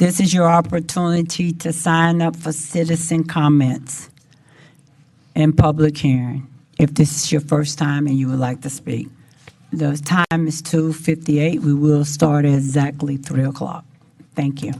This is your opportunity to sign up for citizen comments in public hearing, if this is your first time and you would like to speak. The time is 2:58. We will start at exactly 3 o'clock. Thank you.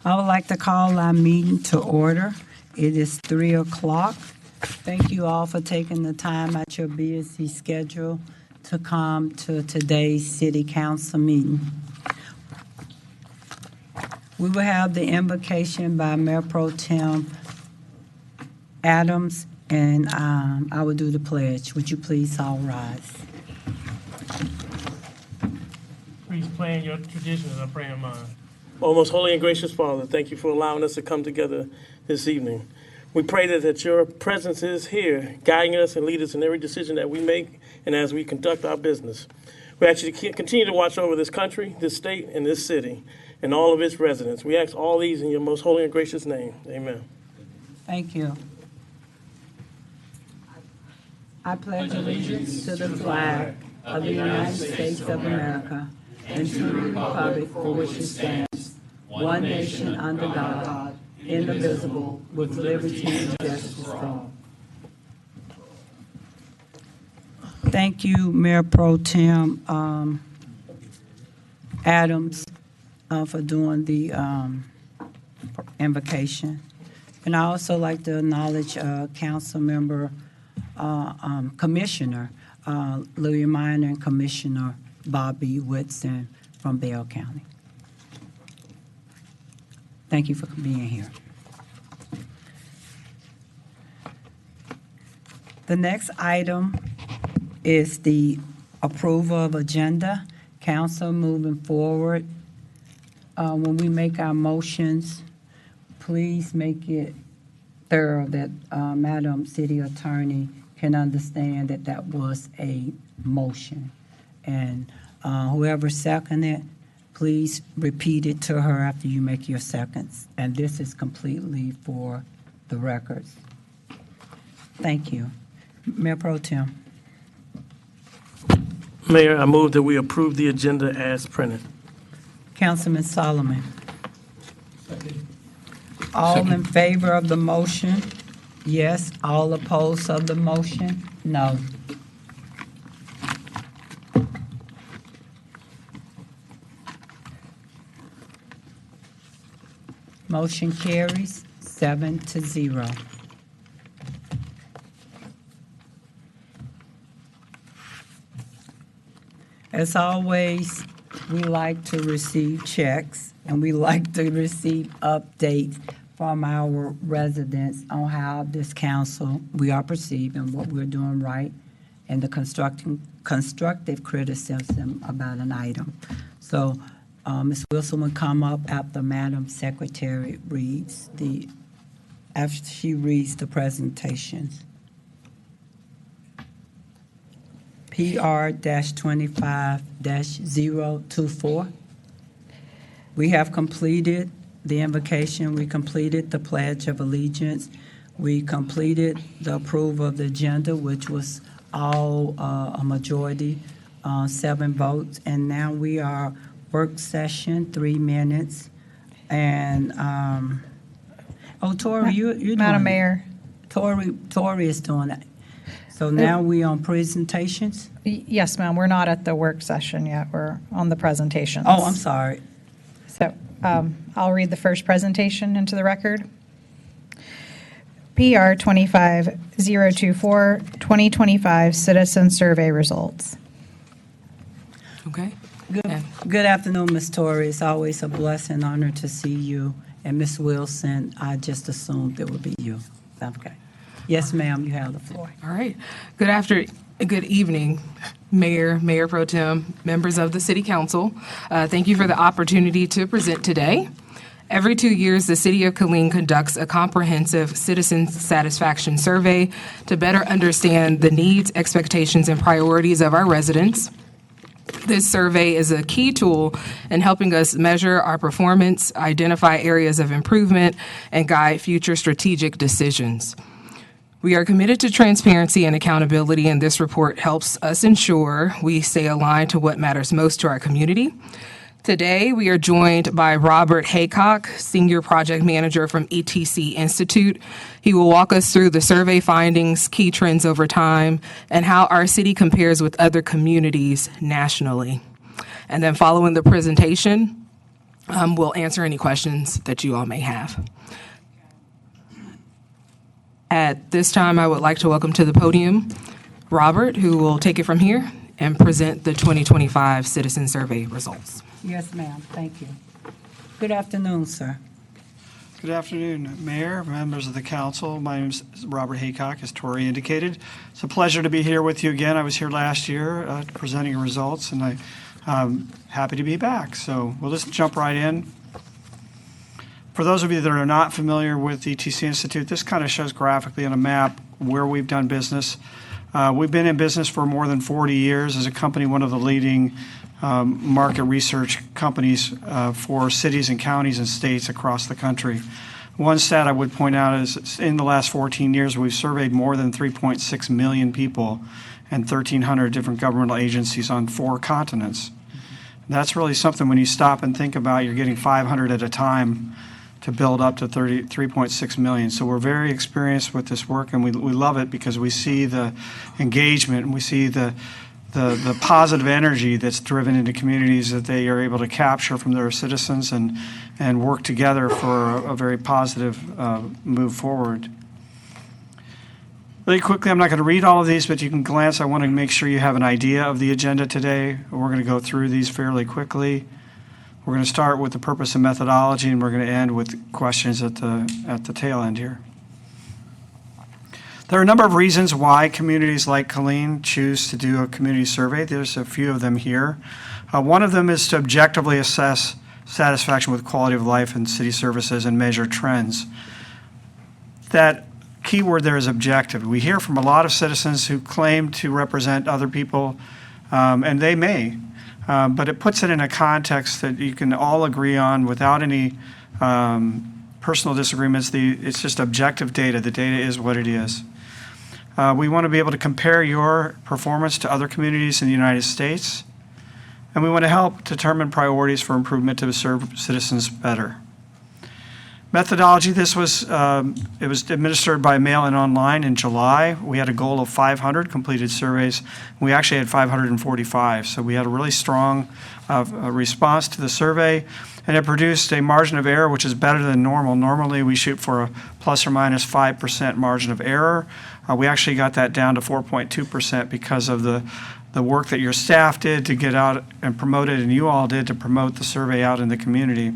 I would like to call our meeting to order. It is 3 o'clock. Thank you all for taking the time out your busy schedule to come to today's city council meeting. We will have the invocation by Mayor Pro Tem Adams, and I will do the pledge. Would you please all rise? Please plan your traditions and pray in mind. Oh, most holy and gracious Father, thank you for allowing us to come together this evening. We pray that your presence is here, guiding us and leading us in every decision that we make and as we conduct our business. We ask you to continue to watch over this country, this state, and this city, and all of its residents. We ask all these in your most holy and gracious name. Amen. Thank you. I pledge allegiance to the flag of the United States of America and to the republic for which it stands, one nation under God, indivisible, with liberty and justice for all. Thank you, Mayor Pro Tem Adams, for doing the invocation. And I also like to acknowledge Council Member Commissioner Louis Minor and Commissioner Bobby Woodson from Bell County. Thank you for being here. The next item is the approval of agenda. Council moving forward. When we make our motions, please make it thorough that Madam City Attorney can understand that that was a motion. And whoever seconded, please repeat it to her after you make your seconds. And this is completely for the records. Thank you. Mayor Pro Tem. Mayor, I move that we approve the agenda as printed. Councilman Solomon. All in favor of the motion? Yes. All opposed of the motion? No. Motion carries 7-0. As always, we like to receive checks and we like to receive updates from our residents on how this council, we are perceiving what we're doing right and the constructive criticism about an item. So Ms. Wilson will come up after Madam Secretary after she reads the presentations. PR-25-024. We have completed the invocation. We completed the Pledge of Allegiance. We completed the approval of the agenda, which was all a majority, 7 votes. And now we are work session, 3 minutes. And, Tori, you're doing it. Madam Mayor. Tori is doing it. So now we on presentations? Yes, ma'am. We're not at the work session yet. We're on the presentations. Oh, I'm sorry. So I'll read the first presentation into the record. PR 25024, 2025 Citizen Survey Results. Okay. Good afternoon, Ms. Torrey. It's always a blessing and honor to see you. And Ms. Wilson, I just assumed it would be you. Okay. Yes, ma'am, you have the floor. All right. Good evening, Mayor Pro Tem, members of the City Council. Thank you for the opportunity to present today. Every 2 years, the City of Killeen conducts a comprehensive citizen satisfaction survey to better understand the needs, expectations, and priorities of our residents. This survey is a key tool in helping us measure our performance, identify areas of improvement, and guide future strategic decisions. We are committed to transparency and accountability, and this report helps us ensure we stay aligned to what matters most to our community. Today, we are joined by Robert Haycock, Senior Project Manager from ETC Institute. He will walk us through the survey findings, key trends over time, and how our city compares with other communities nationally. And then following the presentation, we'll answer any questions that you all may have. At this time, I would like to welcome to the podium Robert, who will take it from here and present the 2025 Citizen Survey results. Yes, ma'am. Thank you. Good afternoon, sir. Good afternoon, Mayor, members of the council. My name is Robert Haycock, as Tori indicated. It's a pleasure to be here with you again. I was here last year presenting results, and I'm happy to be back. So we'll just jump right in. For those of you that are not familiar with ETC Institute, this kind of shows graphically on a map where we've done business. We've been in business for more than 40 years as a company, one of the leading market research companies for cities and counties and states across the country. One stat I would point out is in the last 14 years, we've surveyed more than 3.6 million people and 1,300 different governmental agencies on 4 continents. That's really something when you stop and think about, you're getting 500 at a time to build up to 3.6 million. So we're very experienced with this work, and we love it because we see the engagement and we see the positive energy that's driven into communities that they are able to capture from their citizens and work together for a very positive move forward. Really quickly, I'm not going to read all of these, but you can glance. I want to make sure you have an idea of the agenda today. We're going to go through these fairly quickly. We're going to start with the purpose and methodology, and we're going to end with questions at the tail end here. There are a number of reasons why communities like Killeen choose to do a community survey. There's a few of them here. One of them is to objectively assess satisfaction with quality of life and city services and measure trends. That key word there is objective. We hear from a lot of citizens who claim to represent other people, and they may, but it puts it in a context that you can all agree on without any personal disagreements. It's just objective data. The data is what it is. We want to be able to compare your performance to other communities in the United States, and we want to help determine priorities for improvement to serve citizens better. Methodology, this was, it was administered by mail and online in July. We had a goal of 500 completed surveys. We actually had 545, so we had a really strong response to the survey, and it produced a margin of error which is better than normal. Normally we shoot for a plus or minus 5% margin of error. We actually got that down to 4.2% because of the work that your staff did to get out and promote it, and you all did to promote the survey out in the community.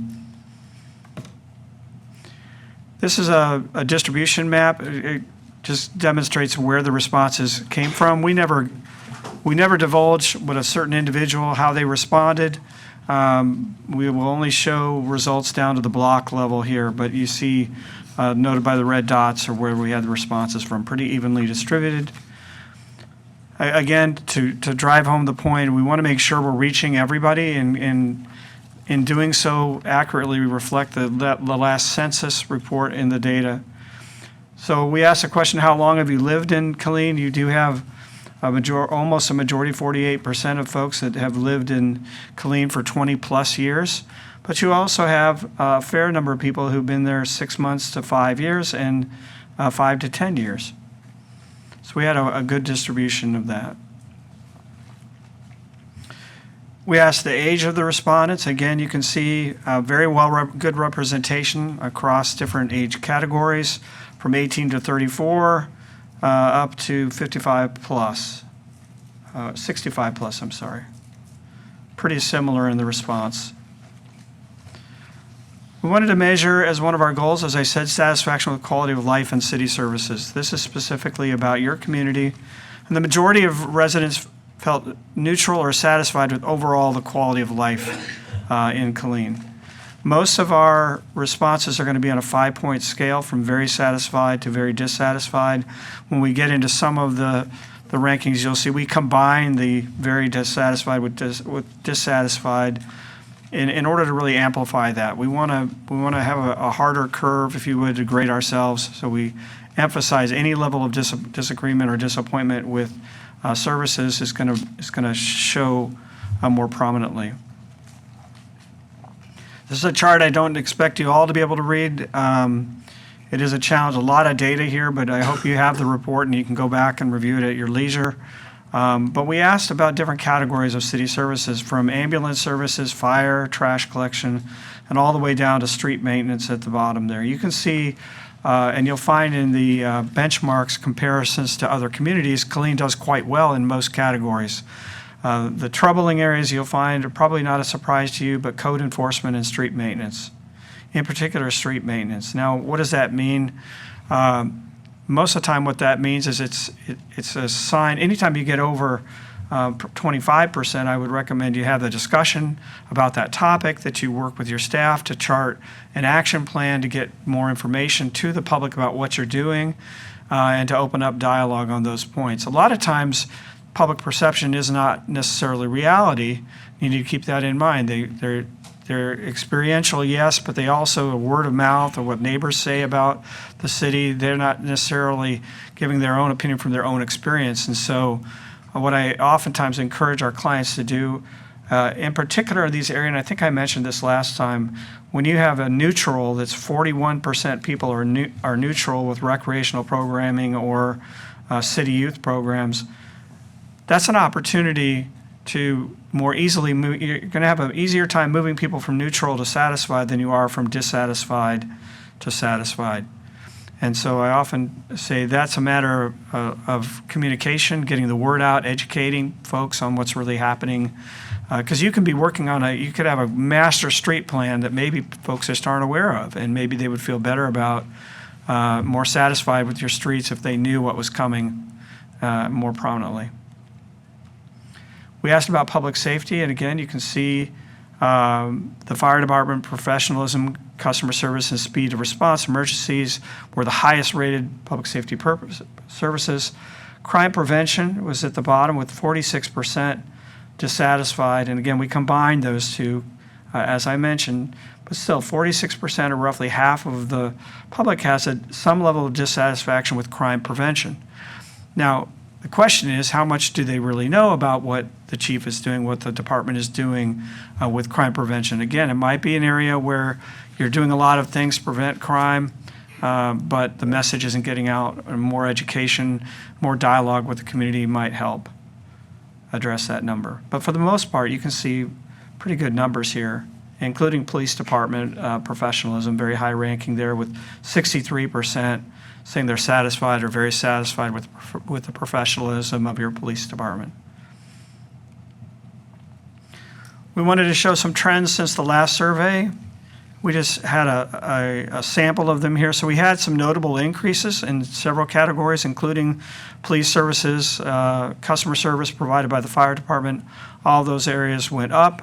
This is a distribution map. It just demonstrates where the responses came from. We never divulge with a certain individual how they responded. We will only show results down to the block level here, but you see noted by the red dots are where we had the responses from, pretty evenly distributed. Again, to drive home the point, we want to make sure we're reaching everybody, and in doing so accurately, we reflect the last census report in the data. So we asked the question, how long have you lived in Killeen? You do have almost a majority, 48% of folks that have lived in Killeen for 20 plus years. But you also have a fair number of people who've been there 6 months to 5 years and 5 to 10 years. So we had a good distribution of that. We asked the age of the respondents. Again, you can see very good representation across different age categories, from 18 to 34 up to 55 plus, 65 plus, I'm sorry. Pretty similar in the response. We wanted to measure, as one of our goals, as I said, satisfaction with quality of life and city services. This is specifically about your community. And the majority of residents felt neutral or satisfied with overall the quality of life in Killeen. Most of our responses are going to be on a 5-point scale from very satisfied to very dissatisfied. When we get into some of the rankings, you'll see we combine the very dissatisfied with dissatisfied in order to really amplify that. We want to have a harder curve, if you would, to grade ourselves. So we emphasize any level of disagreement or disappointment with services is going to show more prominently. This is a chart I don't expect you all to be able to read. It is a challenge, a lot of data here, but I hope you have the report and you can go back and review it at your leisure. But we asked about different categories of city services, from ambulance services, fire, trash collection, and all the way down to street maintenance at the bottom there. You can see, and you'll find in the benchmarks comparisons to other communities, Killeen does quite well in most categories. The troubling areas you'll find are probably not a surprise to you, but code enforcement and street maintenance, in particular street maintenance. Now, what does that mean? Most of the time what that means is it's a sign, anytime you get over 25%, I would recommend you have the discussion about that topic, that you work with your staff to chart an action plan to get more information to the public about what you're doing, and to open up dialogue on those points. A lot of times, public perception is not necessarily reality. You need to keep that in mind. They're experiential, yes, but they also are word of mouth or what neighbors say about the city. They're not necessarily giving their own opinion from their own experience. And so what I oftentimes encourage our clients to do, in particular in these areas, and I think I mentioned this last time, when you have a neutral that's 41% people are neutral with recreational programming or city youth programs, that's an opportunity to more easily move. You're going to have an easier time moving people from neutral to satisfied than you are from dissatisfied to satisfied. And so I often say that's a matter of communication, getting the word out, educating folks on what's really happening. Because you can be working on you could have a master street plan that maybe folks just aren't aware of, and maybe they would feel better about, more satisfied with your streets if they knew what was coming more prominently. We asked about public safety, and again, you can see the fire department professionalism, customer service, and speed of response. Emergencies were the highest rated public safety services. Crime prevention was at the bottom with 46% dissatisfied. And again, we combined those two, as I mentioned, but still 46%, or roughly half of the public, has some level of dissatisfaction with crime prevention. Now, the question is, how much do they really know about what the chief is doing, what the department is doing with crime prevention? Again, it might be an area where you're doing a lot of things to prevent crime, but the message isn't getting out, and more education, more dialogue with the community might help address that number. But for the most part, you can see pretty good numbers here, including police department professionalism, very high ranking there with 63% saying they're satisfied or very satisfied with the professionalism of your police department. We wanted to show some trends since the last survey. We just had a sample of them here. So we had some notable increases in several categories, including police services, customer service provided by the fire department. All those areas went up.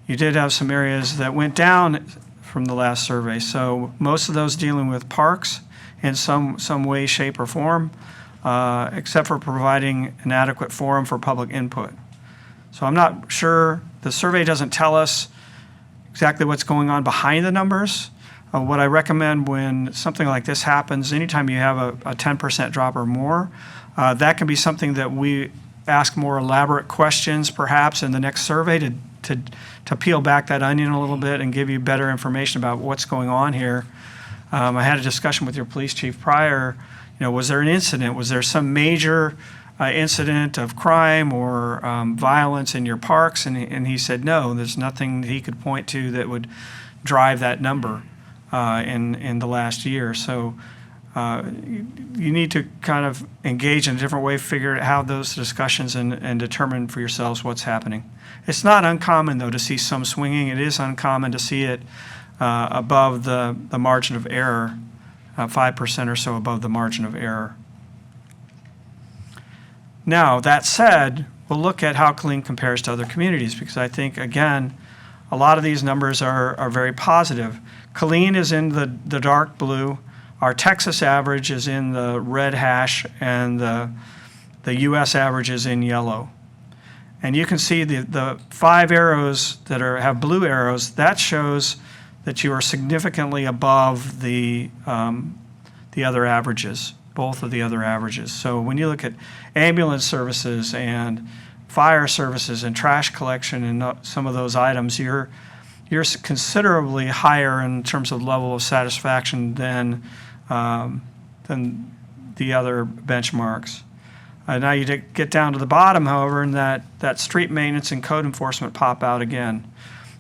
You did have some areas that went down from the last survey. So most of those dealing with parks in some way, shape, or form, except for providing an adequate forum for public input. So I'm not sure, the survey doesn't tell us exactly what's going on behind the numbers. What I recommend when something like this happens, anytime you have a 10% drop or more, that can be something that we ask more elaborate questions perhaps in the next survey to peel back that onion a little bit and give you better information about what's going on here. I had a discussion with your police chief prior. Was there an incident? Was there some major incident of crime or violence in your parks? And he said, no, there's nothing he could point to that would drive that number in the last year. So you need to kind of engage in a different way, figure out how those discussions and determine for yourselves what's happening. It's not uncommon, though, to see some swinging. It is uncommon to see it above the margin of error, 5% or so above the margin of error. Now, that said, we'll look at how Killeen compares to other communities, because I think, again, a lot of these numbers are very positive. Killeen is in the dark blue. Our Texas average is in the red hash, and the U.S. average is in yellow. And you can see the 5 arrows that have blue arrows. That shows that you are significantly above the other averages, both of the other averages. So when you look at ambulance services and fire services and trash collection and some of those items, you're considerably higher in terms of level of satisfaction than the other benchmarks. Now you get down to the bottom, however, and that street maintenance and code enforcement pop out again.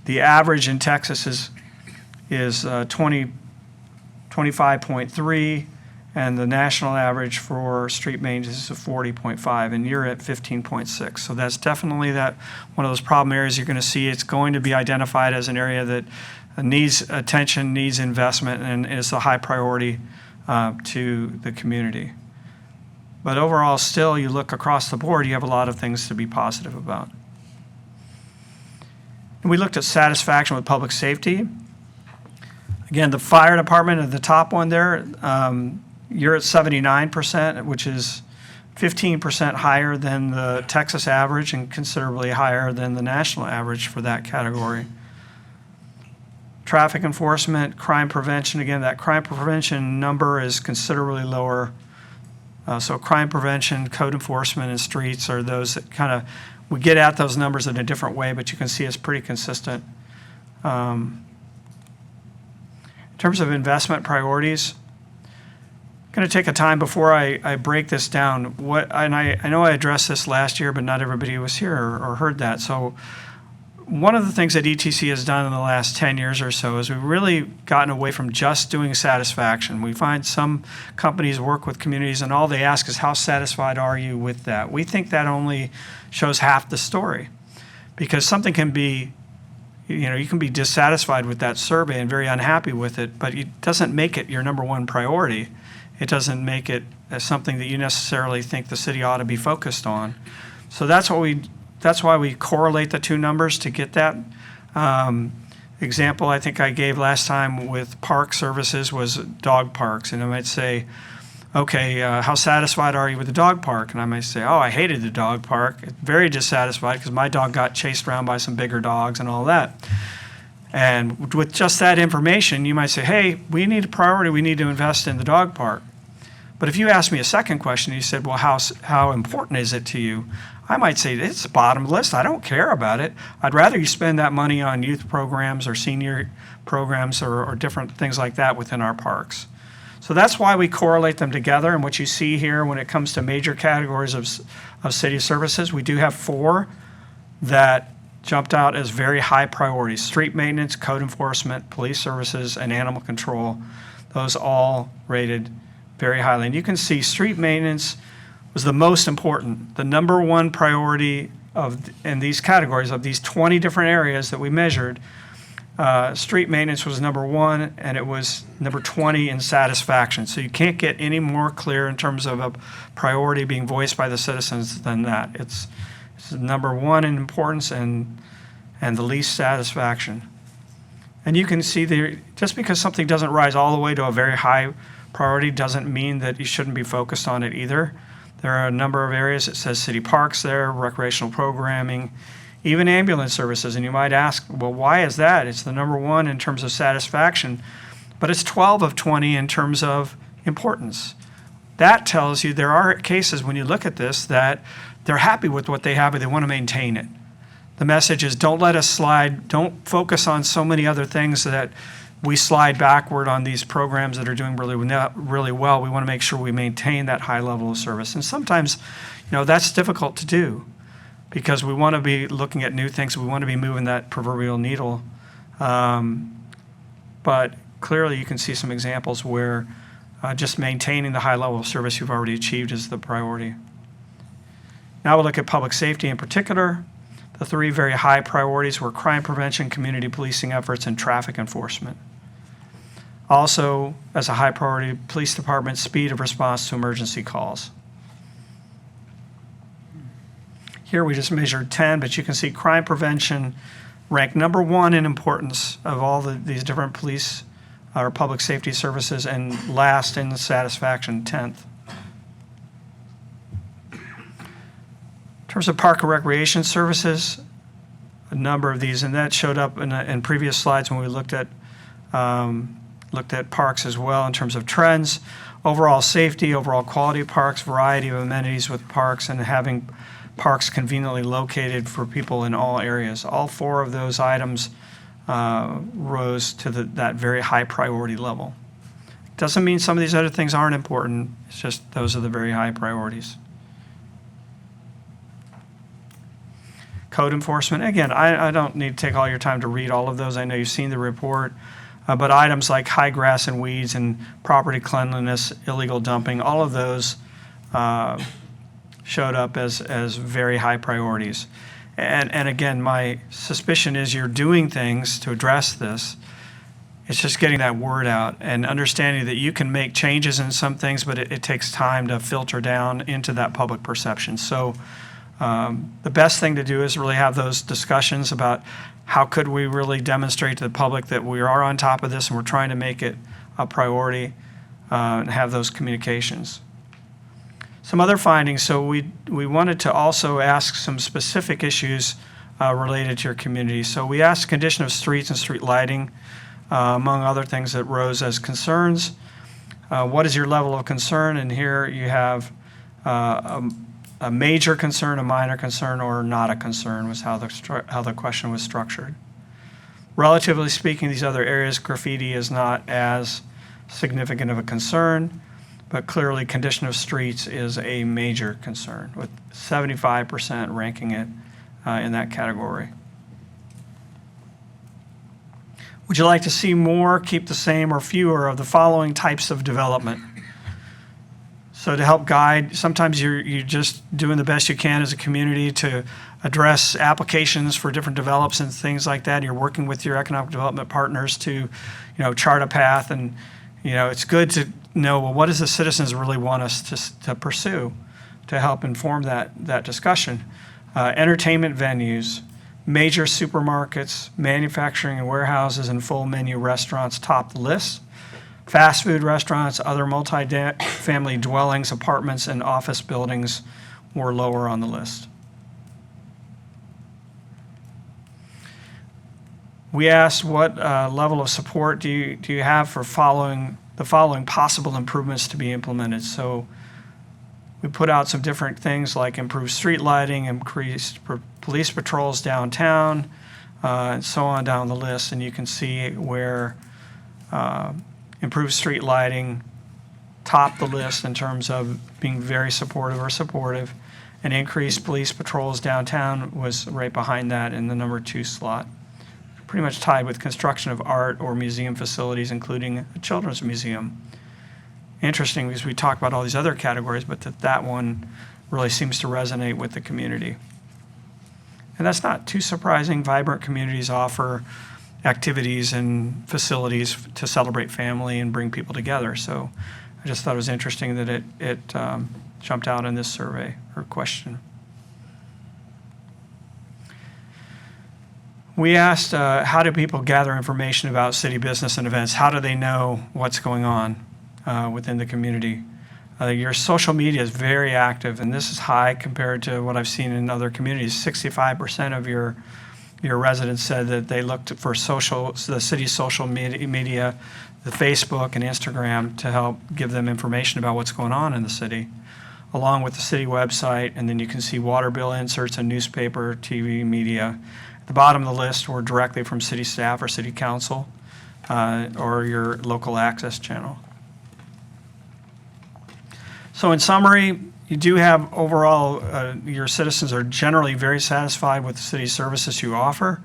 The average in Texas is 25.3, and the national average for street maintenance is 40.5, and you're at 15.6. So that's definitely one of those problem areas you're going to see. It's going to be identified as an area that needs attention, needs investment, and is a high priority to the community. But overall, still, you look across the board, you have a lot of things to be positive about. And we looked at satisfaction with public safety. Again, the fire department at the top one there, you're at 79%, which is 15% higher than the Texas average and considerably higher than the national average for that category. Traffic enforcement, crime prevention, again, that crime prevention number is considerably lower. So crime prevention, code enforcement, and streets are those that kind of, we get at those numbers in a different way, but you can see it's pretty consistent. In terms of investment priorities, I'm going to take a time before I break this down. And I know I addressed this last year, but not everybody was here or heard that. So one of the things that ETC has done in the last 10 years or so is we've really gotten away from just doing satisfaction. We find some companies work with communities and all they ask is, how satisfied are you with that? We think that only shows half the story, because something can be, you can be dissatisfied with that survey and very unhappy with it, but it doesn't make it your number one priority. It doesn't make it as something that you necessarily think the city ought to be focused on. So that's why we correlate the two numbers to get that. Example I think I gave last time with park services was dog parks. And I might say, okay, how satisfied are you with the dog park? And I might say, oh, I hated the dog park. Very dissatisfied because my dog got chased around by some bigger dogs and all that. And with just that information, you might say, hey, we need a priority. We need to invest in the dog park. But if you asked me a second question, you said, well, how important is it to you? I might say, it's the bottom of the list. I don't care about it. I'd rather you spend that money on youth programs or senior programs or different things like that within our parks. So that's why we correlate them together. And what you see here when it comes to major categories of city services, we do have 4 that jumped out as very high priorities: street maintenance, code enforcement, police services, and animal control. Those all rated very highly. And you can see street maintenance was the most important. The number one priority in these categories of these 20 different areas that we measured, street maintenance was number 1, and it was number 20 in satisfaction. So you can't get any more clear in terms of a priority being voiced by the citizens than that. It's number 1 in importance and the least satisfaction. And you can see there, just because something doesn't rise all the way to a very high priority doesn't mean that you shouldn't be focused on it either. There are a number of areas. It says city parks there, recreational programming, even ambulance services. And you might ask, well, why is that? It's the number 1 in terms of satisfaction. but it's 12 of 20 in terms of importance. That tells you there are cases when you look at this that they're happy with what they have, but they want to maintain it. The message is don't let us slide. Don't focus on so many other things that we slide backward on these programs that are doing really well. We want to make sure we maintain that high level of service. And sometimes, that's difficult to do because we want to be looking at new things. We want to be moving that proverbial needle. But clearly you can see some examples where just maintaining the high level of service you've already achieved is the priority. Now we'll look at public safety in particular. The three very high priorities were crime prevention, community policing efforts, and traffic enforcement. Also, as a high priority, police department speed of response to emergency calls. Here we just measured 10, but you can see crime prevention ranked number 1 in importance of all these different police or public safety services, and last in the satisfaction, 10th. In terms of park and recreation services, a number of these, and that showed up in previous slides when we looked at parks as well in terms of trends, overall safety, overall quality of parks, variety of amenities with parks, and having parks conveniently located for people in all areas. All 4 of those items rose to that very high priority level. Doesn't mean some of these other things aren't important. It's just those are the very high priorities. Code enforcement, again, I don't need to take all your time to read all of those. I know you've seen the report, but items like high grass and weeds and property cleanliness, illegal dumping, all of those showed up as very high priorities. And again, my suspicion is you're doing things to address this. It's just getting that word out and understanding that you can make changes in some things, but it takes time to filter down into that public perception. So the best thing to do is really have those discussions about how could we really demonstrate to the public that we are on top of this and we're trying to make it a priority and have those communications. Some other findings, so we wanted to also ask some specific issues related to your community. So we asked condition of streets and street lighting, among other things that rose as concerns. What is your level of concern? And here you have a major concern, a minor concern, or not a concern was how the question was structured. Relatively speaking, these other areas, graffiti is not as significant of a concern, but clearly condition of streets is a major concern, with 75% ranking it in that category. Would you like to see more, keep the same, or fewer of the following types of development? So to help guide, sometimes you're just doing the best you can as a community to address applications for different develops and things like that. You're working with your economic development partners to, chart a path, and it's good to know, well, what does the citizens really want us to pursue to help inform that discussion. Entertainment venues, major supermarkets, manufacturing and warehouses, and full menu restaurants top the list. Fast food restaurants, other multi-family dwellings, apartments, and office buildings were lower on the list. We asked what level of support do you have for the following possible improvements to be implemented. So we put out some different things like improved street lighting, increased police patrols downtown, and so on down the list. And you can see where improved street lighting topped the list in terms of being very supportive, and increased police patrols downtown was right behind that in the number 2 slot. Pretty much tied with construction of art or museum facilities, including a children's museum. Interesting because we talk about all these other categories, but that one really seems to resonate with the community. And that's not too surprising. Vibrant communities offer activities and facilities to celebrate family and bring people together. So I just thought it was interesting that it jumped out in this survey or question. We asked, how do people gather information about city business and events? How do they know what's going on within the community? Your social media is very active, and this is high compared to what I've seen in other communities. 65% of your your residents said that they looked for the city's social media, the Facebook and Instagram, to help give them information about what's going on in the city, along with the city website. And then you can see water bill inserts and newspaper, TV, media. At the bottom of the list were directly from city staff or city council, or your local access channel. So in summary, you do have overall, your citizens are generally very satisfied with the city services you offer.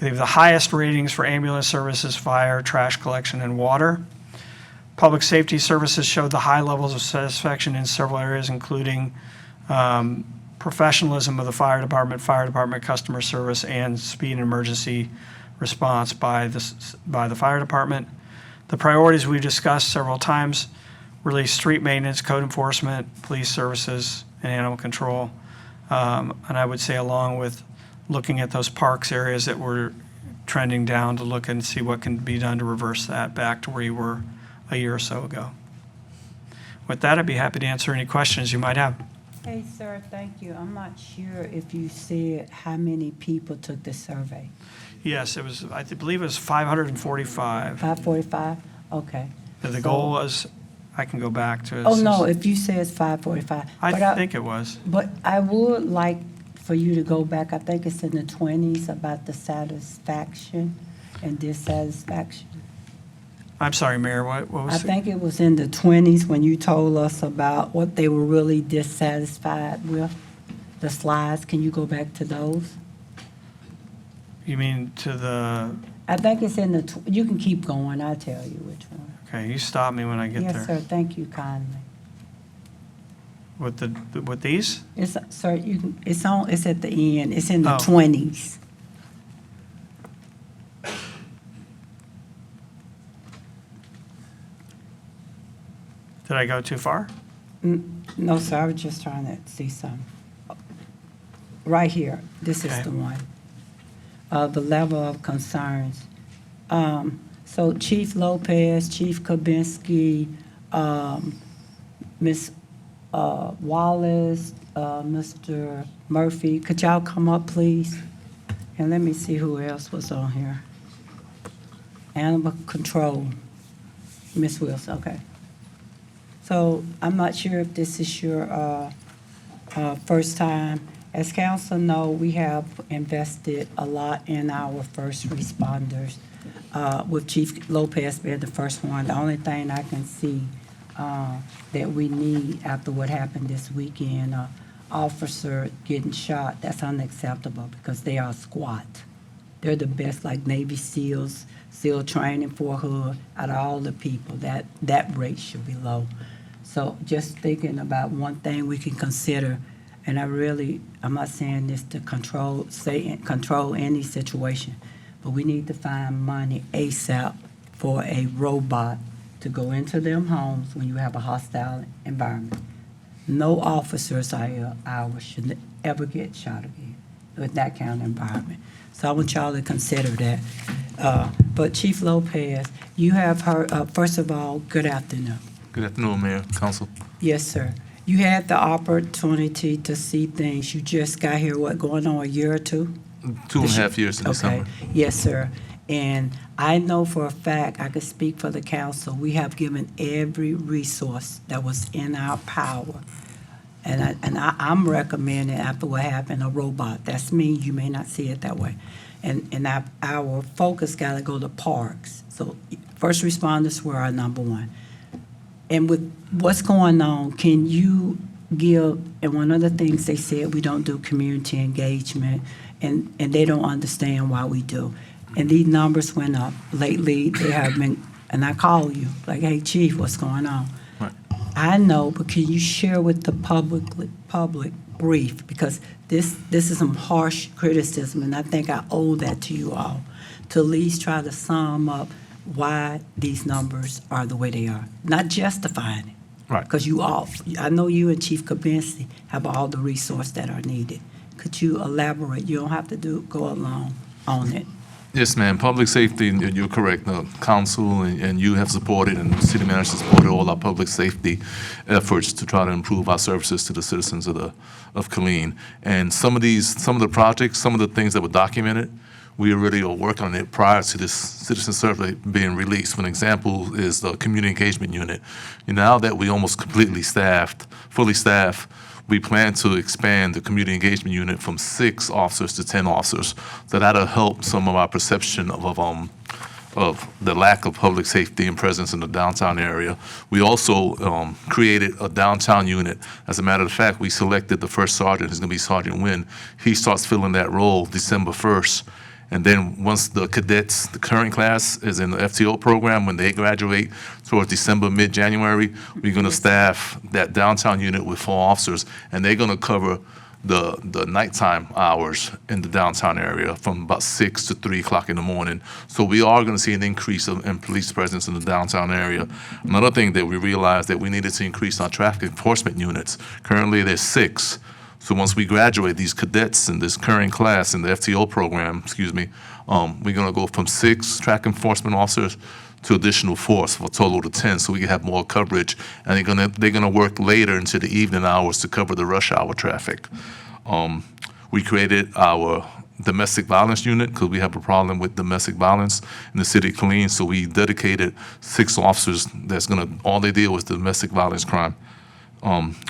You have the highest ratings for ambulance services, fire, trash collection, and water. Public safety services showed the high levels of satisfaction in several areas, including professionalism of the fire department customer service, and speed and emergency response by the fire department. The priorities we discussed several times: really street maintenance, code enforcement, police services, and animal control. And I would say, along with looking at those parks areas that were trending down, to look and see what can be done to reverse that back to where you were a year or so ago. With that, I'd be happy to answer any questions you might have. Hey, sir, thank you. I'm not sure if you said how many people took the survey. Yes, it was, I believe it was 545. 545? Okay. The goal was, I can go back to it. Oh, no, if you say it's 545. I think it was. But I would like for you to go back, I think it's in the 20s, about the satisfaction and dissatisfaction. I'm sorry, Mayor, what was I it? think it was in the 20s when you told us about what they were really dissatisfied with, the slides. Can you go back to those? You mean to the, I think it's in the, you can keep going, I'll tell you which one. okay, you stop me when I get Yes, there. sir, thank you kindly. With these? It's, sir, you can, it's at the end, it's in the Oh. 20s. Did I go too far? No, sir, I was just trying to see some. Right here, this is Okay. the one. The level of concerns. So Chief Lopez, Chief Kabinski, Ms. Wallace, Mr. Murphy, could y'all come up, please? And let me see who else was on here. Animal Control, Ms. Wilson, okay. So I'm not sure if this is your first time. As council know, we have invested a lot in our first responders, with Chief Lopez being the first one. The only thing I can see that we need after what happened this weekend, officer getting shot, that's unacceptable because they are squat. They're the best, like Navy SEALs, SEAL training for hood, out of all the people, that rate should be low. So just thinking about one thing we can consider, and I'm not saying this to control any situation, but we need to find money ASAP for a robot to go into them homes when you have a hostile environment. No officers ours should ever get shot again with that kind of environment. So I want y'all to consider that. But Chief Lopez, you have heard, first of all, good afternoon. Good afternoon, Mayor, Council. Yes, sir. You had the opportunity to see things. You just got here, going on a year or two? 2.5 years in the summer. Okay, yes, sir. And I know for a fact, I can speak for the council, we have given every resource that was in our power. And I'm recommending, after what happened, a robot. That's me, you may not see it that way. And our focus got to go to parks. So first responders were our number one. And with what's going on, can you give, and one of the things they said, we don't do community engagement, and they don't understand why we do. And these numbers went up. Lately, they have been, and I call you, like, hey, Chief, what's going on? Right. I know, but can you share with the public brief? Because this is some harsh criticism, and I think I owe that to you all, to at least try to sum up why these numbers are the way they are. Not justifying it. Right. Because I know you and Chief Kabinski have all the resources that are needed. Could you elaborate? You don't have to go along on it. Yes, ma'am. Public safety, you're correct. The council and you have supported, and the city manager supported all our public safety efforts to try to improve our services to the citizens of Killeen. And some of the projects, some of the things that were documented, we already are working on it prior to this citizen survey being released. An example is the community engagement unit. Now that we almost completely staffed, fully staffed, we plan to expand the community engagement unit from 6 officers to 10 officers. So that'll help some of our perception of the lack of public safety and presence in the downtown area. We also created a downtown unit. As a matter of fact, we selected the first sergeant, who's gonna be Sergeant Nguyen. He starts filling that role December 1st. And then once the cadets, the current class is in the FTO program, when they graduate towards December, mid-January, we're gonna staff that downtown unit with 4 officers, and they're gonna cover the nighttime hours in the downtown area from about 6 to 3 o'clock in the morning. So we are gonna see an increase in police presence in the downtown area. Another thing that we realized that we needed to increase our traffic enforcement units. Currently, there's 6. So once we graduate these cadets in this current class in the FTO program, we're gonna go from 6 traffic enforcement officers to additional 4, for a total of 10, so we can have more coverage. And they're gonna work later into the evening hours to cover the rush hour traffic. We created our domestic violence unit because we have a problem with domestic violence in the city of Killeen. So we dedicated 6 officers all they deal with domestic violence crime.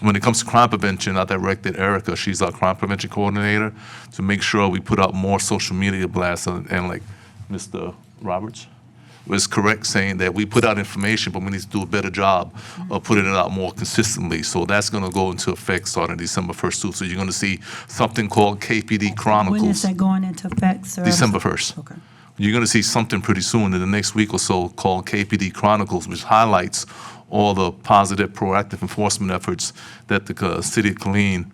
When it comes to crime prevention, I directed Erica, she's our crime prevention coordinator, to make sure we put out more social media blasts. And like Mr. Roberts was correct saying that we put out information, but we need to do a better job of putting it out more consistently. So that's going to go into effect starting December 1st too. So you're going to see something called KPD Chronicles. When is that going into effect, sir? December 1st. Okay. You're going to see something pretty soon in the next week or so called KPD Chronicles, which highlights all the positive, proactive enforcement efforts that the City of Killeen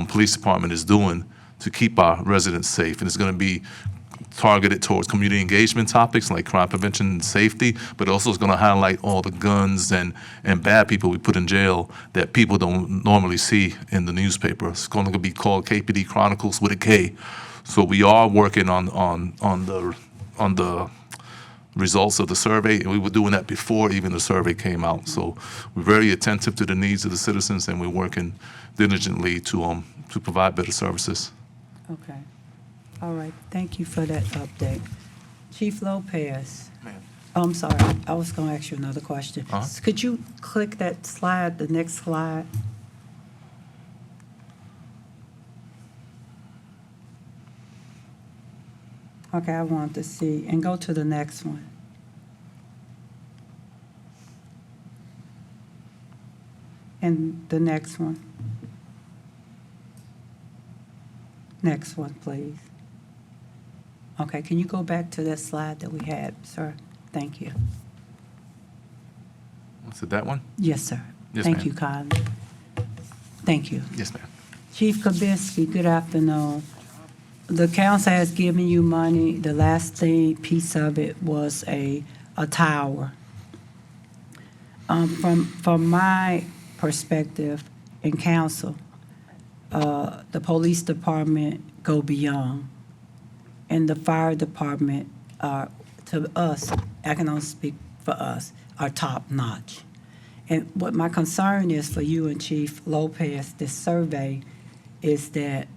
Police Department is doing to keep our residents safe. And it's going to be targeted towards community engagement topics like crime prevention and safety, but also it's going to highlight all the guns and bad people we put in jail that people don't normally see in the newspaper. It's going to be called KPD Chronicles with a K. So we are working on the results of the survey, and we were doing that before even the survey came out. So we're very attentive to the needs of the citizens, and we're working diligently to provide better services. Okay. All right. Thank you for that update. Chief Lopez. Ma'am. I'm sorry. I was going to ask you another question. Uh-huh. Could you click that slide, the next slide? Okay, I want to see, and go to the next one. And the next one. Next one, please. Okay, can you go back to that slide that we had, sir? Thank you. Was it that one? Yes, sir. Yes, Thank ma'am. you kindly. Thank you. Yes, ma'am. Chief Kabinski, good afternoon. The council has given you money. The last piece of it was a tower. From my perspective in council, the police department go beyond, and the fire department are, to us, I can only speak for us, are top notch. And what my concern is for you and Chief Lopez, this survey, is that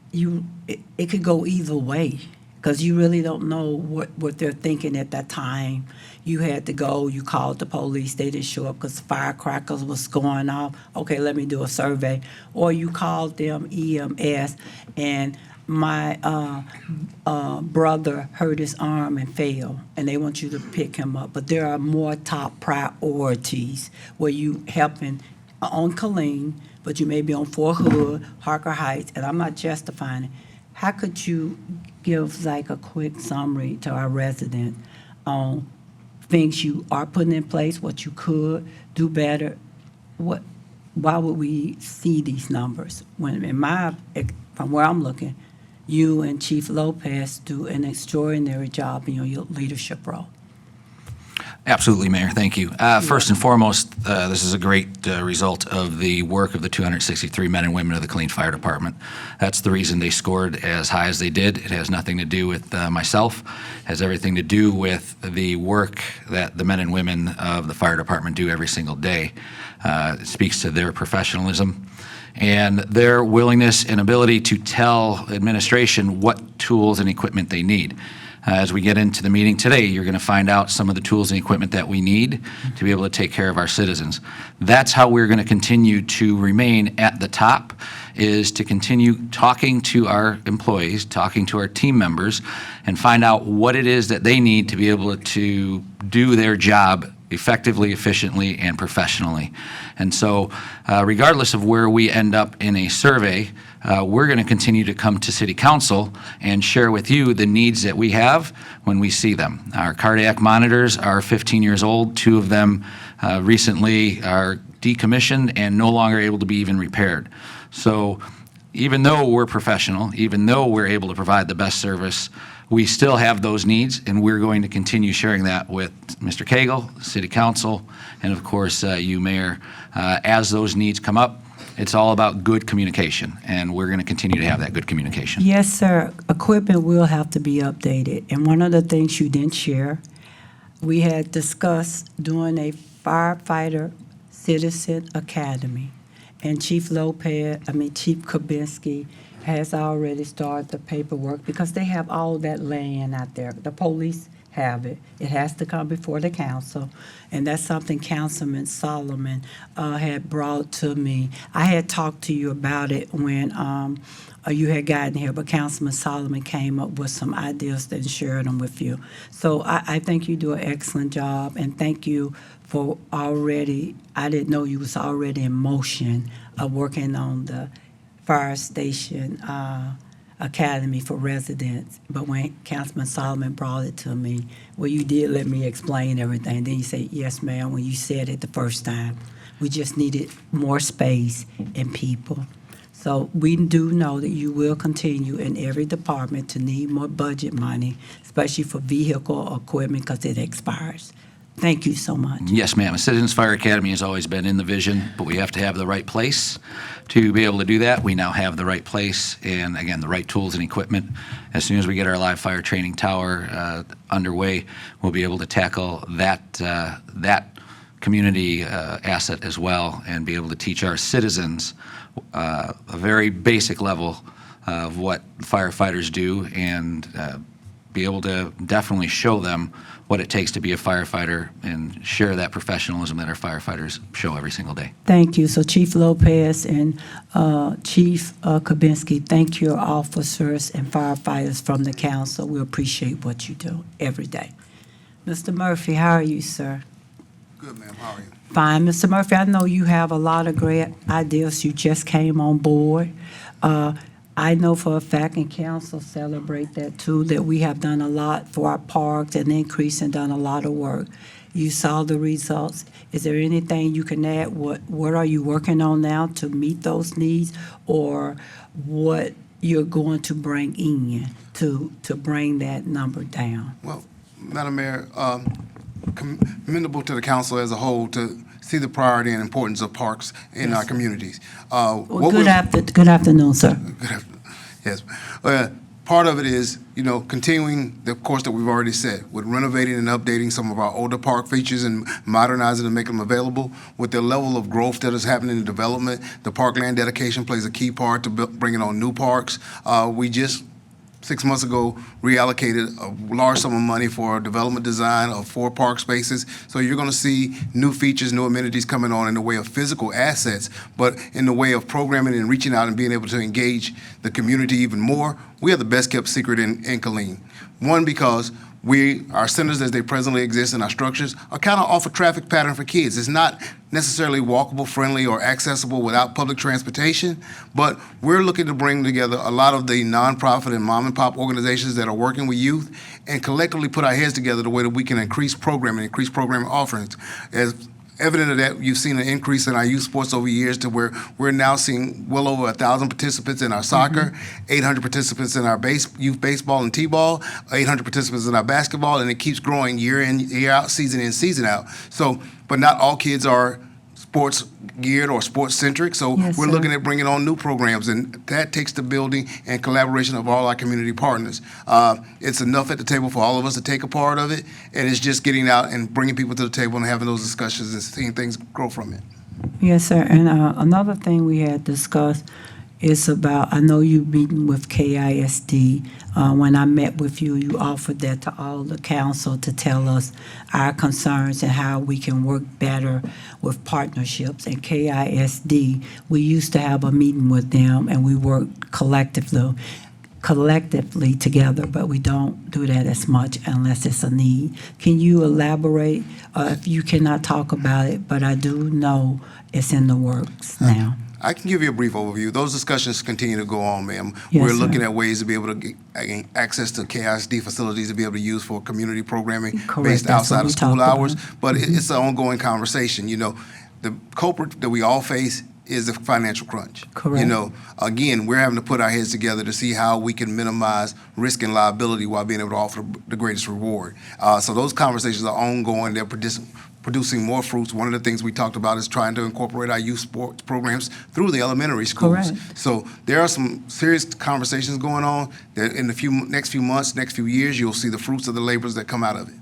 it could go either way, because you really don't know what they're thinking at that time. You had to go, you called the police, they didn't show up because firecrackers was going off. Okay, let me do a survey. Or you called them EMS, and my brother hurt his arm and fell, and they want you to pick him up. But there are more top priorities where you helping on Killeen, but you may be on Fort Hood, Harker Heights, and I'm not justifying it. How could you give like a quick summary to our resident on things you are putting in place, what you could do better? Why would we see these numbers? When from where I'm looking, you and Chief Lopez do an extraordinary job in your leadership role. Absolutely, Mayor. Thank you. First and foremost, this is a great result of the work of the 263 men and women of the Killeen Fire Department. That's the reason they scored as high as they did. It has nothing to do with myself. It has everything to do with the work that the men and women of the fire department do every single day. It speaks to their professionalism and their willingness and ability to tell administration what tools and equipment they need. As we get into the meeting today, you're going to find out some of the tools and equipment that we need to be able to take care of our citizens. That's how we're going to continue to remain at the top, is to continue talking to our employees, talking to our team members, and find out what it is that they need to be able to do their job effectively, efficiently, and professionally. And so regardless of where we end up in a survey, we're going to continue to come to City Council and share with you the needs that we have when we see them. Our cardiac monitors are 15 years old. 2 of them recently are decommissioned and no longer able to be even repaired. So even though we're professional, even though we're able to provide the best service, we still have those needs, and we're going to continue sharing that with Mr. Cagle, City Council, and of course you, Mayor. As those needs come up, it's all about good communication, and we're going to continue to have that good communication. Yes, sir. Equipment will have to be updated. And one of the things you didn't share, we had discussed doing a firefighter citizen academy. And Chief Kabinski has already started the paperwork because they have all that land out there. The police have it. It has to come before the council, and that's something Councilman Solomon had brought to me. I had talked to you about it when you had gotten here, but Councilman Solomon came up with some ideas and shared them with you. So I think you do an excellent job, and thank you for already, I didn't know you was already in motion of working on the fire station academy for residents. But when Councilman Solomon brought it to me, well, you did let me explain everything. Then you said, yes, ma'am, when you said it the first time. We just needed more space and people. So we do know that you will continue in every department to need more budget money, especially for vehicle equipment, because it expires. Thank you so much. Yes, ma'am. A Citizens Fire Academy has always been in the vision, but we have to have the right place to be able to do that. We now have the right place and, again, the right tools and equipment. As soon as we get our live fire training tower underway, we'll be able to tackle that community asset as well and be able to teach our citizens a very basic level of what firefighters do and be able to definitely show them what it takes to be a firefighter and share that professionalism that our firefighters show every single day. Thank you. So Chief Lopez and Chief Kabinski, thank your officers and firefighters from the council. We appreciate what you do every day. Mr. Murphy, how are you, sir? Good, ma'am. How are you? Fine. Mr. Murphy, I know you have a lot of great ideas. You just came on board. I know for a fact, and council celebrate that too, that we have done a lot for our parks and increase and done a lot of work. You saw the results. Is there anything you can add? What are you working on now to meet those needs, or what you're going to bring in to bring that number down? Well, Madam Mayor, commendable to the council as a whole to see the priority and importance of parks in our communities. Well, good afternoon, sir. Yes. Part of it is, continuing the course that we've already set with renovating and updating some of our older park features and modernizing and making them available. With the level of growth that is happening in development, the parkland dedication plays a key part to bringing on new parks. We just 6 months ago reallocated a large sum of money for development design of 4 park spaces. So you're going to see new features, new amenities coming on in the way of physical assets, but in the way of programming and reaching out and being able to engage the community even more. We are the best kept secret in Killeen. One, because our centers as they presently exist in our structures are kind of off a traffic pattern for kids. It's not necessarily walkable, friendly, or accessible without public transportation, but we're looking to bring together a lot of the nonprofit and mom and pop organizations that are working with youth and collectively put our heads together the way that we can increase programming offerings. evident of that, you've seen an increase in our youth sports over years to where we're now seeing well over 1,000 participants in our soccer, 800 participants in our youth baseball and t-ball, 800 participants in our basketball, and it keeps growing year in, year out, season in, season out. So, but not all kids are sports geared or sports centric. So Yes, we're sir. looking at bringing on new programs, and that takes the building and collaboration of all our community partners. It's enough at the table for all of us to take a part of it, and it's just getting out and bringing people to the table and having those discussions and seeing things grow from it. Yes, sir. And another thing we had discussed is about, I know you meeting with KISD. When I met with you, you offered that to all the council to tell us our concerns and how we can work better with partnerships. And KISD, we used to have a meeting with them and we worked collectively together, but we don't do that as much unless it's a need. Can you elaborate? If you cannot talk about it, but I do know it's in the works now. I can give you a brief overview. Those discussions continue to go on, ma'am. Yes, We're sir. looking at ways to be able to get access to KISD facilities to be able to use for community programming Correct, based that's what outside we of school talked hours. about. But it's an ongoing conversation. You know, the culprit that we all face is the financial crunch. Correct. You know, again, we're having to put our heads together to see how we can minimize risk and liability while being able to offer the greatest reward. So those conversations are ongoing. They're producing more fruits. One of the things we talked about is trying to incorporate our youth sports programs through the elementary schools. Correct. So there are some serious conversations going on. That in the next few months, next few years, you'll see the fruits of the labors that come out of it.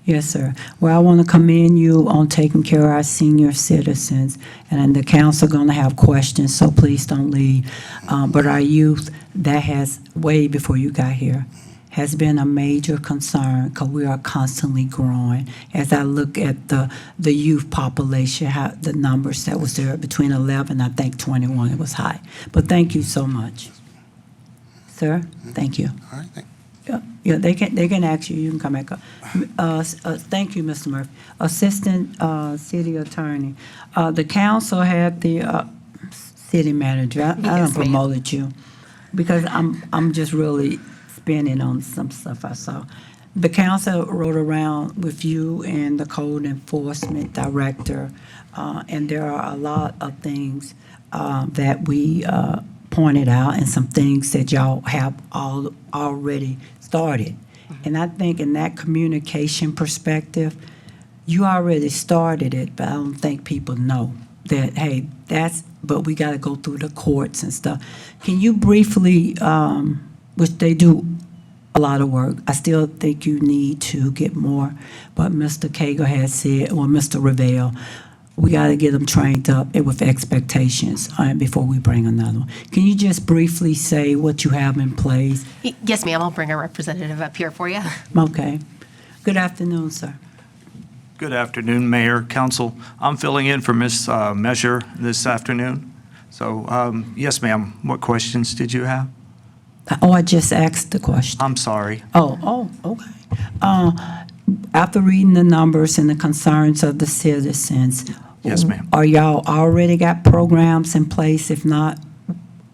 Yes, sir. Well, I want to commend you on taking care of our senior citizens, and the council going to have questions, so please don't leave. But our youth, that has, way before you got here, has been a major concern because we are constantly growing. As I look at the youth population, how the numbers that was there between 11, I think 21, it was high. But thank you so much. Sir, thank you. All right, thank you. Yeah, they can ask you, you can come back up. Thank you, Mr. Murphy. Assistant City Attorney, the council had the city manager, I done Yes, ma'am. promoted you, because I'm just really spinning on some stuff I saw. The council rode around with you and the code enforcement director, and there are a lot of things that we pointed out and some things that y'all have already started. And I think in that communication perspective, you already started it, but I don't think people know that, hey, but we got to go through the courts and stuff. Can you briefly, which they do a lot of work, I still think you need to get more, but Mr. Cagle has said, or Mr. Revelle, we got to get them trained up with expectations before we bring another one. Can you just briefly say what you have in place? Yes, ma'am. I'll bring a representative up here for you. Okay. Good afternoon, sir. Good afternoon, Mayor, Council. I'm filling in for Ms. Measure this afternoon. So, yes, ma'am, what questions did you have? Oh, I just asked the question. I'm sorry. Oh, okay. After reading the numbers and the concerns of the citizens. Yes, ma'am. Are y'all already got programs in place? If not,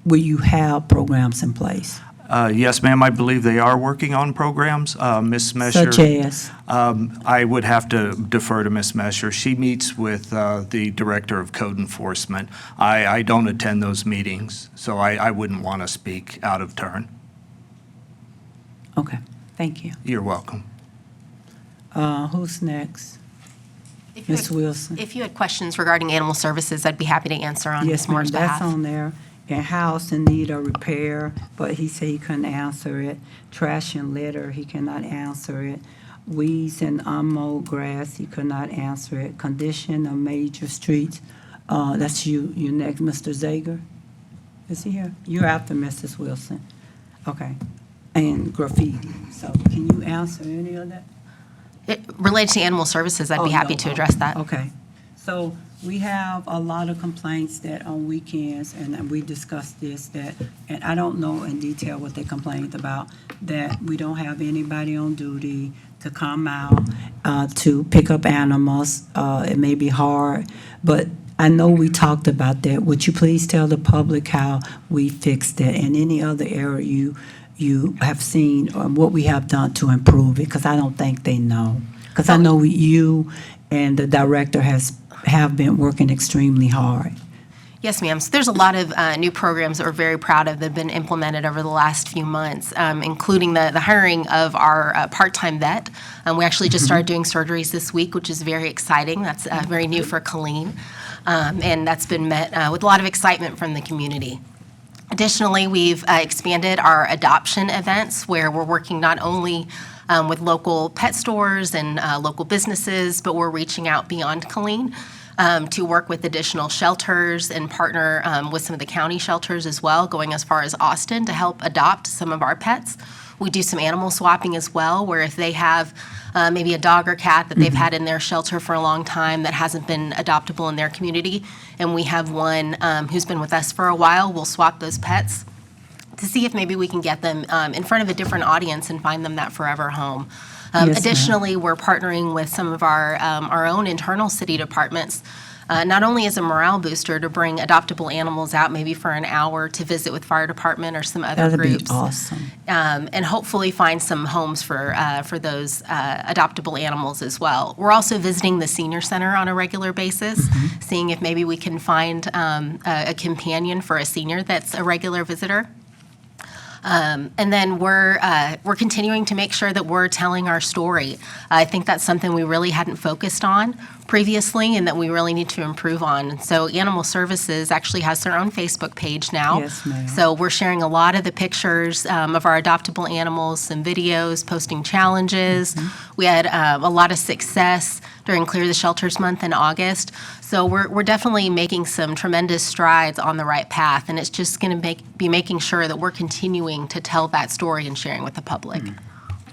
will you have programs in place? Yes, ma'am, I believe they are working on programs. Ms. Measure. Such as? I would have to defer to Ms. Measure. She meets with the Director of Code Enforcement. I don't attend those meetings, so I wouldn't want to speak out of turn. Okay, thank you. You're welcome. Who's next? If you Ms. had- Wilson? If you had questions regarding animal services, I'd be happy to answer on Yes, Ms. ma'am, Moore's that's behalf. on there. And house in need of repair, but he said he couldn't answer it. Trash and litter, he cannot answer it. Weeds and unmowed grass, he could not answer it. Condition of major streets, that's you next, Mr. Zager? Is he here? You're after Mrs. Wilson. Okay. And graffiti. So can you answer any of that? Related to animal services, I'd Oh, be happy no, to oh, address that. Okay. So we have a lot of complaints that on weekends, and we discussed this, that, and I don't know in detail what they complained about, that we don't have anybody on duty to come out to pick up animals. It may be hard, but I know we talked about that. Would you please tell the public how we fixed it and any other area you have seen, or what we have done to improve it? Because I don't think they know. Because I know you and the director have been working extremely hard. Yes, ma'am. So there's a lot of new programs that we're very proud of that have been implemented over the last few months, including the hiring of our part-time vet. We actually just started doing surgeries this week, which is very exciting. That's very new for Killeen, and that's been met with a lot of excitement from the community. Additionally, we've expanded our adoption events where we're working not only with local pet stores and local businesses, but we're reaching out beyond Killeen to work with additional shelters and partner with some of the county shelters as well, going as far as Austin to help adopt some of our pets. We do some animal swapping as well, where if they have maybe a dog or cat that they've had in their shelter for a long time that hasn't been adoptable in their community, and we have one who's been with us for a while, we'll swap those pets to see if maybe we can get them in front of a different audience and find them that forever home. Yes, ma'am. Additionally, we're partnering with some of our own internal city departments, not only as a morale booster to bring adoptable animals out maybe for an hour to visit with fire department or some other That'd be groups. awesome. And hopefully find some homes for those adoptable animals as well. We're also visiting the senior center on a regular basis, seeing if maybe we can find a companion for a senior that's a regular visitor. And then we're continuing to make sure that we're telling our story. I think that's something we really hadn't focused on previously and that we really need to improve on. So Animal Services actually has their own Facebook page now. Yes, ma'am. So we're sharing a lot of the pictures of our adoptable animals, some videos, posting challenges. We had a lot of success during Clear the Shelters Month in August. So we're definitely making some tremendous strides on the right path, and it's just going to be making sure that we're continuing to tell that story and sharing with the public.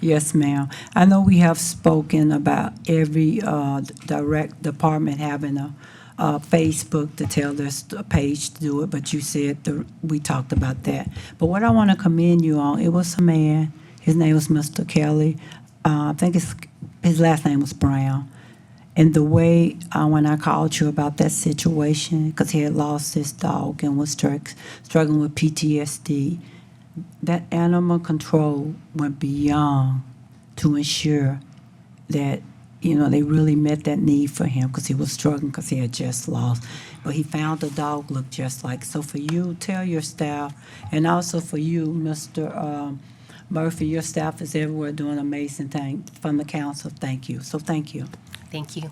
Yes, ma'am. I know we have spoken about every direct department having a Facebook to tell their page to do it, but you said we talked about that. But what I want to commend you on, it was a man, his name was Mr. Kelly. I think his last name was Brown. And the way, when I called you about that situation, because he had lost his dog and was struggling with PTSD, that animal control went beyond to ensure that, they really met that need for him because he was struggling because he had just lost. But he found the dog looked just like. So for you, tell your staff, and also for you, Mr. Murphy, your staff is everywhere doing amazing things from the council. Thank you. So thank you. Thank you.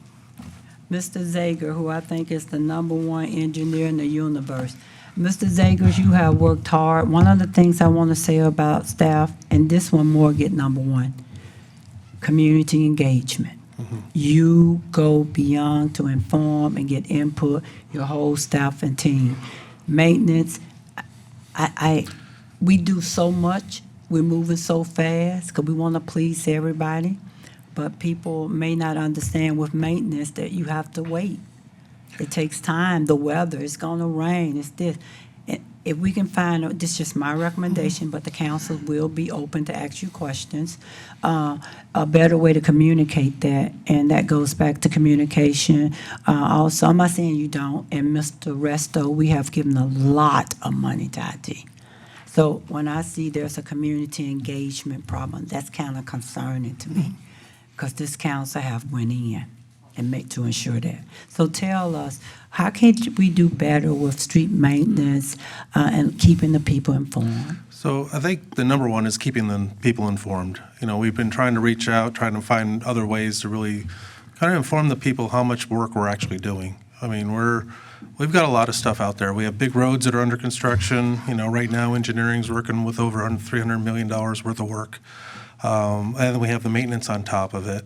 Mr. Zager, who I think is the #1 engineer in the universe. Mr. Zagers, you have worked hard. One of the things I want to say about staff, and this one more get #1, community engagement. You go beyond to inform and get input, your whole staff and team. Maintenance, we do so much. We're moving so fast because we want to please everybody. But people may not understand with maintenance that you have to wait. It takes time. The weather, it's going to rain, it's this. If we can find, this is just my recommendation, but the council will be open to ask you questions, a better way to communicate that, and that goes back to communication. Also, I'm not saying you don't, and Mr. Resto, we have given a lot of money to IT. So when I see there's a community engagement problem, that's kind of concerning to me, because this council have went in and make to ensure that. So tell us, how can we do better with street maintenance and keeping the people informed? So I think the #1 is keeping the people informed. We've been trying to reach out, trying to find other ways to really kind of inform the people how much work we're actually doing. I mean, we've got a lot of stuff out there. We have big roads that are under construction. Right now engineering's working with over $300 million worth of work. And we have the maintenance on top of it.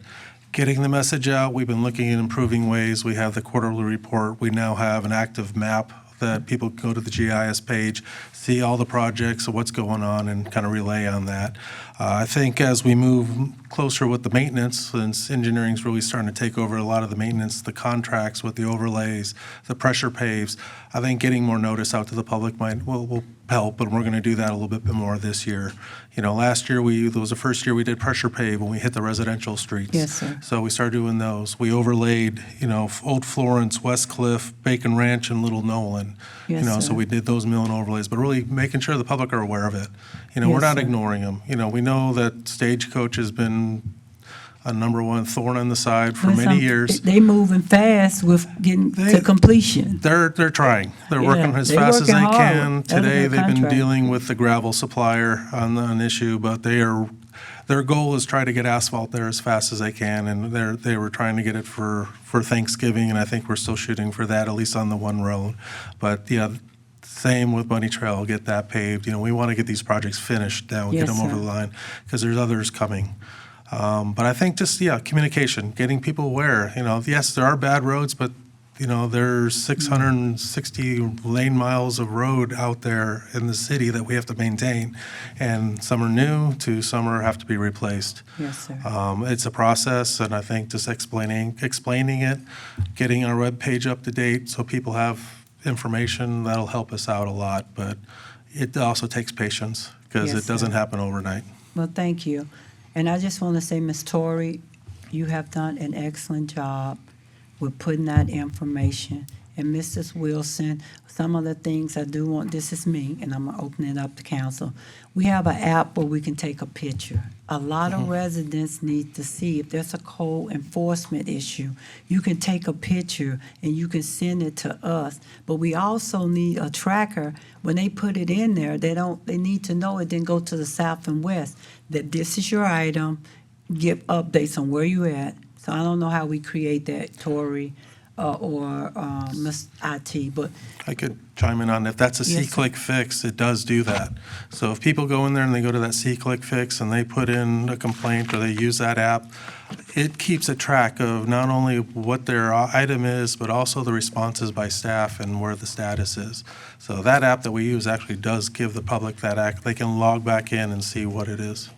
Getting the message out, we've been looking at improving ways. We have the quarterly report. We now have an active map that people can go to the GIS page, see all the projects, what's going on, and kind of relay on that. I think as we move closer with the maintenance, since engineering's really starting to take over a lot of the maintenance, the contracts with the overlays, the pressure paves, I think getting more notice out to the public will help, and we're going to do that a little bit more this year. Last year, it was the first year we did pressure pave when we hit the residential streets. Yes, sir. So we started doing those. We overlaid, Old Florence, West Cliff, Bacon Ranch, and Little Nolan. Yes, So sir. we did those mill and overlays, but really making sure the public are aware of it. We're Yes, not sir. ignoring them. We know that Stagecoach has been a number one thorn in the side for But many some- years. They moving fast with getting to completion. They're trying. They're working Yeah, as they fast as they working hard. can. That was Today, their they've been contract. dealing with the gravel supplier on an issue, but their goal is try to get asphalt there as fast as they can, and they were trying to get it for Thanksgiving, and I think we're still shooting for that, at least on the one road. But, yeah, same with Bunny Trail, get that paved. You know, we want to get these projects finished now, get Yes, them over sir. the line, because there's others coming. But I think just, communication, getting people aware. You know, yes, there are bad roads, but, you know, there's 660 lane miles of road out there in the city that we have to maintain. And some are new to some have to be replaced. Yes, sir. It's a process, and I think just explaining it, getting our webpage up to date so people have information, that'll help us out a lot. But it also takes patience because Yes, it doesn't sir. happen overnight. Well, thank you. And I just want to say, Ms. Torrey, you have done an excellent job with putting that information. And Mrs. Wilson, some of the things I do want, this is me, and I'm going to open it up to council. We have an app where we can take a picture. A lot of residents need to see if there's a code enforcement issue, you can take a picture and you can send it to us. But we also need a tracker. When they put it in there, they need to know it didn't go to the south and west, that this is your item, give updates on where you at. So I don't know how we create that, Tori, or Ms. IT, but I could chime in on if that's a Yes, sir. C-click fix, it does do that. So if people go in there and they go to that C-click fix and they put in a complaint or they use that app, it keeps a track of not only what their item is, but also the responses by staff and where the status is. So that app that we use actually does give the public that act. They can log back in and see what it is.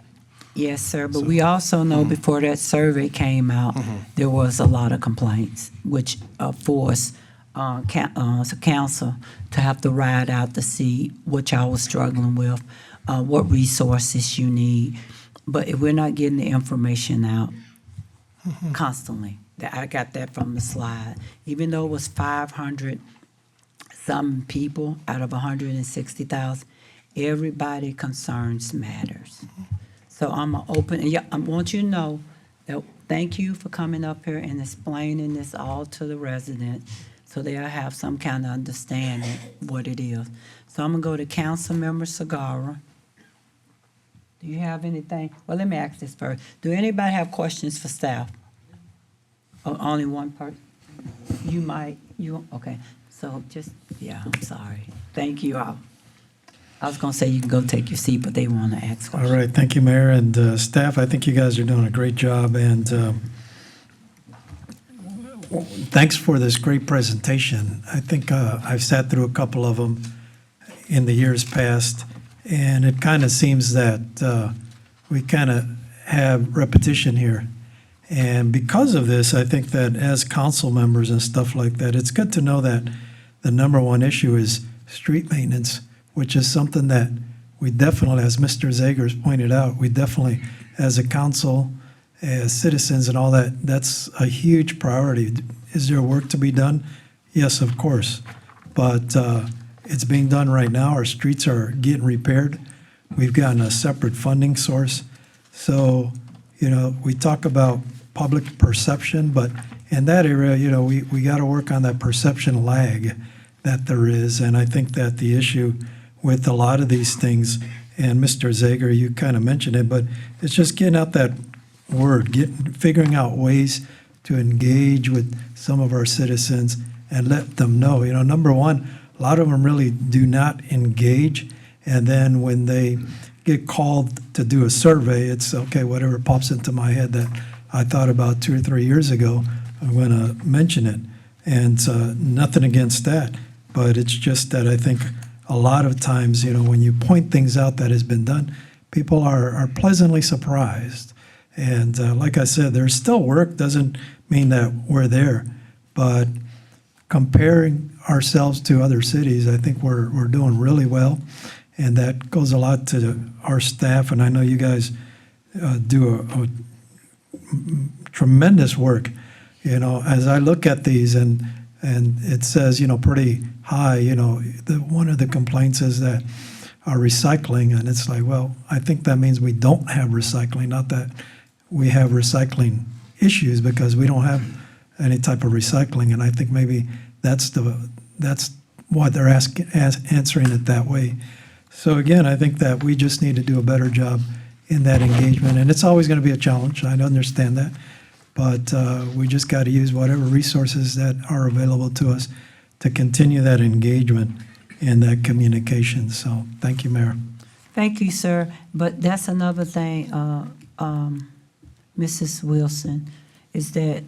yes, sir, but we also know before that survey came out, there was a lot of complaints, which forced council to have to ride out to see what y'all was struggling with, what resources you need. But if we're not getting the information out constantly, I got that from the slide, even though it was 500 some people out of 160,000, everybody concerns matters. So I'm gonna open, and I want you to know that, thank you for coming up here and explaining this all to the residents, so they'll have some kind of understanding what it is. So I'm gonna go to Councilmember Sagara. Do you have anything? Well, let me ask this first. Do anybody have questions for staff? Oh, only one person? You might, okay. So just, I'm sorry. Thank you all. I was gonna say you can go take your seat, but they want to ask All questions. right, thank you, Mayor and staff. I think you guys are doing a great job, and thanks for this great presentation. I think I've sat through a couple of them in the years past, and it kind of seems that we kind of have repetition here. And because of this, I think that as council members and stuff like that, it's good to know that the number one issue is street maintenance, which is something that we definitely, as Mr. Zagers pointed out, we definitely, as a council, as citizens and all that, that's a huge priority. Is there work to be done? Yes, of course. But it's being done right now. Our streets are getting repaired. We've gotten a separate funding source. So, we talk about public perception, but in that area, we got to work on that perception lag that there is. And I think that the issue with a lot of these things, and Mr. Zager, you kind of mentioned it, but it's just getting out that word, figuring out ways to engage with some of our citizens and let them know. Number one, a lot of them really do not engage. And then when they get called to do a survey, it's okay, whatever pops into my head that I thought about 2 or 3 years ago, I'm going to mention it. And nothing against that, but it's just that I think a lot of times, when you point things out that has been done, people are pleasantly surprised. And like I said, there's still work, doesn't mean that we're there, but comparing ourselves to other cities, I think we're doing really well. And that goes a lot to our staff, and I know you guys do a tremendous work. As I look at these and it says, pretty high, one of the complaints is that our recycling, and it's like, well, I think that means we don't have recycling, not that we have recycling issues because we don't have any type of recycling. And I think maybe that's why they're answering it that way. So again, I think that we just need to do a better job in that engagement. And it's always going to be a challenge. I understand that. But we just got to use whatever resources that are available to us to continue that engagement and that communication. So thank you, Mayor. Thank you, sir. But that's another thing, Mrs. Wilson, is that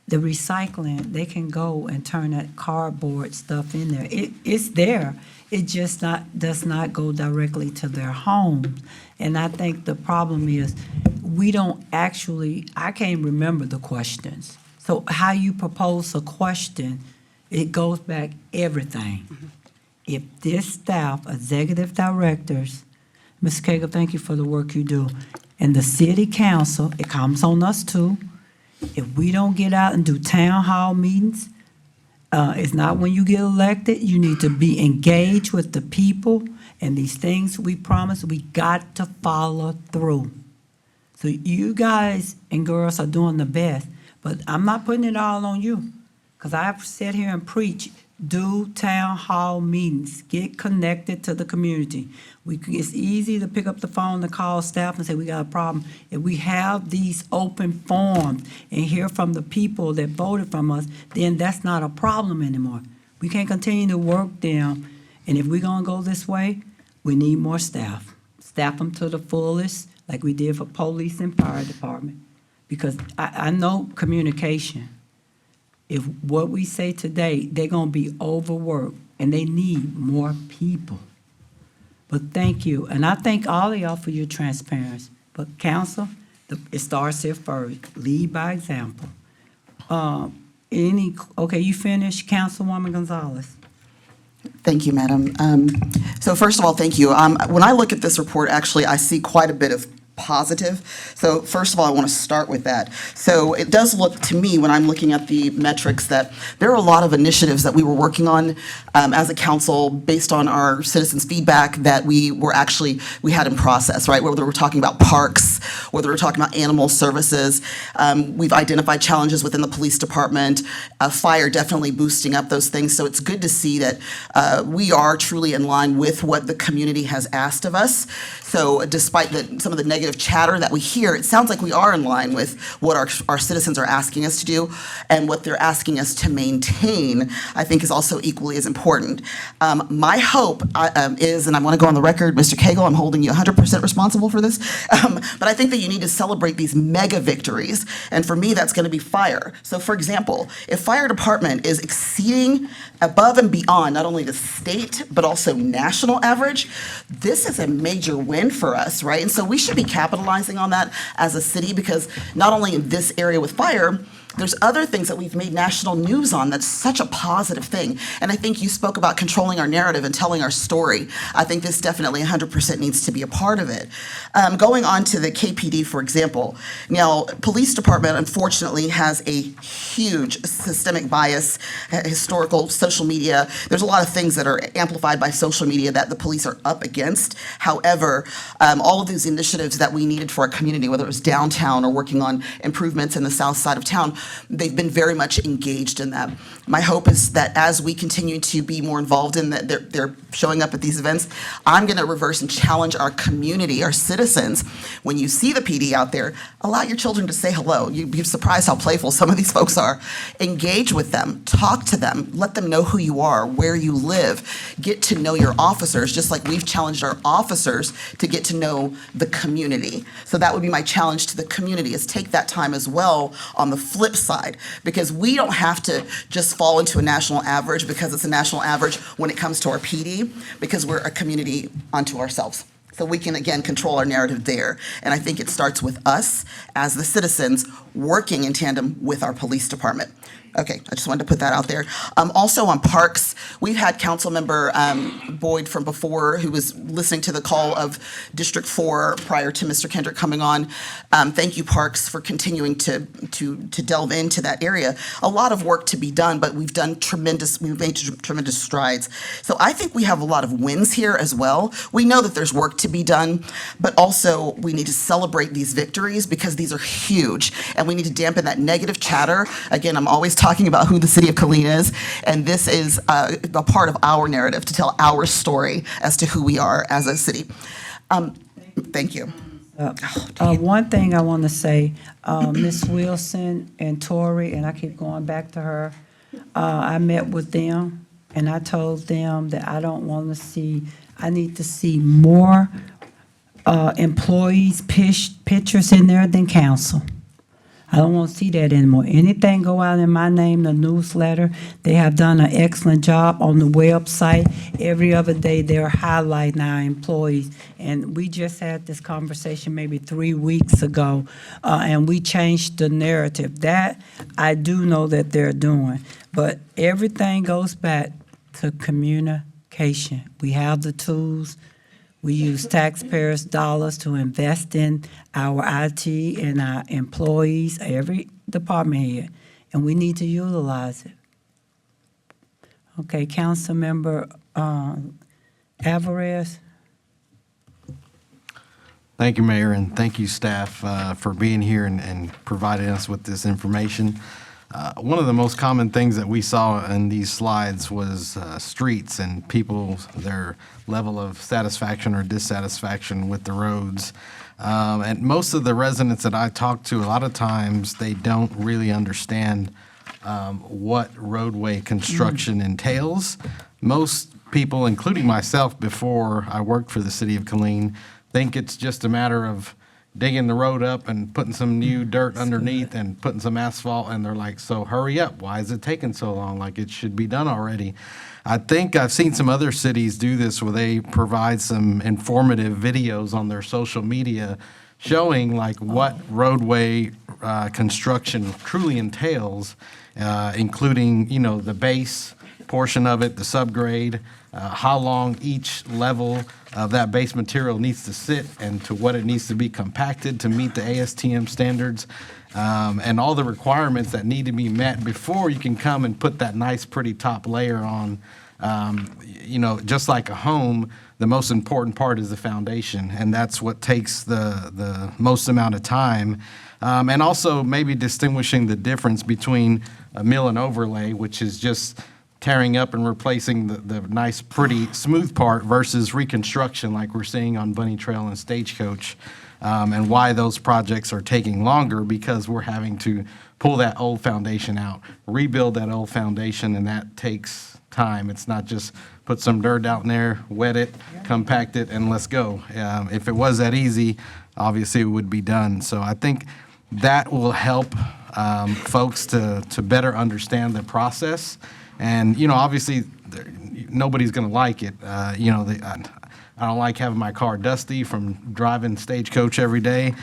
the recycling, they can go and turn that cardboard stuff in there. It's there. It just does not go directly to their homes. And I think the problem is we don't actually, I can't remember the questions. So how you propose a question, it goes back everything. If this staff, executive directors, Ms. Cagle, thank you for the work you do, and the city council, it comes on us too. If we don't get out and do town hall meetings, it's not when you get elected, you need to be engaged with the people, and these things we promise, we got to follow through. So you guys and girls are doing the best, but I'm not putting it all on you, because I've sat here and preach, do town hall meetings, get connected to the community. It's easy to pick up the phone and call staff and say, we got a problem. If we have these open forums and hear from the people that voted from us, then that's not a problem anymore. We can't continue to work them, and if we're gonna go this way, we need more staff. Staff them to the fullest, like we did for police and fire department. Because I know communication. If what we say today, they're gonna be overworked, and they need more people. But thank you, and I thank all of y'all for your transparency. But council, it starts here first, lead by example. Okay, you finished, Councilwoman Gonzalez? Thank you, Madam. So first of all, thank you. When I look at this report, actually, I see quite a bit of positive. So first of all, I want to start with that. So it does look to me, when I'm looking at the metrics, that there are a lot of initiatives that we were working on as a council based on our citizens' feedback that we had in process, right? Whether we're talking about parks, whether we're talking about animal services. We've identified challenges within the police department, fire definitely boosting up those things. So it's good to see that we are truly in line with what the community has asked of us. So despite some of the negative chatter that we hear, it sounds like we are in line with what our citizens are asking us to do, and what they're asking us to maintain, I think, is also equally as important. My hope is, and I want to go on the record, Mr. Cagle, I'm holding you 100% responsible for this, but I think that you need to celebrate these mega victories, and for me, that's going to be fire. So for example, if fire department is exceeding above and beyond not only the state, but also national average, this is a major win for us, right? And so we should be capitalizing on that as a city, because not only in this area with fire, there's other things that we've made national news on that's such a positive thing. And I think you spoke about controlling our narrative and telling our story. I think this definitely 100% needs to be a part of it. Going on to the KPD, for example. Now, police department, unfortunately, has a huge systemic bias, historical, social media. There's a lot of things that are amplified by social media that the police are up against. However, all of these initiatives that we needed for our community, whether it was downtown or working on improvements in the south side of town, they've been very much engaged in that. My hope is that as we continue to be more involved in that, they're showing up at these events, I'm going to reverse and challenge our community, our citizens. When you see the PD out there, allow your children to say hello. You'd be surprised how playful some of these folks are. Engage with them, talk to them, let them know who you are, where you live, get to know your officers, just like we've challenged our officers to get to know the community. So that would be my challenge to the community, is take that time as well on the flip side, because we don't have to just fall into a national average because it's a national average when it comes to our PD, because we're a community unto ourselves. So we can, again, control our narrative there. And I think it starts with us as the citizens working in tandem with our police department. Okay, I just wanted to put that out there. Also on parks, we've had Councilmember Boyd from before, who was listening to the call of District 4 prior to Mr. Kendrick coming on. Thank you, Parks, for continuing to delve into that area. A lot of work to be done, but we've made tremendous strides. So I think we have a lot of wins here as well. We know that there's work to be done, but also we need to celebrate these victories because these are huge, and we need to dampen that negative chatter. Again, I'm always talking about who the city of Killeen is, and this is a part of our narrative to tell our story as to who we are as a city. Thank you. One thing I want to say, Ms. Wilson and Tori, and I keep going back to her, I met with them, and I told them that I need to see more employees' pictures in there than council. I don't want to see that anymore. Anything go out in my name, the newsletter, they have done an excellent job on the website. Every other day, they're highlighting our employees. And we just had this conversation maybe 3 weeks ago, and we changed the narrative. That I do know that they're doing. But everything goes back to communication. We have the tools. We use taxpayers' dollars to invest in our IT and our employees, every department head, and we need to utilize it. Okay, Councilmember Alvarez. Thank you, Mayor, and thank you, staff, for being here and providing us with this information. One of the most common things that we saw in these slides was streets and people, their level of satisfaction or dissatisfaction with the roads. And most of the residents that I talk to, a lot of times, they don't really understand what roadway construction entails. Most people, including myself before I worked for the city of Killeen, think it's just a matter of digging the road up and putting some new dirt underneath and putting some asphalt, and they're like, so hurry up, why is it taking so long? Like, it should be done already. I think I've seen some other cities do this where they provide some informative videos on their social media showing like what roadway construction truly entails, including, you know, the base portion of it, the subgrade, how long each level of that base material needs to sit and to what it needs to be compacted to meet the ASTM standards, and all the requirements that need to be met before you can come and put that nice, pretty top layer on. You know, just like a home, the most important part is the foundation, and that's what takes the most amount of time. And also maybe distinguishing the difference between a mill and overlay, which is just tearing up and replacing the nice, pretty, smooth part versus reconstruction like we're seeing on Bunny Trail and Stagecoach, and why those projects are taking longer because we're having to pull that old foundation out, rebuild that old foundation, and that takes time. It's not just put some dirt out in there, wet it, compact it, and let's go. If it was that easy, obviously it would be done. So I think that will help folks to better understand the process. And, you know, obviously, nobody's going to like it. You know, I don't like having my car dusty from driving Stagecoach every day,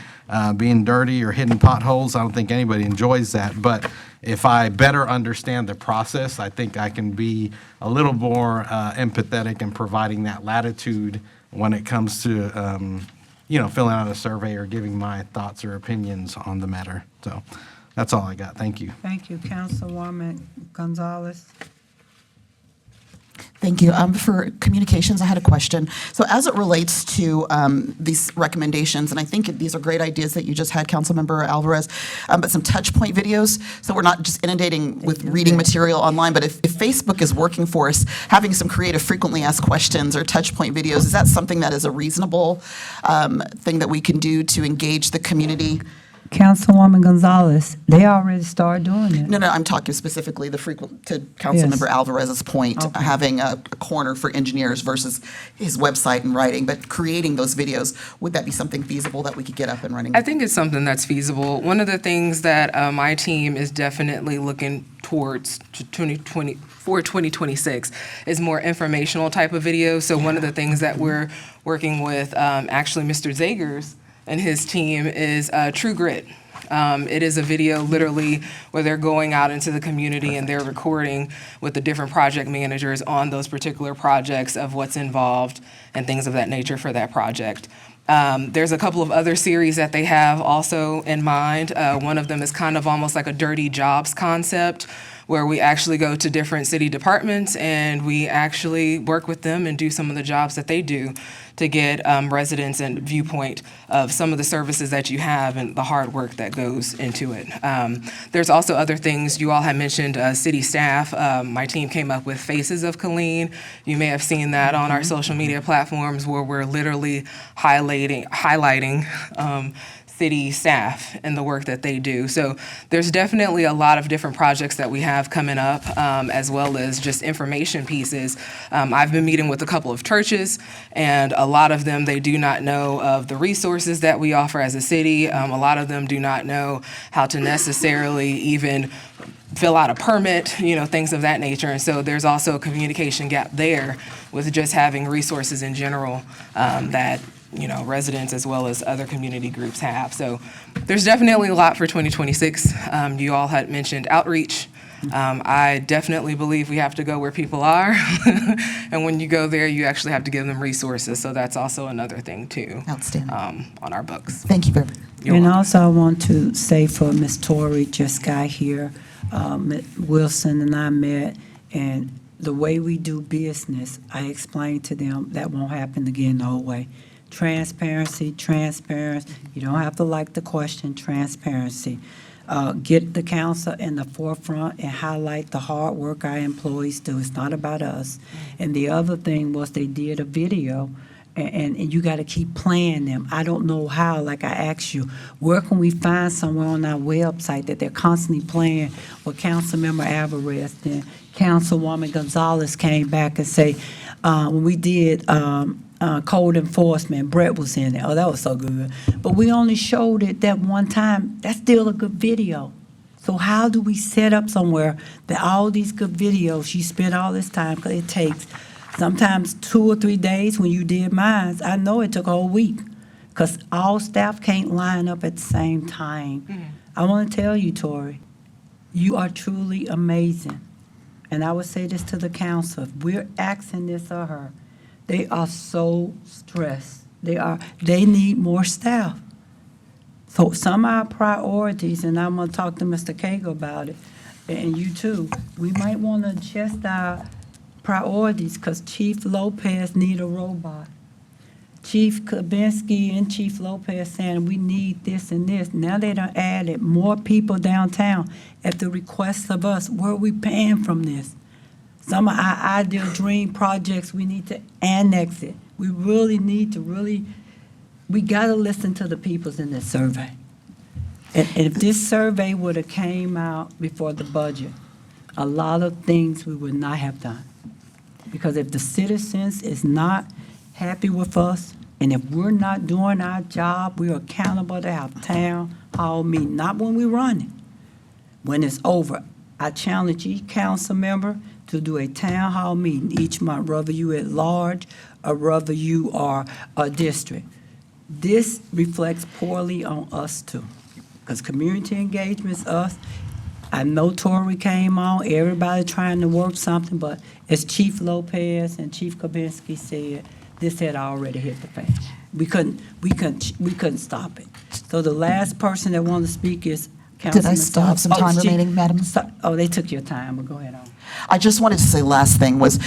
being dirty or hitting potholes. I don't think anybody enjoys that. But if I better understand the process, I think I can be a little more empathetic in providing that latitude when it comes to, you know, filling out a survey or giving my thoughts or opinions on the matter. So that's all I got. Thank you. Thank you, Councilwoman Gonzalez. Thank you. For communications, I had a question. So as it relates to these recommendations, and I think these are great ideas that you just had, Councilmember Alvarez, but some touch point videos, so we're not just inundating with reading material online, but if Facebook is working for us, having some creative frequently asked questions or touch point videos, is that something that is a reasonable thing that we can do to engage the community? Councilwoman Gonzalez, they already started doing it. No, I'm talking specifically to Councilmember Alvarez's point, having a corner for engineers versus his website and writing, but creating those videos, would that be something feasible that we could get up and running? I think it's something that's feasible. One of the things that my team is definitely looking towards 2026 is more informational type of videos. So one of the things that we're working with, actually Mr. Zagers and his team, is True Grit. It is a video literally where they're going out into the community and they're recording with the different project managers on those particular projects of what's involved and things of that nature for that project. There's a couple of other series that they have also in mind. One of them is kind of almost like a dirty jobs concept, where we actually go to different city departments and we actually work with them and do some of the jobs that they do to get residents and viewpoint of some of the services that you have and the hard work that goes into it. There's also other things. You all have mentioned city staff. My team came up with Faces of Killeen. You may have seen that on our social media platforms, where we're literally highlighting city staff and the work that they do. So there's definitely a lot of different projects that we have coming up, as well as just information pieces. I've been meeting with a couple of churches, and a lot of them, they do not know of the resources that we offer as a city. A lot of them do not know how to necessarily even fill out a permit, things of that nature. And so there's also a communication gap there with just having resources in general that residents as well as other community groups have. So there's definitely a lot for 2026. You all had mentioned outreach. I definitely believe we have to go where people are. And when you go there, you actually have to give them resources. So that's also another thing too. Outstanding. On our books. Thank you very much. And also I want to say for Ms. Torrey just got here, Wilson and I met, and the way we do business, I explained to them that won't happen again the whole way. Transparency. You don't have to like the question, transparency. Get the council in the forefront and highlight the hard work our employees do. It's not about us. And the other thing was they did a video, and you got to keep playing them. I don't know how, like I asked you, where can we find somewhere on our website that they're constantly playing what Councilmember Alvarez and Councilwoman Gonzalez came back and say, when we did code enforcement, Brett was in it. Oh, that was so good. But we only showed it that one time. That's still a good video. So how do we set up somewhere that all these good videos, you spend all this time, because it takes sometimes 2 or 3 days. When you did mine, I know it took a whole week, because all staff can't line up at the same time. I want to tell you, Tori, you are truly amazing. And I would say this to the council, if we're asking this of her, they are so stressed. They need more staff. So some of our priorities, and I'm gonna talk to Mr. Cagle about it, and you too, we might want to adjust our priorities, because Chief Lopez need a robot. Chief Kabinski and Chief Lopez saying we need this and this. Now they done added more people downtown at the request of us. Where are we paying from this? Some of our ideal dream projects, we need to annex it. We really need to we got to listen to the peoples in this survey. And if this survey would have came out before the budget, a lot of things we would not have done. Because if the citizens is not happy with us, and if we're not doing our job, we're accountable to have town hall meeting, not when we run it, when it's over. I challenge each council member to do a town hall meeting each month, whether you at large or whether you are a district. This reflects poorly on us too, because community engagement's us. I know Tori came on, everybody trying to work something, but as Chief Lopez and Chief Kabinski said, this had already hit the fan. We couldn't stop it. So the last person that wanted to speak is Did I still have some time remaining, Madam? Oh, they took your time, but go ahead on. I just wanted to say last thing was,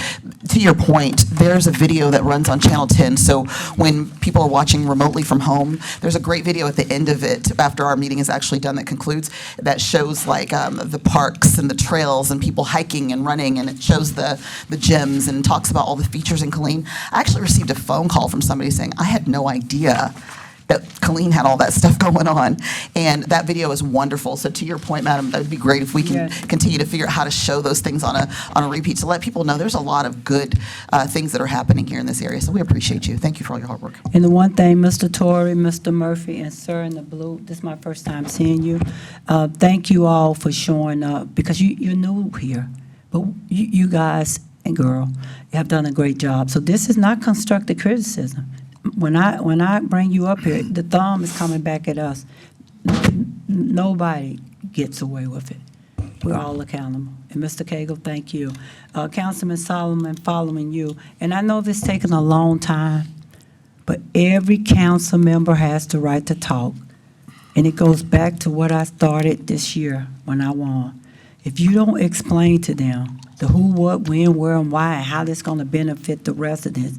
to your point, there's a video that runs on Channel 10. So when people are watching remotely from home, there's a great video at the end of it, after our meeting is actually done, that concludes, that shows like the parks and the trails and people hiking and running, and it shows the gyms and talks about all the features in Killeen. I actually received a phone call from somebody saying, I had no idea that Killeen had all that stuff going on. And that video is wonderful. So to your point, Madam, that would be great if we can continue to figure out how to show those things on a repeat, to let people know there's a lot of good things that are happening here in this area. So we appreciate you. Thank you for all your hard work. And the one thing, Mr. Torrey, Mr. Murphy, and Sir in the blue, this is my first time seeing you. Thank you all for showing up, because you're new here. But you guys and girl, you have done a great job. So this is not constructive criticism. When I bring you up here, the thumb is coming back at us. nobody gets away with it. We're all accountable. And Mr. Cagle, thank you. Councilman Solomon, following you. And I know this is taking a long time, but every council member has the right to talk. And it goes back to what I started this year when I won. If you don't explain to them the who, what, when, where, and why, and how this going to benefit the residents,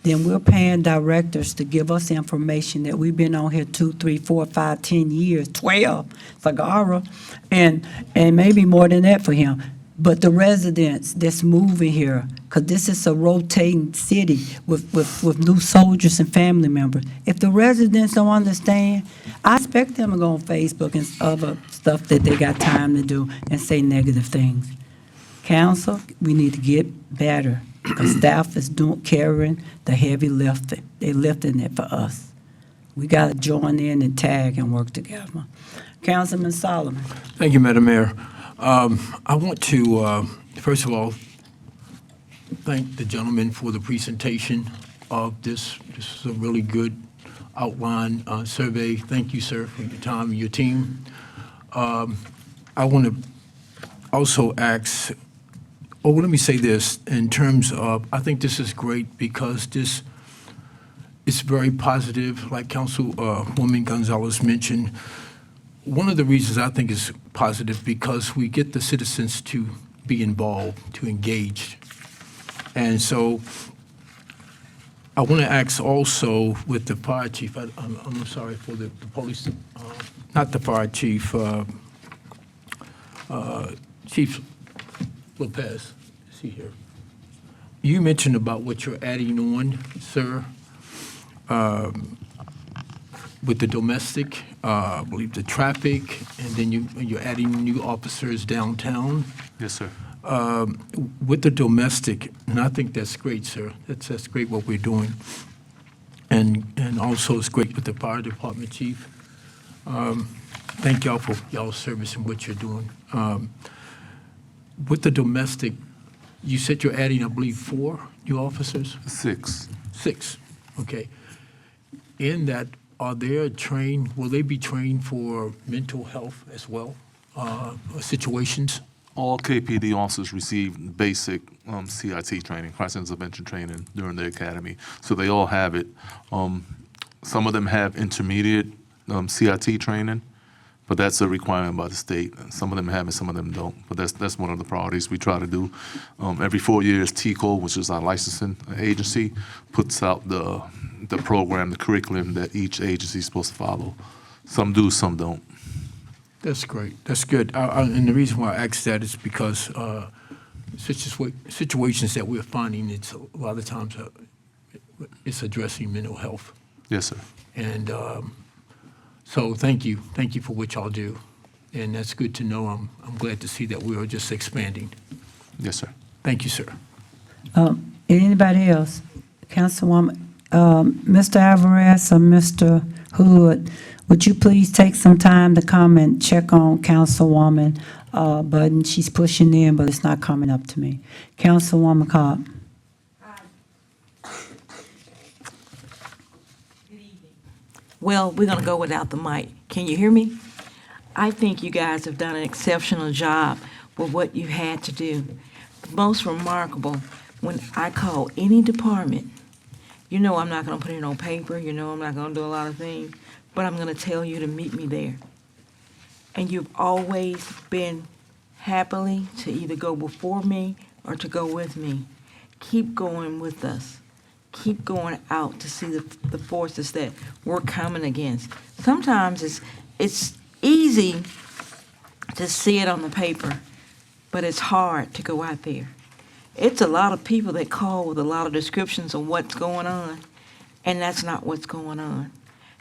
then we're paying directors to give us information that we've been on here 2, 3, 4, 5, 10 years, 12, Sagara, and maybe more than that for him. But the residents that's moving here, because this is a rotating city with new soldiers and family members. If the residents don't understand, I expect them to go on Facebook and other stuff that they got time to do and say negative things. Council, we need to get better, because staff is carrying the heavy lifting. They lifting it for us. We got to join in and tag and work together. Councilman Solomon. Thank you, Madam Mayor. I want to, first of all, thank the gentleman for the presentation of this. This is a really good outline survey. Thank you, sir, for your time and your team. I want to also ask, let me say this, in terms of, I think this is great because this is very positive, like Councilwoman Gonzalez mentioned. One of the reasons I think is positive because we get the citizens to be involved, to engage. And so I want to ask also with the fire chief, I'm sorry for the police, not the fire chief, Chief Lopez, is he here? You mentioned about what you're adding on, sir, with the domestic, I believe the traffic, and then you're adding new officers downtown. Yes, sir. With the domestic, and I think that's great, sir. That's great what we're doing. And also it's great with the fire department, chief. Thank y'all for y'all's service and what you're doing. With the domestic, you said you're adding, I believe, 4 new officers? 6. 6, okay. In that, will they be trained for mental health as well, situations? All KPD officers receive basic CIT training, crisis intervention training during the academy. So they all have it. Some of them have intermediate CIT training, but that's a requirement by the state. Some of them have it, some of them don't. But that's one of the priorities we try to do. Every 4 years, TCO, which is our licensing agency, puts out the program, the curriculum that each agency is supposed to follow. Some do, some don't. That's great. That's good. And the reason why I asked that is because situations that we're finding, it's a lot of times it's addressing mental health. Yes, sir. And so thank you. Thank you for what y'all do. And that's good to know. I'm glad to see that we are just expanding. Yes, sir. Thank you, sir. Anybody else? Councilwoman, Mr. Alvarez or Mr. Hood, would you please take some time to come and check on Councilwoman Budden? She's pushing in, but it's not coming up to me. Councilwoman Cobb. Well, we're going to go without the mic. Can you hear me? I think you guys have done an exceptional job with what you had to do. The most remarkable, when I call any department, you know I'm not going to put it on paper, you know I'm not going to do a lot of things, but I'm going to tell you to meet me there. And you've always been happily to either go before me or to go with me. Keep going with us. Keep going out to see the forces that we're coming against. Sometimes it's easy to see it on the paper, but it's hard to go out there. It's a lot of people that call with a lot of descriptions of what's going on, and that's not what's going on.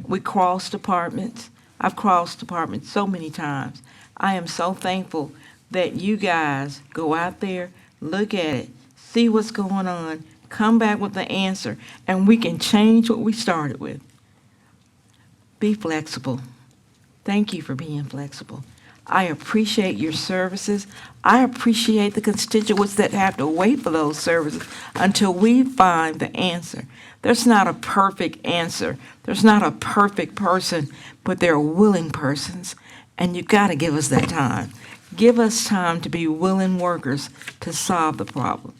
We cross departments. I've crossed departments so many times. I am so thankful that you guys go out there, look at it, see what's going on, come back with the answer, and we can change what we started with. Be flexible. Thank you for being flexible. I appreciate your services. I appreciate the constituents that have to wait for those services until we find the answer. There's not a perfect answer. There's not a perfect person, but there are willing persons, and you've got to give us that time. Give us time to be willing workers to solve the problem.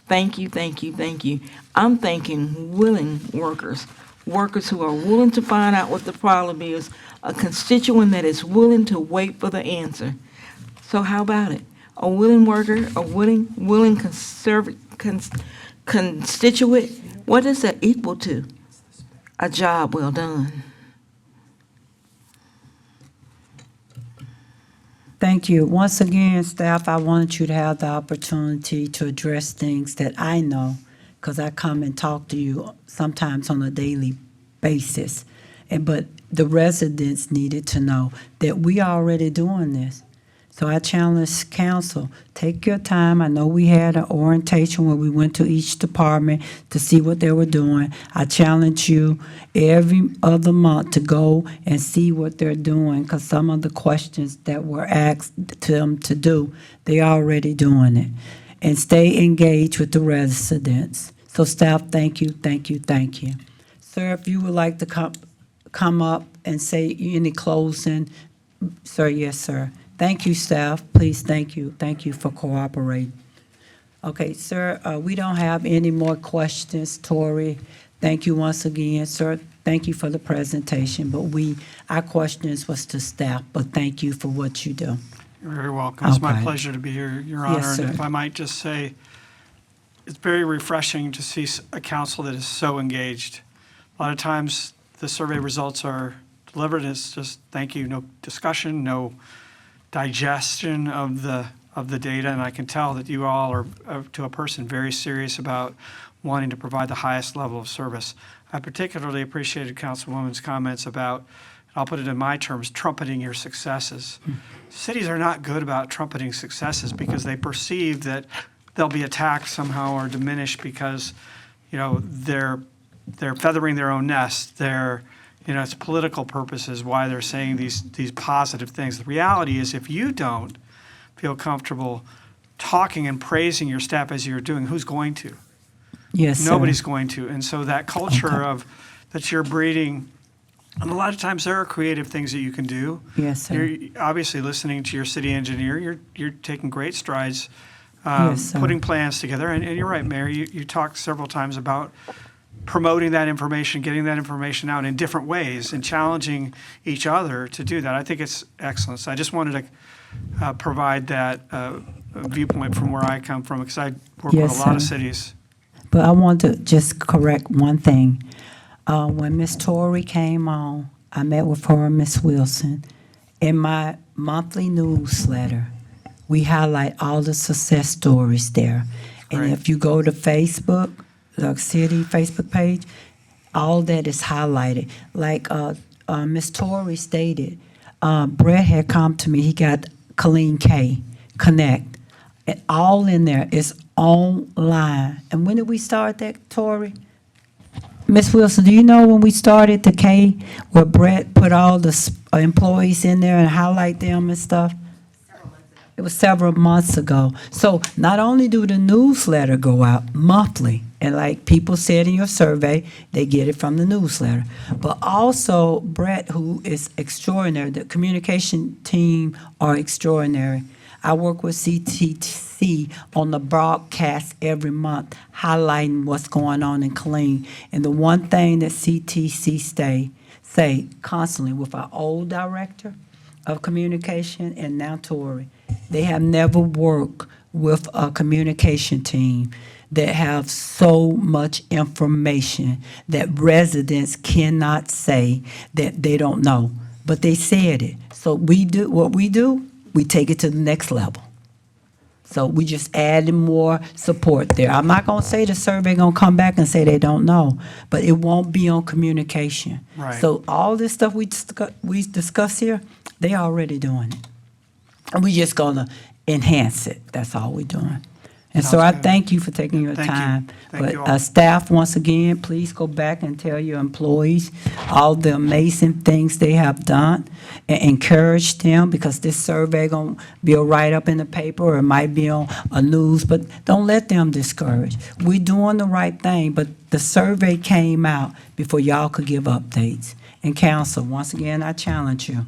Thank you, thank you, thank you. I'm thanking willing workers, workers who are willing to find out what the problem is, a constituent that is willing to wait for the answer. So how about it? A willing worker, a willing constituent, what is that equal to? A job well done. Thank you. Once again, staff, I wanted you to have the opportunity to address things that I know, because I come and talk to you sometimes on a daily basis. But the residents needed to know that we are already doing this. So I challenge council, take your time. I know we had an orientation where we went to each department to see what they were doing. I challenge you every other month to go and see what they're doing, because some of the questions that were asked to them to do, they're already doing it. And stay engaged with the residents. So staff, thank you, thank you, thank you. Sir, if you would like to come up and say any closing, sir, yes, sir. Thank you, staff. Please, thank you. Thank you for cooperating. Okay, sir, we don't have any more questions. Tori, thank you once again, sir. Thank you for the presentation, but our questions was to staff, but thank you for what you do. You're very welcome. It's my Okay. pleasure to be here, Your Honor. Yes, sir. And if I might just say, it's very refreshing to see a council that is so engaged. A lot of times, the survey results are delivered, it's just, thank you, no discussion, no digestion of the data, and I can tell that you all are, to a person, very serious about wanting to provide the highest level of service. I particularly appreciated Councilwoman's comments about, I'll put it in my terms, trumpeting your successes. Cities are not good about trumpeting successes because they perceive that they'll be attacked somehow or diminished because, they're feathering their own nest. It's political purposes why they're saying these positive things. The reality is, if you don't feel comfortable talking and praising your staff as you're doing, who's going to? Yes, sir. Nobody's going to. And so that culture that you're breeding, and a lot of times there are creative things that you can do. Yes, sir. You're obviously listening to your city engineer. You're taking great strides, Yes, sir. putting plans together. And you're right, Mayor. You talked several times about promoting that information, getting that information out in different ways, and challenging each other to do that. I think it's excellent. So I just wanted to provide that viewpoint from where I come from, because I work with Yes, a lot of sir. cities. But I want to just correct one thing. When Miss Tori came on, I met with her and Miss Wilson. In my monthly newsletter, we highlight all the success stories there. And Right. if you go to Facebook, the city Facebook page, all that is highlighted. Like Miss Tori stated, Brett had come to me, he got Colleen K Connect. And all in there is online. And when did we start that, Tori? Miss Wilson, do you know when we started the K, where Brett put all the employees in there and highlight them and stuff? It was several months ago. So not only do the newsletter go out monthly, and like people said in your survey, they get it from the newsletter, but also Brett, who is extraordinary, the communication team are extraordinary. I work with CTC on the broadcast every month, highlighting what's going on in Killeen. And the one thing that CTC say constantly with our old director of communication and now Tori, they have never worked with a communication team that have so much information that residents cannot say that they don't know. But they said it. So we do what we do, we take it to the next level. So we just added more support there. I'm not going to say the survey going to come back and say they don't know, but it won't be on communication. Right. So all this stuff we discuss here, they already doing it. And we just going to enhance it. That's all we're doing. And so I Sounds good. thank you for taking your Thank you. time. Thank you But all. staff, once again, please go back and tell your employees all the amazing things they have done and encourage them, because this survey gonna be a write-up in the paper, or it might be on a news, but don't let them discourage. We're doing the right thing, but the survey came out before y'all could give updates. And council, once again, I challenge you.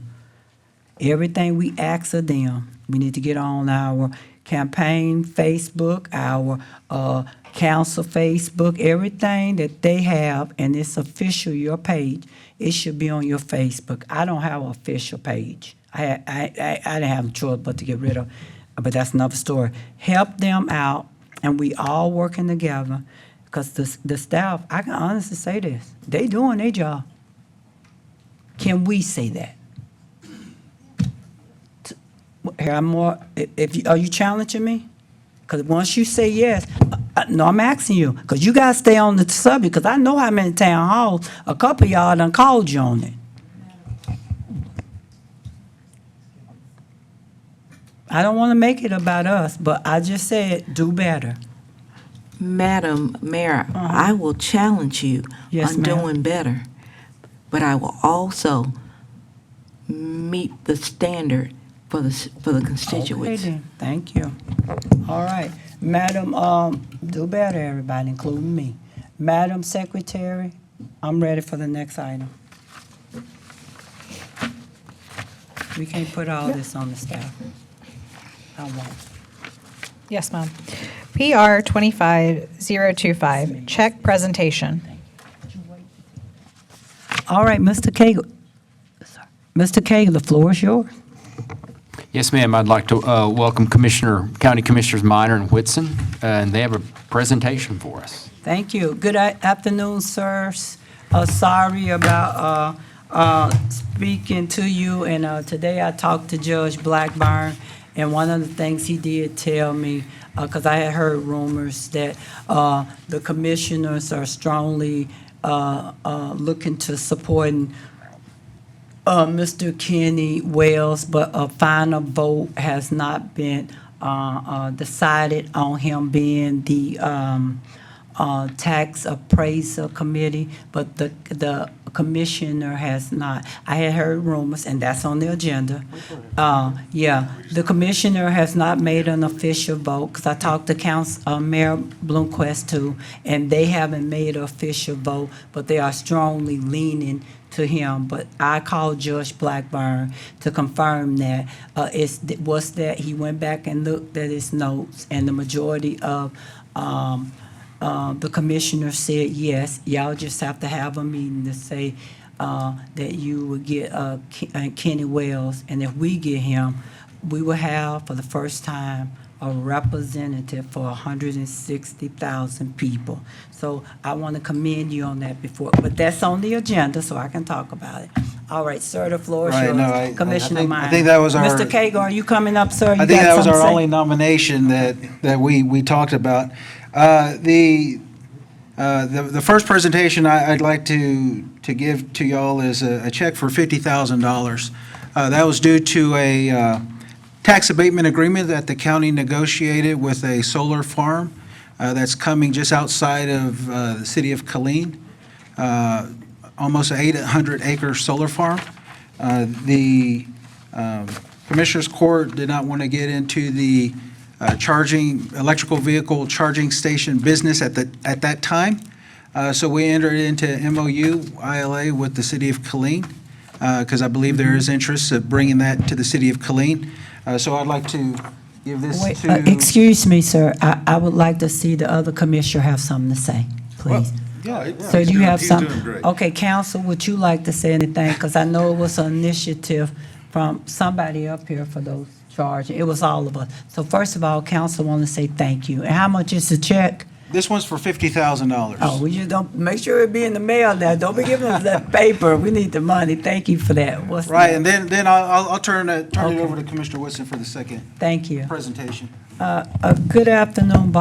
Everything we ask of them, we need to get on our campaign Facebook, our council Facebook, everything that they have, and it's official, your page, it should be on your Facebook. I don't have an official page. I didn't have a choice but to get rid of, but that's another story. Help them out, and we all working together, because the staff, I can honestly say this, they doing their job. Can we say that? Here, I'm more, are you challenging me? Because once you say yes, no, I'm asking you, because you got to stay on the subject, because I know how many town halls, a couple of y'all done called you on it. I don't want to make it about us, but I just said, do better. Madam Mayor, I will challenge you Yes, on ma'am. doing better, but I will also meet the standard for the constituents. Okay, then. Thank you. All right. Madam, do better, everybody, including me. Madam Secretary, I'm ready for the next item. We can't put all this on the staff. I won't. Yes, ma'am. PR 25025, check presentation. All right, Mr. Cagle. Mr. Cagle, the floor is yours. Yes, ma'am. I'd like to welcome County Commissioners Minor and Whitson, and they have a presentation for us. Thank you. Good afternoon, sirs. Sorry about speaking to you, and today I talked to Judge Blackburn, and one of the things he did tell me, because I had heard rumors that the commissioners are strongly looking to supporting Mr. Kenny Wells, but a final vote has not been decided on him being the tax appraiser committee, but the commissioner has not. I had heard rumors, and that's on the agenda. Yeah, the commissioner has not made an official vote, because I talked to Mayor Bloomquist too, and they haven't made an official vote, but they are strongly leaning to him. But I called Judge Blackburn to confirm that. Was that he went back and looked at his notes, and the majority of the commissioner said yes. Y'all just have to have a meeting to say that you would get Kenny Wells, and if we get him, we will have for the first time a representative for 160,000 people. So I want to commend you on that before, but that's on the agenda, so I can talk about it. All right, sir, the floor is Right, yours. no, I Commissioner think- Meyer. I think that was our- Mr. Cagle, are you coming up, sir? You I think got that was our something to say? only nomination that we talked about. The first presentation I'd like to give to y'all is a check for $50,000. That was due to a tax abatement agreement that the county negotiated with a solar farm that's coming just outside of the city of Killeen, almost an 800-acre solar farm. The Commissioners Court did not want to get into the electrical vehicle charging station business at that time. So we entered into MOU, ILA with the city of Killeen, because I believe there is interest of bringing that to the city of Killeen. So I'd like to give this Wait, to. excuse me, sir. I would like to see the other commissioner have something to say, please. So you have some, okay, council, would you like to say anything? Because I know it was an initiative from somebody up here for those charges. It was all of us. So first of all, council want to say thank you. And how much is the check? This one's for $50,000. Oh, we just don't, make sure it be in the mail now. Don't be giving us that paper. We need the money. Thank you for that. What's Right, that? and then I'll turn it Okay. over to Commissioner Whitson for the second Thank you. presentation. Good afternoon,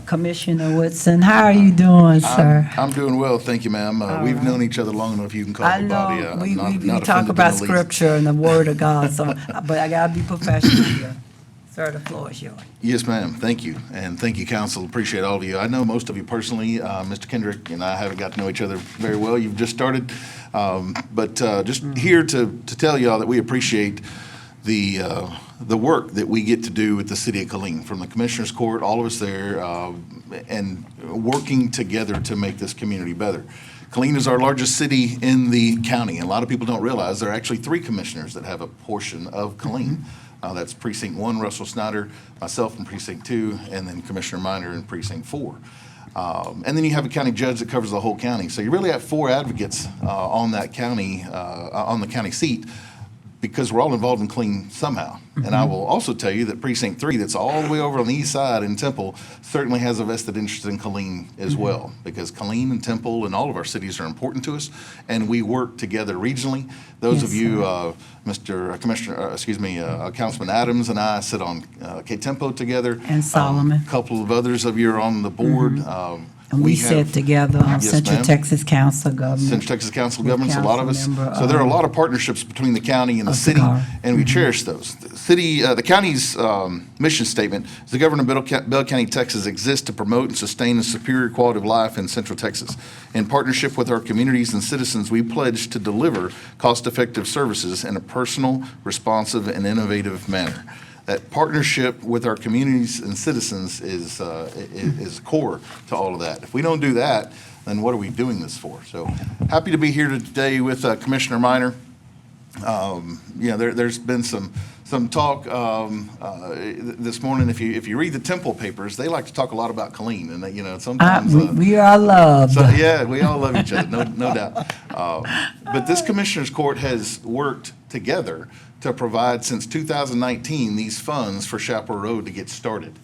Commissioner Woodson. How are you doing, sir? I'm doing well, thank you, ma'am. We've known each other long enough, you can call I me Bobby. know, I'm we not talk offended in about the least. scripture and the word of God, so, but I gotta be professional here. Sir, the floor is yours. Yes, ma'am. Thank you. And thank you, council. Appreciate all of you. I know most of you personally. Mr. Kendrick and I haven't got to know each other very well. You've just started. But just here to tell y'all that we appreciate the work that we get to do with the city of Killeen, from the Commissioners Court, all of us there, and working together to make this community better. Killeen is our largest city in the county, and a lot of people don't realize there are actually 3 commissioners that have a portion of Killeen. That's Precinct 1, Russell Snyder, myself in Precinct 2, and then Commissioner Minor in Precinct 4. And then you have a county judge that covers the whole county. So you really have 4 advocates on that county, on the county seat, because we're all involved in Killeen somehow. And I will also tell you that Precinct 3, that's all the way over on the east side in Temple, certainly has a vested interest in Killeen as well, because Killeen and Temple and all of our cities are important to us, and we work together regionally. Those of you, Councilman Adams and I sit on K-Tempo together. And Solomon. A couple of others of you are on the board. And we sit together on Yes, Central ma'am. Texas Council of Government. Central Texas Council of With Governments, a lot of us. Councilmember, So there are a lot of partnerships between the county and the city, and we cherish those. The county's mission statement is: the government of Bell County, Texas exists to promote and sustain a superior quality of life in Central Texas. In partnership with our communities and citizens, we pledge to deliver cost-effective services in a personal, responsive, and innovative manner. That partnership with our communities and citizens is core to all of that. If we don't do that, then what are we doing this for? So happy to be here today with Commissioner Minor. There's been some talk this morning. If you read the Temple papers, they like to talk a lot about Killeen, and sometimes We are loved. so, yeah, we all love each other, no doubt. But this Commissioners Court has worked together to provide, since 2019, these funds for Chaparral Road to get started.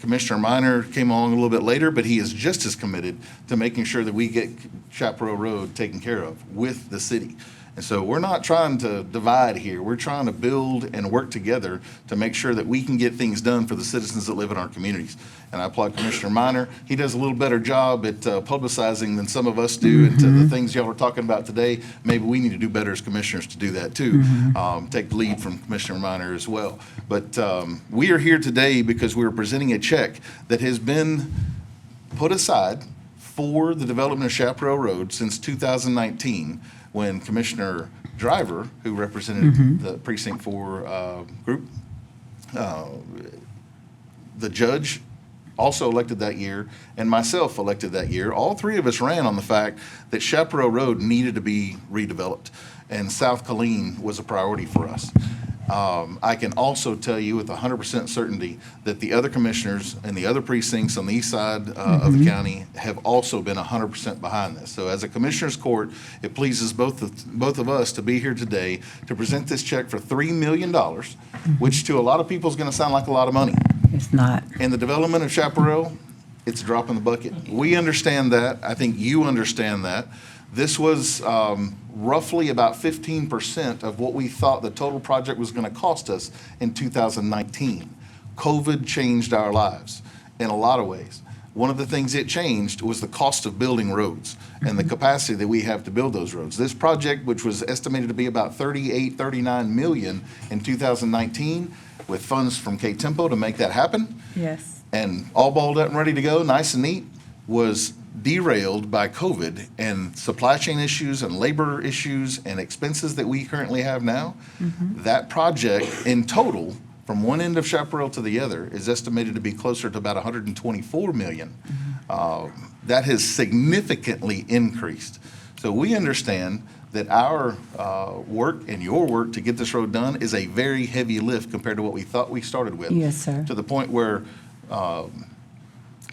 Commissioner Minor came along a little bit later, but he is just as committed to making sure that we get Chaparral Road taken care of with the city. And so we're not trying to divide here. We're trying to build and work together to make sure that we can get things done for the citizens that live in our communities. And I applaud Commissioner Minor. He does a little better job at publicizing than some of us do. And to the things y'all are talking about today, maybe we need to do better as commissioners to do that too. Take the lead from Commissioner Minor as well. But we are here today because we are presenting a check that has been put aside for the development of Chaparral Road since 2019, when Commissioner Driver, who represented the Precinct 4 group, the judge also elected that year, and myself elected that year. All 3 of us ran on the fact that Chaparral Road needed to be redeveloped, and South Killeen was a priority for us. I can also tell you with 100% certainty that the other commissioners and the other precincts on the east side of the county have also been 100% behind this. So as a commissioner's court, it pleases both of us to be here today to present this check for $3 million, which to a lot of people is going to sound like a lot of money. It's not. In the development of Chaparral, it's a drop in the bucket. We understand that. I think you understand that. This was roughly about 15% of what we thought the total project was going to cost us in 2019. COVID changed our lives in a lot of ways. One of the things it changed was the cost of building roads and the capacity that we have to build those roads. This project, which was estimated to be about 39 million in 2019, with funds from K-Tempo to make that happen, Yes. and all balled up and ready to go, nice and neat, was derailed by COVID and supply chain issues and labor issues and expenses that we currently have now. That project in total, from one end of Chaparral to the other, is estimated to be closer to about 124 million. That has significantly increased. So we understand that our work and your work to get this road done is a very heavy lift compared to what we thought we started with. Yes, sir. To the point where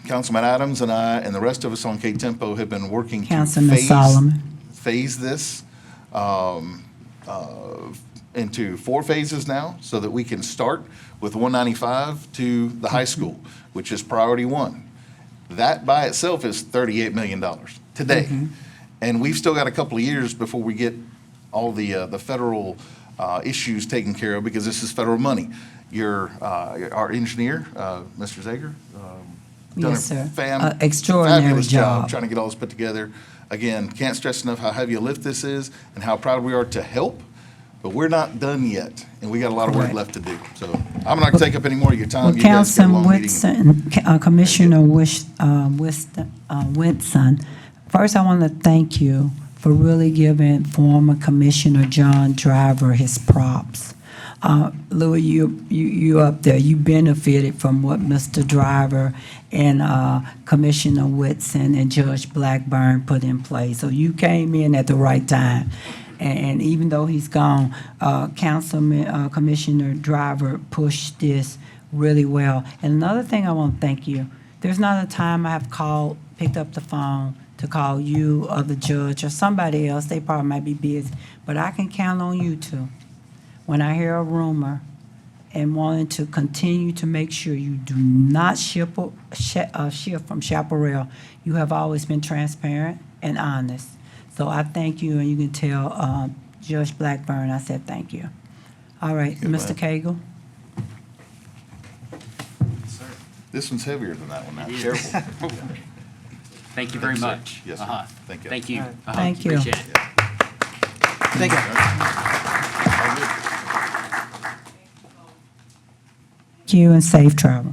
Councilman Adams and I and the rest of us on K-Tempo have been working Councilman Solomon. phase this into 4 phases now, so that we can start with 195 to the high school, which is priority 1. That by itself is $38 million today. And we've still got a couple of years before we get all the federal issues taken care of, because this is federal money. Our engineer, Mr. Zager, done Yes, sir. a Extraordinary fabulous job job. trying to get all this put together. Again, can't stress enough how heavy a lift this is and how proud we are to help. But we're not done yet, and we got a lot of work Right. left to do. So I'm not going to take up any more of your time. Well, You guys got a Councilman long meeting. Whitson, Commissioner Whitson, first I want to thank you for really giving former Commissioner John Driver his props. Louis, you up there, you benefited from what Mr. Driver and Commissioner Whitson and Judge Blackburn put in place. So you came in at the right time. And even though he's gone, Commissioner Driver pushed this really well. And another thing I want to thank you, there's not a time I have picked up the phone to call you or the judge or somebody else, they probably might be busy, but I can count on you two. When I hear a rumor and wanting to continue to make sure you do not shift from Chaparral, you have always been transparent and honest. So I thank you, and you can tell Judge Blackburn I said thank you. All right, Mr. Cagle. This one's heavier than that one now. Careful. Thank you very much. Yes, sir. Thank you. Thank you. Appreciate it. Thank you. Thank you and safe travel.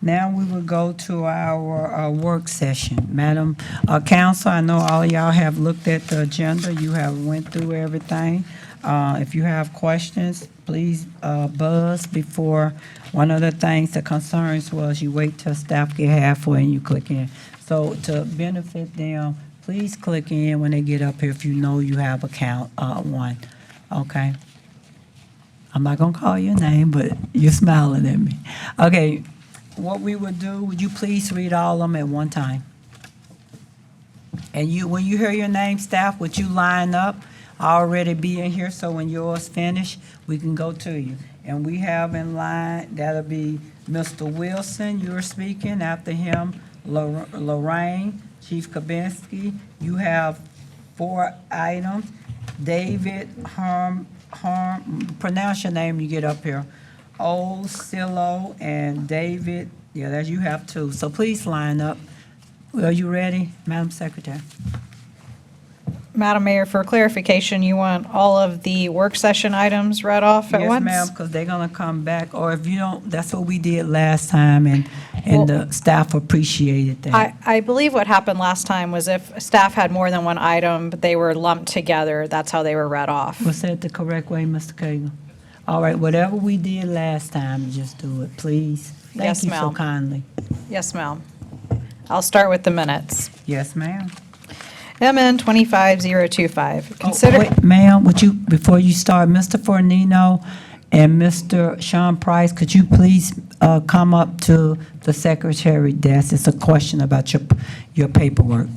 Now we will go to our work session. Madam Council, I know all y'all have looked at the agenda. You have went through everything. If you have questions, please buzz before. One of the things, the concerns was you wait till staff get halfway and you click in. So to benefit them, please click in when they get up here if you know you have account one, okay? I'm not gonna call your name, but you're smiling at me. Okay, what we would do, would you please read all of them at one time? And you, when you hear your name, staff, would you line up? Already be in here, so when yours finish, we can go to you. And we have in line, that'll be Mr. Wilson, you're speaking. After him, Lorraine, Chief Kabinski. You have 4 items. David pronounce your name when you get up here. Old Silo and David, yeah, that's you have 2. So please line up. Are you ready, Madam Secretary? Madam Mayor, for clarification, you want all of the work session items read off at once? Yes, ma'am, because they're gonna come back, or if you don't, that's what we did last time, and the staff appreciated that. I believe what happened last time was if staff had more than one item, but they were lumped together, that's how they were read off. Was that the correct way, Mr. Cagle? All right, whatever we did last time, just do it, please. Yes, Thank you so ma'am. kindly. Yes, ma'am. I'll start with the minutes. Yes, ma'am. MN 25025. Oh, wait, ma'am, would you, before you start, Mr. Fornino and Mr. Sean Price, could you please come up to the secretary desk? It's a question about your paperwork.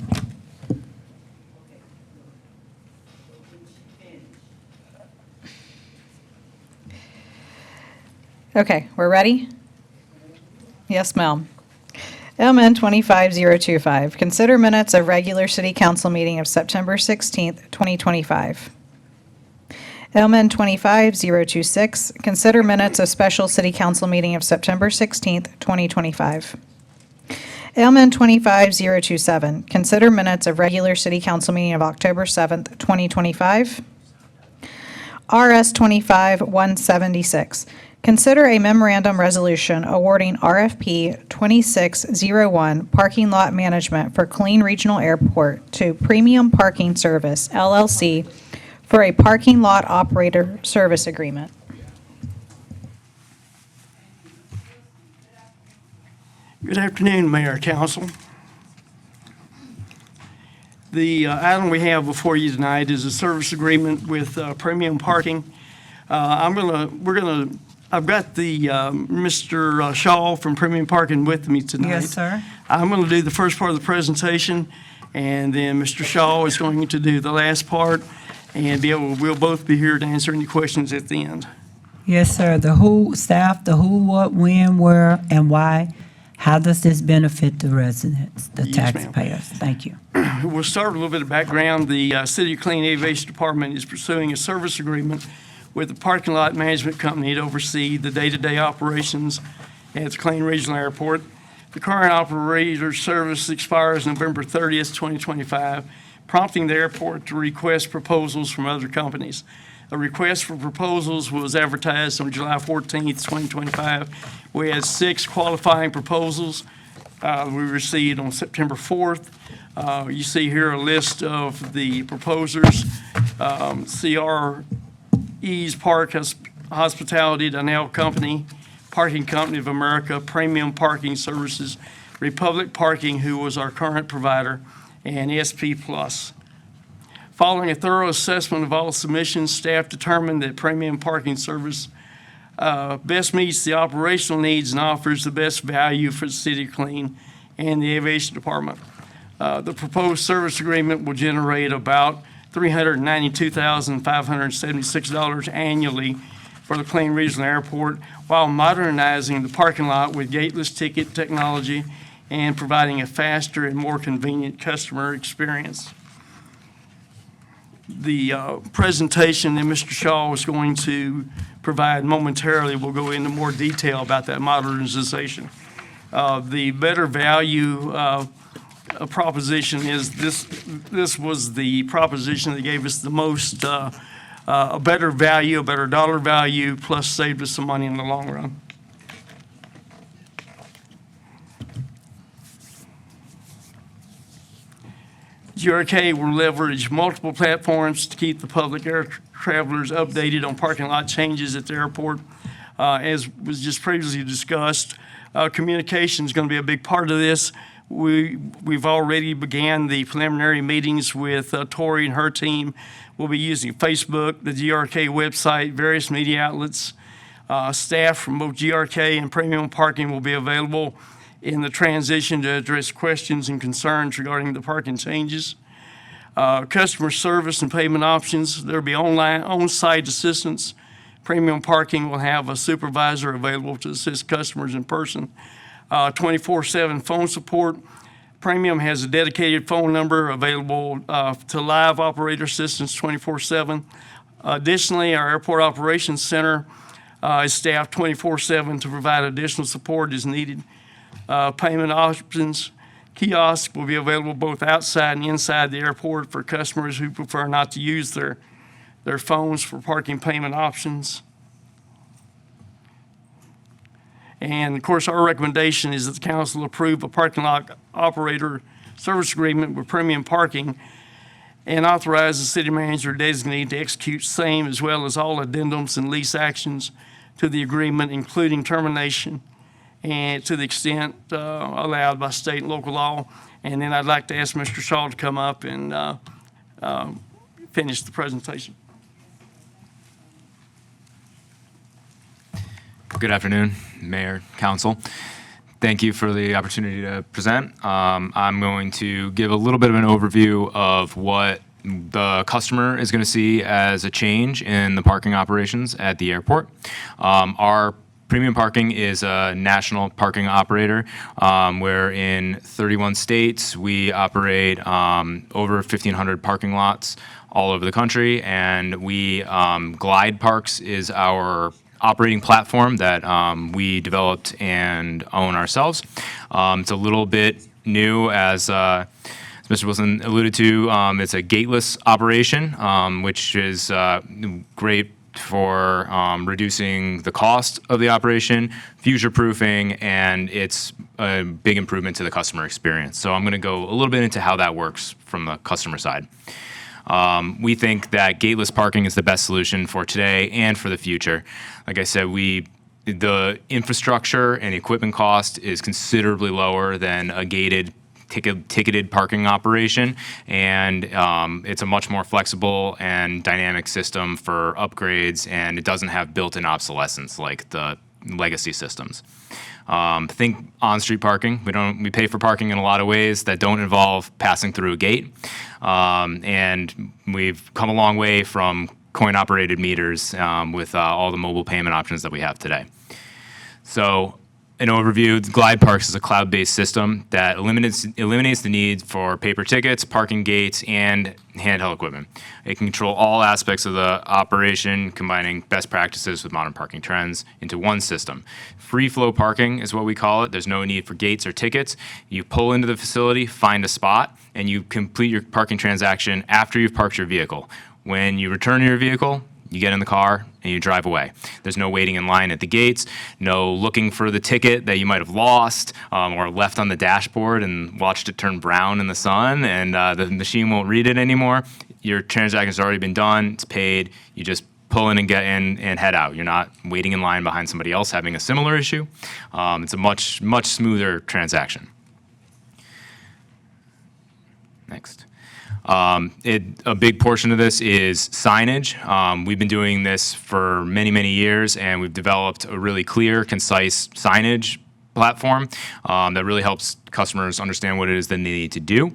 Okay, we're ready? Yes, ma'am. MN 25025. Consider minutes of regular city council meeting of September 16th, 2025. MN 25026. Consider minutes of special city council meeting of September 16th, 2025. MN 25027. Consider minutes of regular city council meeting of October 7th, 2025. RS 25176. Consider a memorandum resolution awarding RFP 2601 parking lot management for Killeen Regional Airport to Premium Parking Service LLC for a parking lot operator service agreement. Good afternoon, Mayor, Council. The item we have before you tonight is a service agreement with Premium Parking. I've got the Mr. Shaw from Premium Parking with me tonight. Yes, sir. I'm going to do the first part of the presentation, and then Mr. Shaw is going to do the last part, and we'll both be here to answer any questions at the end. Yes, sir. The who, staff, the who, what, when, where, and why. How does this benefit the residents, the Yes, ma'am. taxpayers? Thank you. We'll start with a little bit of background. The City of Killeen Aviation Department is pursuing a service agreement with the parking lot management company to oversee the day-to-day operations at the Killeen Regional Airport. The current operator service expires November 30th, 2025, prompting the airport to request proposals from other companies. A request for proposals was advertised on July 14th, 2025. We had 6 qualifying proposals we received on September 4th. You see here a list of the proposers. CRE's Park Hospitality, Donnell Company, Parking Company of America, Premium Parking Services, Republic Parking, who was our current provider, and SP Plus. Following a thorough assessment of all submissions, staff determined that Premium Parking Service best meets the operational needs and offers the best value for the City of Killeen and the Aviation Department. The proposed service agreement will generate about $392,576 annually for the Killeen Regional Airport, while modernizing the parking lot with gateless ticket technology and providing a faster and more convenient customer experience. The presentation that Mr. Shaw is going to provide momentarily will go into more detail about that modernization. The better value proposition is this was the proposition that gave us the most, a better value, a better dollar value, plus saved us some money in the long run. GRK will leverage multiple platforms to keep the public air travelers updated on parking lot changes at the airport. As was just previously discussed, communication is going to be a big part of this. We've already began the preliminary meetings with Tori and her team. We'll be using Facebook, the GRK website, various media outlets. Staff from both GRK and Premium Parking will be available in the transition to address questions and concerns regarding the parking changes. Customer service and payment options, there'll be on-site assistance. Premium Parking will have a supervisor available to assist customers in person. 24/7 phone support. Premium has a dedicated phone number available to live operator assistance 24/7. Additionally, our Airport Operations Center is staffed 24/7 to provide additional support as needed. Payment options. Kiosks will be available both outside and inside the airport for customers who prefer not to use their phones for parking payment options. And of course, our recommendation is that the council approve a parking lot operator service agreement with Premium Parking and authorize the city manager designate to execute same, as well as all addendums and lease actions to the agreement, including termination and to the extent allowed by state and local law. And then I'd like to ask Mr. Shaw to come up and finish the presentation. Good afternoon, Mayor, Council. Thank you for the opportunity to present. I'm going to give a little bit of an overview of what the customer is going to see as a change in the parking operations at the airport. Our Premium Parking is a national parking operator. We're in 31 states. We operate over 1,500 parking lots all over the country, and we Glide Parks is our operating platform that we developed and own ourselves. It's a little bit new, as Mr. Wilson alluded to. It's a gateless operation, which is great for reducing the cost of the operation, future-proofing, and it's a big improvement to the customer experience. So I'm going to go a little bit into how that works from the customer side. We think that gateless parking is the best solution for today and for the future. Like I said, the infrastructure and equipment cost is considerably lower than a ticketed parking operation, and it's a much more flexible and dynamic system for upgrades, and it doesn't have built-in obsolescence like the legacy systems. Think on-street parking. We pay for parking in a lot of ways that don't involve passing through a gate, and we've come a long way from coin-operated meters with all the mobile payment options that we have today. So, an overview: Glide Parks is a cloud-based system that eliminates the need for paper tickets, parking gates, and handheld equipment. It can control all aspects of the operation, combining best practices with modern parking trends into one system. Free flow parking is what we call it. There's no need for gates or tickets. You pull into the facility, find a spot, and you complete your parking transaction after you've parked your vehicle. When you return to your vehicle, You get in the car and you drive away. There's no waiting in line at the gates, no looking for the ticket that you might have lost or left on the dashboard and watched it turn brown in the sun, and the machine won't read it anymore. Your transaction's already been done, it's paid, you just pull in and get in and head out. You're not waiting in line behind somebody else having a similar issue. It's a much, much smoother transaction. Next. A big portion of this is signage. We've been doing this for many, many years, and we've developed a really clear, concise signage platform that really helps customers understand what it is that they need to do.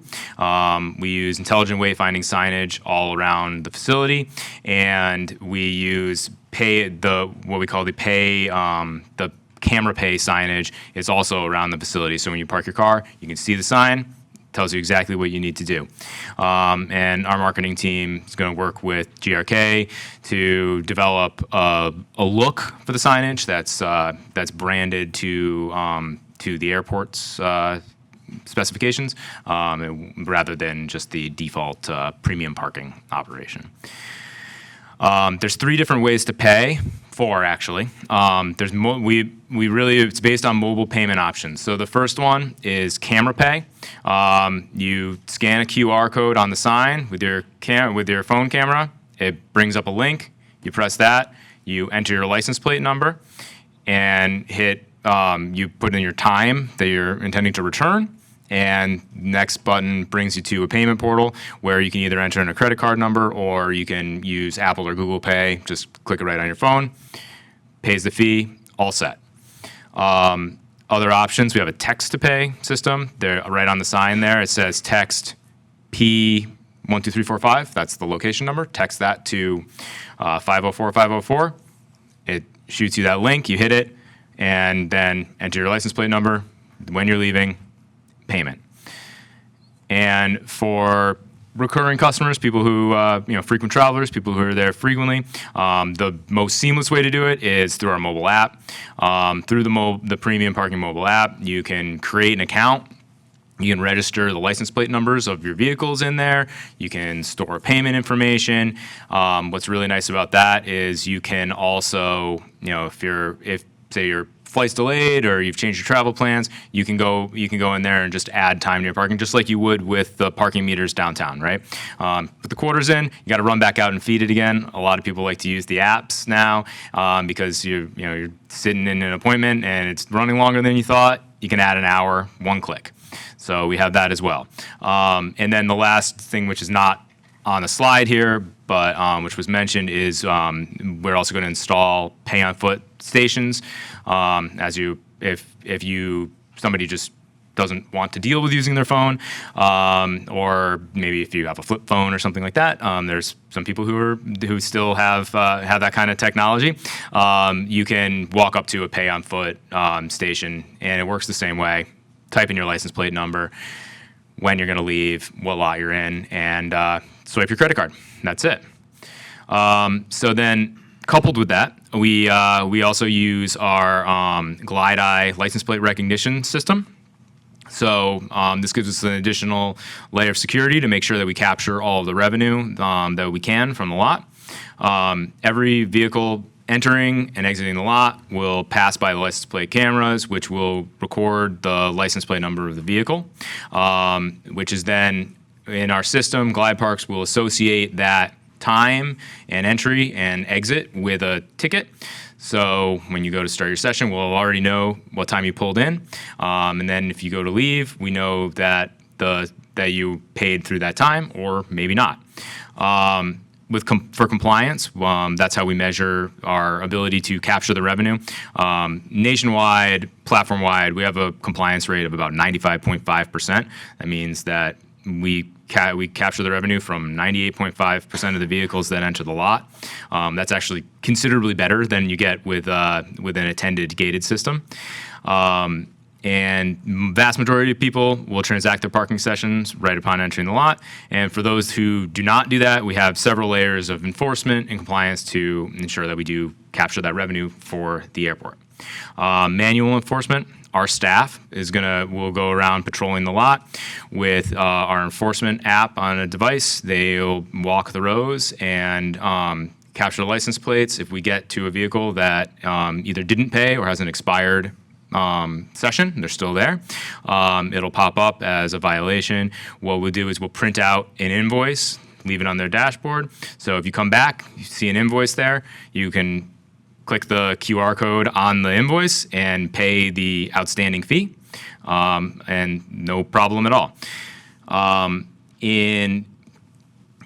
We use intelligent wayfinding signage all around the facility, and we use what we call the camera pay signage is also around the facility. So when you park your car, you can see the sign, tells you exactly what you need to do. And our marketing team is going to work with GRK to develop a look for the signage that's branded to the airport's specifications, rather than just the default premium parking operation. There's 3 different ways to pay. 4 actually. It's based on mobile payment options. So the first one is camera pay. You scan a QR code on the sign with your phone camera. It brings up a link. You press that. You enter your license plate number, and you put in your time that you're intending to return. And next button brings you to a payment portal where you can either enter in a credit card number, or you can use Apple or Google Pay. Just click it right on your phone, pays the fee, all set. Other options, we have a text-to-pay system. They're right on the sign there. It says text P12345. That's the location number. Text that to 504-504. It shoots you that link. You hit it, and then enter your license plate number, when you're leaving, payment. And for recurring customers, people who, frequent travelers, people who are there frequently, the most seamless way to do it is through our mobile app. Through the Premium Parking mobile app, you can create an account. You can register the license plate numbers of your vehicles in there. You can store payment information. What's really nice about that is you can also, if say your flight's delayed or you've changed your travel plans, you can go in there and just add time to your parking, just like you would with the parking meters downtown, right? Put the quarters in, you got to run back out and feed it again. A lot of people like to use the apps now because you're sitting in an appointment and it's running longer than you thought. You can add an hour, one click. So we have that as well. And then the last thing, which is not on the slide here, but which was mentioned, is we're also going to install pay on foot stations. If somebody just doesn't want to deal with using their phone, or maybe if you have a flip phone or something like that, there's some people who still have that kind of technology. You can walk up to a pay on foot station, and it works the same way. Type in your license plate number, when you're going to leave, what lot you're in, and swipe your credit card. That's it. So then, coupled with that, we also use our GlideEye license plate recognition system. So this gives us an additional layer of security to make sure that we capture all of the revenue that we can from the lot. Every vehicle entering and exiting the lot will pass by the license plate cameras, which will record the license plate number of the vehicle, which is then in our system. Glide Parks will associate that time and entry and exit with a ticket. So when you go to start your session, we'll already know what time you pulled in. And then if you go to leave, we know that that you paid through that time, or maybe not. For compliance, that's how we measure our ability to capture the revenue. Nationwide, platform-wide, we have a compliance rate of about 95.5%. That means that we capture the revenue from 98.5% of the vehicles that enter the lot. That's actually considerably better than you get with an attended gated system. And vast majority of people will transact their parking sessions right upon entering the lot. And for those who do not do that, we have several layers of enforcement and compliance to ensure that we do capture that revenue for the airport. Manual enforcement. Our staff will go around patrolling the lot with our enforcement app on a device. They'll walk the rows and capture the license plates. If we get to a vehicle that either didn't pay or has an expired session, they're still there, it'll pop up as a violation. What we'll do is we'll print out an invoice, leave it on their dashboard. So if you come back, you see an invoice there, you can click the QR code on the invoice and pay the outstanding fee, and no problem at all.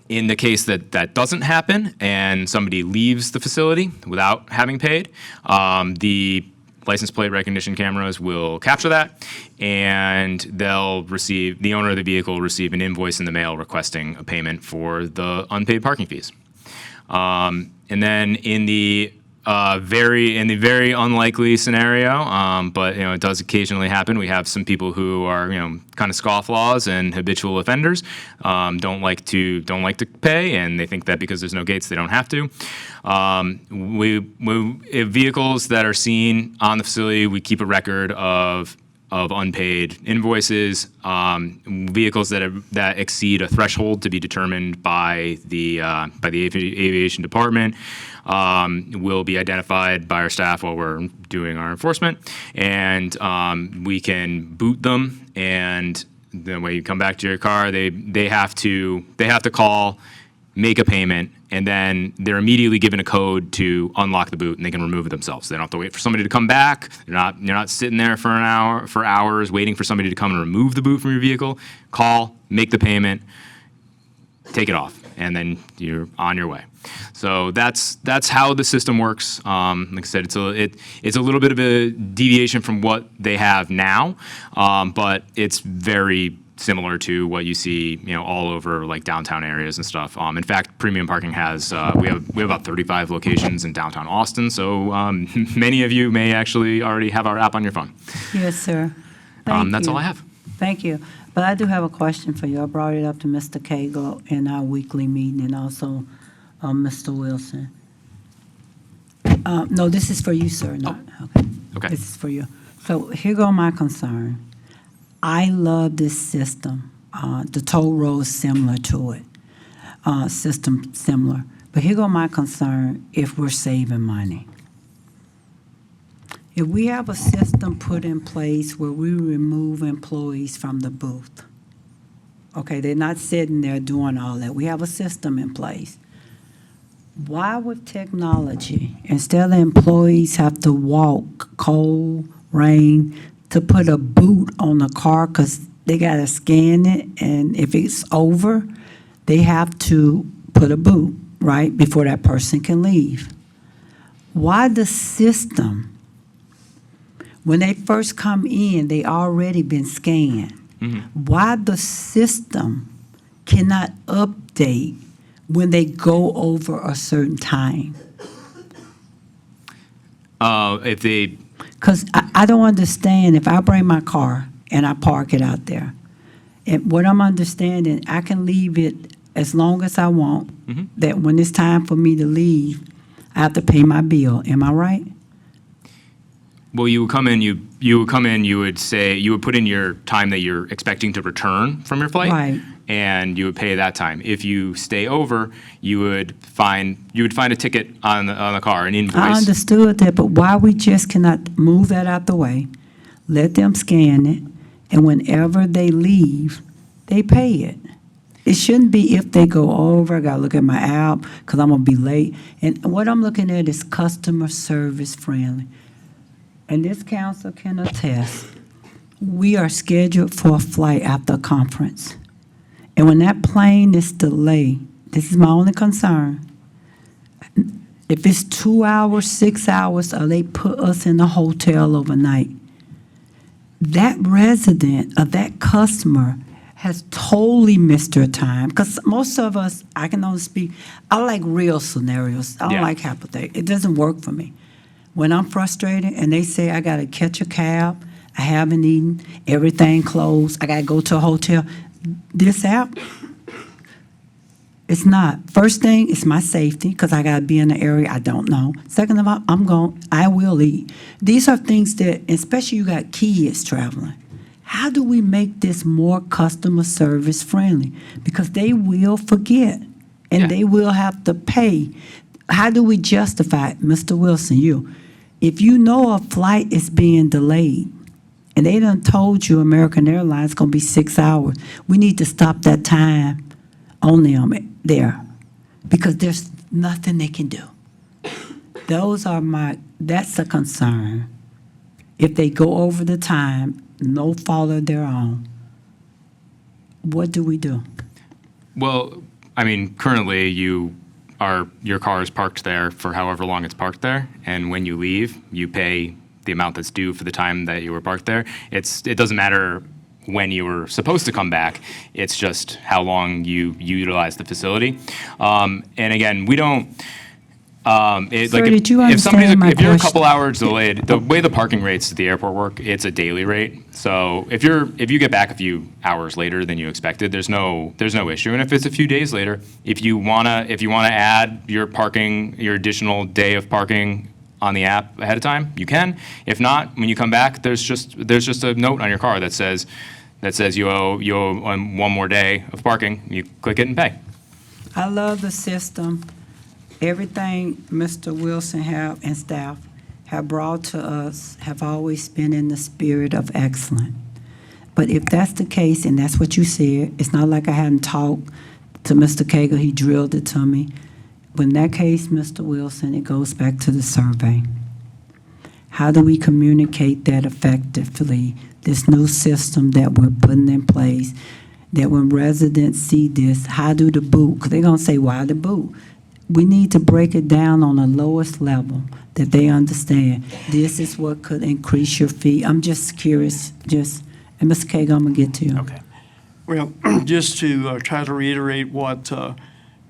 In the case that that doesn't happen and somebody leaves the facility without having paid, the license plate recognition cameras will capture that, and the owner of the vehicle will receive an invoice in the mail requesting a payment for the unpaid parking fees. And then in the very unlikely scenario, but it does occasionally happen. We have some people who are kind of scofflaws and habitual offenders, don't like to pay, and they think that because there's no gates they don't have to. If vehicles that are seen on the facility, we keep a record of unpaid invoices. Vehicles that exceed a threshold to be determined by the aviation department will be identified by our staff while we're doing our enforcement, and we can boot them. And then when you come back to your car, they have to call, make a payment, and then they're immediately given a code to unlock the boot, and they can remove it themselves. They don't have to wait for somebody to come back. You're not sitting there for hours waiting for somebody to come and remove the boot from your vehicle. Call, make the payment, take it off, and then you're on your way. So that's how the system works. Like I said, it's a little bit of a deviation from what they have now, but it's very similar to what you see, all over like downtown areas and stuff. In fact, Premium Parking has we have about 35 locations in downtown Austin. So many of you may actually already have our app on your phone. Yes, sir. That's all I have. Thank you. But I do have a question for you. I brought it up to Mr. Cagle in our weekly meeting, and also Mr. Wilson. No, this is for you, sir. Not, Okay. This is for you. So here go my concern. I love this system. The toll road is similar to it. System similar. But here go my concern if we're saving money. If we have a system put in place where we remove employees from the booth, okay, they're not sitting there doing all that. We have a system in place. Why with technology, instead of employees have to walk cold, rain, to put a boot on the car because they got to scan it, and if it's over, they have to put a boot, right, before that person can leave? Why the system? When they first come in, they already been scanned. Why the system cannot update when they go over a certain time? If they Because I don't understand if I bring my car and I park it out there. And what I'm understanding, I can leave it as long as I want, that when it's time for me to leave, I have to pay my bill. Am I right? Well, you would come in, you would put in your time that you're expecting to return from your flight. Right. And you would pay that time. If you stay over, you would find a ticket on the car, an invoice. I understood that, but why we just cannot move that out the way, let them scan it, and whenever they leave, they pay it. It shouldn't be if they go over, I gotta look at my app, because I'm gonna be late. And what I'm looking at is customer service friendly. And this council can attest, we are scheduled for a flight after a conference. And when that plane is delayed, this is my only concern. If it's 2 hours, 6 hours, or they put us in a hotel overnight, that resident or that customer has totally missed their time. Because most of us, I can only speak, I like real scenarios. I don't like hypothetical. It doesn't work for me. When I'm frustrated and they say I got to catch a cab, I haven't eaten, everything closed, I got to go to a hotel. This app, it's not. First thing, it's my safety because I got to be in an area I don't know. Second of all, I will eat. These are things that, especially you got kids traveling. How do we make this more customer service friendly? Because they will forget and they will have to pay. How do we justify it? Mr. Wilson, you, if you know a flight is being delayed, and they done told you American Airlines gonna be 6 hours, we need to stop that time on them there, because there's nothing they can do. That's a concern. If they go over the time, no fault of their own, what do we do? Well, I mean, currently your car is parked there for however long it's parked there, and when you leave, you pay the amount that's due for the time that you were parked there. It doesn't matter when you were supposed to come back. It's just how long you utilize the facility. And again, we don't. Did you understand my if you're a question? couple hours delayed, the way the parking rates at the airport work, it's a daily rate. So if you get back a few hours later than you expected, there's no issue. And if it's a few days later, if you wanna add your additional day of parking on the app ahead of time, you can. If not, when you come back, there's just a note on your car that says you owe one more day of parking. You click it and pay. I love the system. Everything Mr. Wilson and staff have brought to us have always been in the spirit of excellence. But if that's the case, and that's what you said, it's not like I hadn't talked to Mr. Cagle, he drilled it to me. In that case, Mr. Wilson, it goes back to the survey. How do we communicate that effectively? This new system that we're putting in place, that when residents see this, how do the boot? Because they're going to say, why the boot? We need to break it down on the lowest level that they understand. This is what could increase your fee. I'm just curious, and Mr. Cagle, I'm going to get to you. Okay. Well, just to try to reiterate what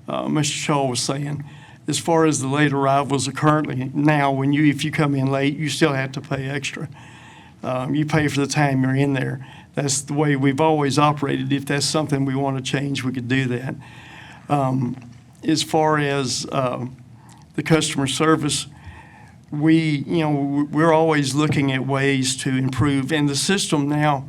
Mr. Shaw was saying, as far as the late arrivals are currently now, if you come in late, you still have to pay extra. You pay for the time you're in there. That's the way we've always operated. If that's something we want to change, we could do that. As far as the customer service, we're always looking at ways to improve. And the system now,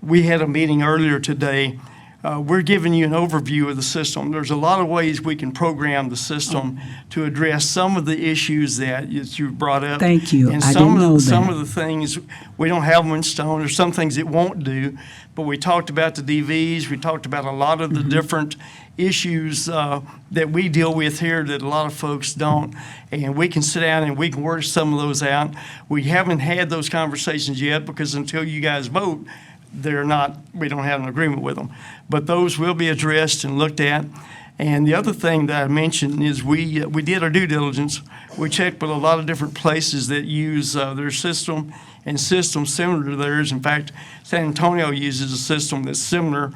we had a meeting earlier today. We're giving you an overview of the system. There's a lot of ways we can program the system to address some of the issues that you brought up. Thank you. And I didn't know that. some of the things, we don't have them in stone. There's some things it won't do. But we talked about the DVs. We talked about a lot of the different issues that we deal with here that a lot of folks don't. And we can sit down and we can work some of those out. We haven't had those conversations yet because until you guys vote, we don't have an agreement with them. But those will be addressed and looked at. And the other thing that I mentioned is we did our due diligence. We checked with a lot of different places that use their system and systems similar to theirs. In fact, San Antonio uses a system that's similar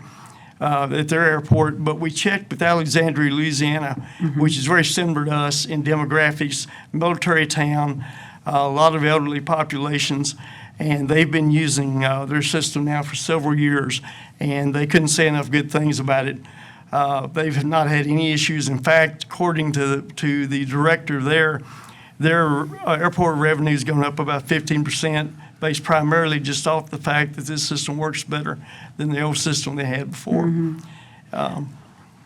at their airport. But we checked with Alexandria, Louisiana, which is very similar to us in demographics, military town, a lot of elderly populations. And they've been using their system now for several years, and they couldn't say enough good things about it. They've not had any issues. In fact, according to the director there, their airport revenue is going up about 15%, based primarily just off the fact that this system works better than the old system they had before. Well,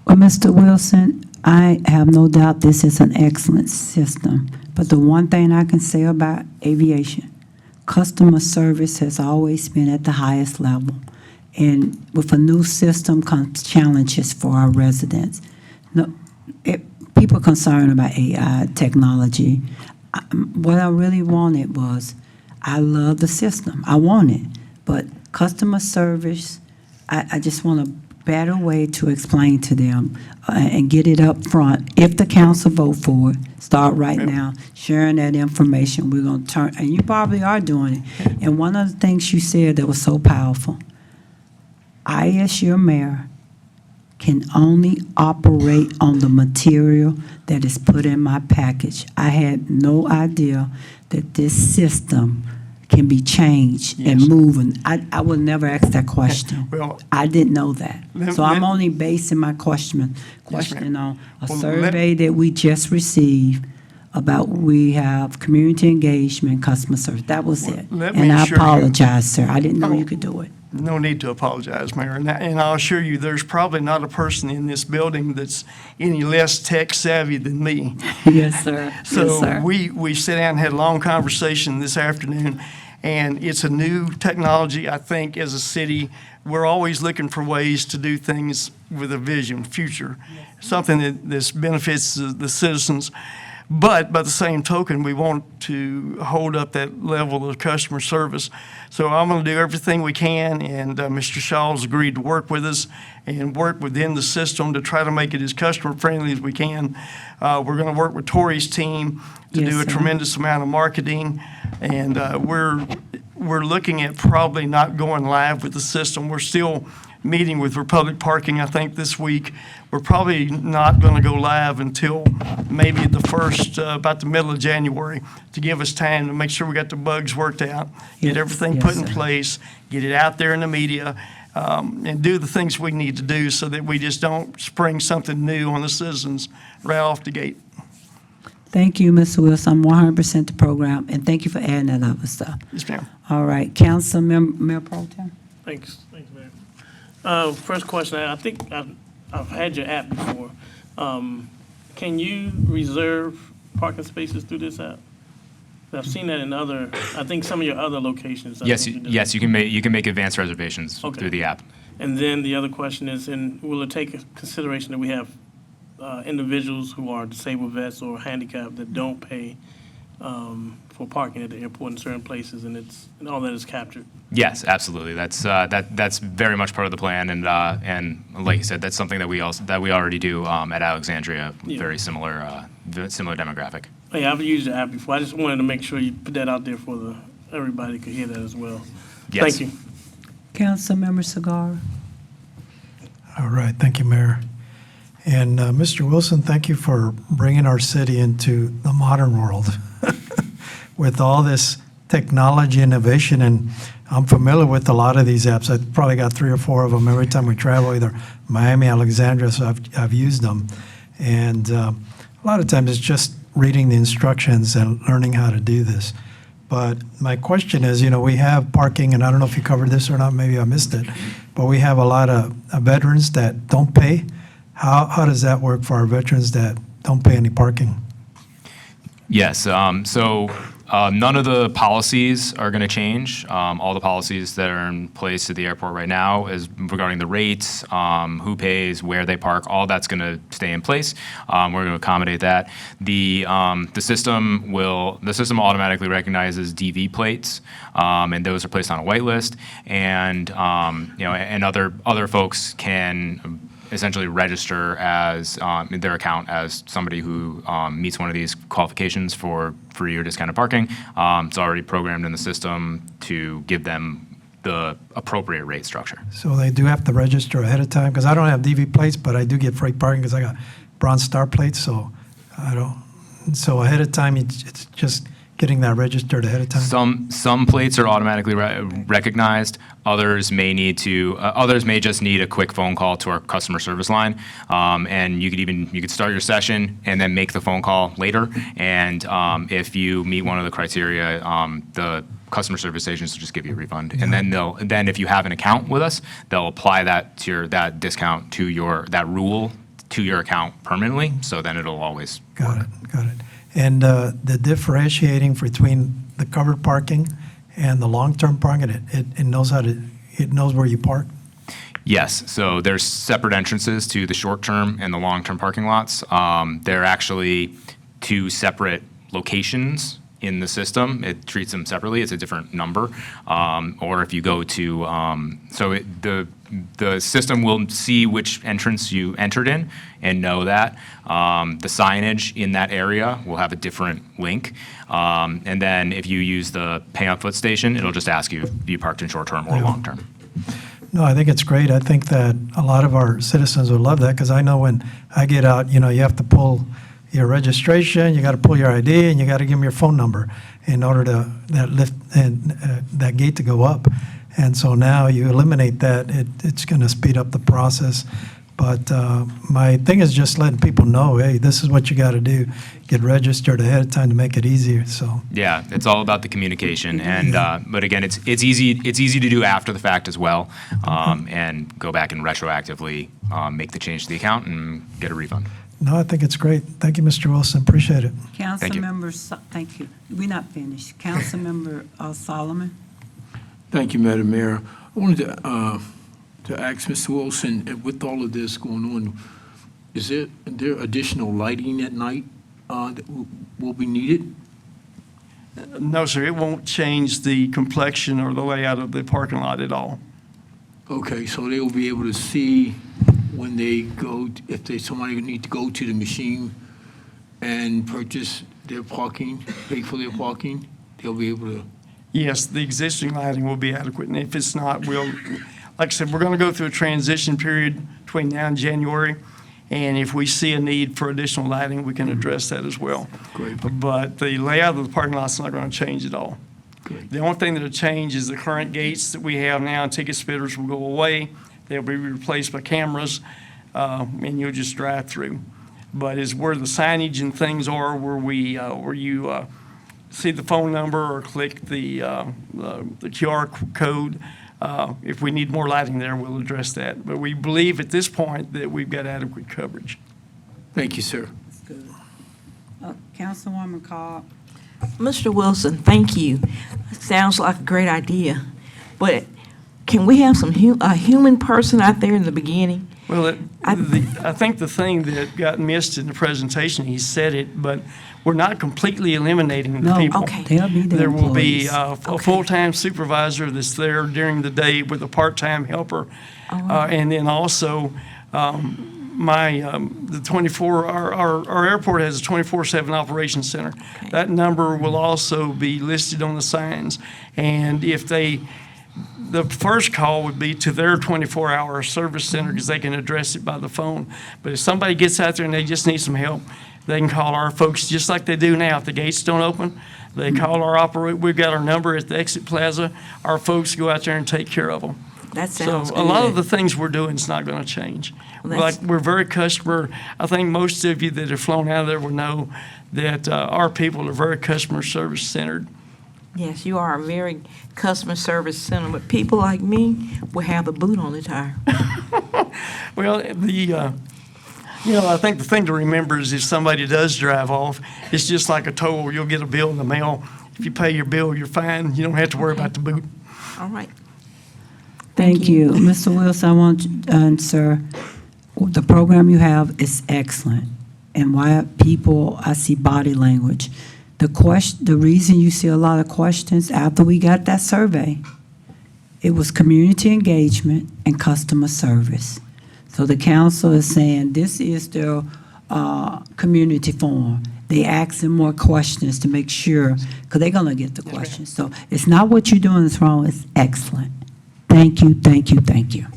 Mr. Wilson, I have no doubt this is an excellent system. But the one thing I can say about aviation, customer service has always been at the highest level. And with a new system comes challenges for our residents. People are concerned about AI technology. What I really wanted was, I love the system. I want it. But customer service, I just want a better way to explain to them and get it up front. If the council vote for it, start right now, sharing that information. We're going to turn, and you probably are doing it. And one of the things you said that was so powerful, I, as your mayor, can only operate on the material that is put in my package. I had no idea that this system can be changed and moving. I would never ask that question. Well, I didn't know that. So I'm only basing my question on a survey that we just received about we have community engagement, customer service. That was it. And I apologize, sir. I didn't know you could do it. No need to apologize, Mayor. And I'll assure you, there's probably not a person in this building that's any less tech savvy than me. Yes, sir. Yes, So sir. we sat down and had a long conversation this afternoon, and it's a new technology. I think as a city, we're always looking for ways to do things with a vision, future, something that benefits the citizens. But by the same token, we want to hold up that level of customer service. So I'm going to do everything we can, and Mr. Shaw's agreed to work with us and work within the system to try to make it as customer-friendly as we can. We're going to work with Tori's team to Yes, do a sir. tremendous amount of marketing, and we're looking at probably not going live with the system. We're still meeting with Republic Parking, I think, this week. We're probably not going to go live until maybe about the middle of January, to give us time to make sure we got the bugs worked out, get Yes, everything yes, put in sir. place, get it out there in the media, and do the things we need to do so that we just don't spring something new on the citizens right off the gate. Thank you, Mr. Wilson. I'm 100% the program, and thank you for adding that other stuff. Yes, ma'am. All right, Council Mayor Pro Tem. Thanks, Mayor. First question, I think I've had your app before. Can you reserve parking spaces through this app? I've seen that in I think some of your other locations. I Yes, think you do. yes, you can make advanced reservations Okay. through the app. And then the other question is, will it take consideration that we have individuals who are disabled vets or handicapped that don't pay for parking at the airport in certain places, and all that is captured? Yes, absolutely. That's very much part of the plan, and like you said, that's something that we already do at Alexandria. Yeah. Very similar demographic. Hey, I've used the app before. I just wanted to make sure you put that out there for everybody could hear that as well. Yes. Thank you. Councilmember Sagara. All right, thank you, Mayor. And Mr. Wilson, thank you for bringing our city into the modern world with all this technology innovation. And I'm familiar with a lot of these apps. I've probably got 3 or 4 of them every time we travel, either Miami, Alexandria, so I've used them. And a lot of times it's just reading the instructions and learning how to do this. But my question is, we have parking, and I don't know if you covered this or not, maybe I missed it, but we have a lot of veterans that don't pay. How does that work for our veterans that don't pay any parking? Yes. So none of the policies are going to change. All the policies that are in place at the airport right now is regarding the rates, who pays, where they park. All that's going to stay in place. We're going to accommodate that. The system automatically recognizes DV plates, and those are placed on a white list. And and other folks can essentially register as their account as somebody who meets one of these qualifications for free or discounted parking. It's already programmed in the system to give them the appropriate rate structure. So they do have to register ahead of time? Because I don't have DV plates, but I do get free parking because I got Bronze Star plates, so I don't. So ahead of time, it's just getting that registered ahead of time? Some plates are automatically recognized. Others may just need a quick phone call to our customer service line. And you could start your session and then make the phone call later. And if you meet one of the criteria, the customer service agents will just give you a refund. And then if you have an account with us, they'll apply that discount to that rule to your account permanently. So then it'll always work. Got it. And the differentiating between the covered parking and the long-term parking, it knows where you park? Yes, so there's separate entrances to the short-term and the long-term parking lots. They're actually 2 separate locations in the system. It treats them separately. It's a different number. Or if you go to, the system will see which entrance you entered in and know that. The signage in that area will have a different link. And then if you use the pay on foot station, it'll just ask you if you parked in short-term or long-term. No, I think it's great. I think that a lot of our citizens would love that because I know when I get out, you have to pull your registration, you got to pull your ID, and you got to give them your phone number in order to that gate to go up. And so now you eliminate that, it's going to speed up the process. But my thing is just letting people know, hey, this is what you got to do. Get registered ahead of time to make it easier, so. Yeah, it's all about the communication, and but again, it's easy to do after the fact as well, and go back and retroactively make the change to the account and get a refund. No, I think it's great. Thank you, Mr. Wilson, appreciate it. Thank you. Councilmember, thank you. We're not finished. Councilmember Solomon? Thank you, Madam Mayor. I wanted to ask Mr. Wilson, with all of this going on, is there additional lighting at night that will be needed? No, sir, it won't change the complexion or the layout of the parking lot at all. Okay, so they will be able to see when they go, somebody need to go to the machine and purchase their parking, pay for their parking, they'll be able to. Yes, the existing lighting will be adequate, and if it's not, like I said, we're going to go through a transition period between now and January, and if we see a need for additional lighting, we can address that as well. Great. But the layout of the parking lot's not going to change at all. Great. The only thing that'll change is the current gates that we have now, and ticket spitters will go away. They'll be replaced by cameras, and you'll just drive through. But it's where the signage and things are, where you see the phone number or click the QR code. If we need more lighting there, we'll address that. But we believe at this point that we've got adequate coverage. Thank you, sir. That's good. Councilwoman Cobb? Mr. Wilson, thank you. Sounds like a great idea, but can we have a human person out there in the beginning? Well, I think the thing that got missed in the presentation, he said it, but we're not completely eliminating the No, people. okay. They'll be the There will be employees. a full-time supervisor that's there during the day with a part-time helper. And then also, the 24, our airport has a 24/7 operations center. Okay. That number will also be listed on the signs. And if the first call would be to their 24-hour service center because they can address it by the phone. But if somebody gets out there and they just need some help, they can call our folks just like they do now. If the gates don't open, they call our operator. We've got our number at the exit plaza. Our folks go out there and take care of them. That sounds So good. a lot of the things we're doing is not going to change. Well, Like, that's- we're very customer, I think most of you that have flown out of there will know that our people are very customer service centered. Yes, you are a very customer service center, but people like me will have the boot on the tire. Well, I think the thing to remember is if somebody does drive off, it's just like a toll. You'll get a bill in the mail. If you pay your bill, you're fine. You don't have to worry about the boot. All right. Thank you. Mr. Wilson, I want, sir, the program you have is excellent. And why people, I see body language. The reason you see a lot of questions after we got that survey, it was community engagement and customer service. So the council is saying this is their community forum. They asking more questions to make sure, because they're going to get the questions. So it's not what you're doing is wrong, it's excellent. Thank you, thank you, thank you.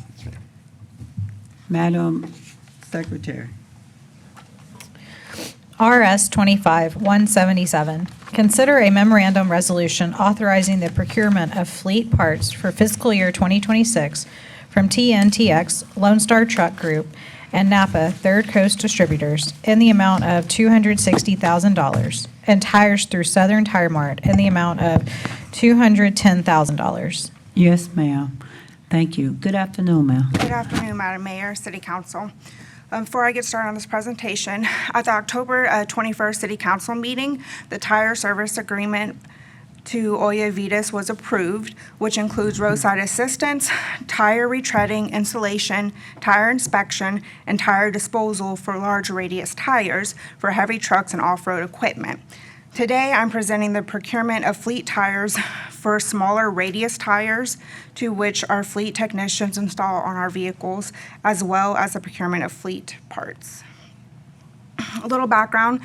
Madam Secretary. RS 25-177, consider a memorandum resolution authorizing the procurement of fleet parts for fiscal year 2026 from TNTX Lone Star Truck Group and Napa Third Coast Distributors in the amount of $260,000 and tires through Southern Tire Mart in the amount of $210,000. Yes, ma'am. Thank you. Good afternoon, ma'am. Good afternoon, Madam Mayor, City Council. Before I get started on this presentation, at the October 21st City Council meeting, the tire service agreement to Oya Vitas was approved, which includes roadside assistance, tire retreading, installation, tire inspection, and tire disposal for large radius tires for heavy trucks and off-road equipment. Today, I'm presenting the procurement of fleet tires for smaller radius tires to which our fleet technicians install on our vehicles, as well as the procurement of fleet parts. A little background.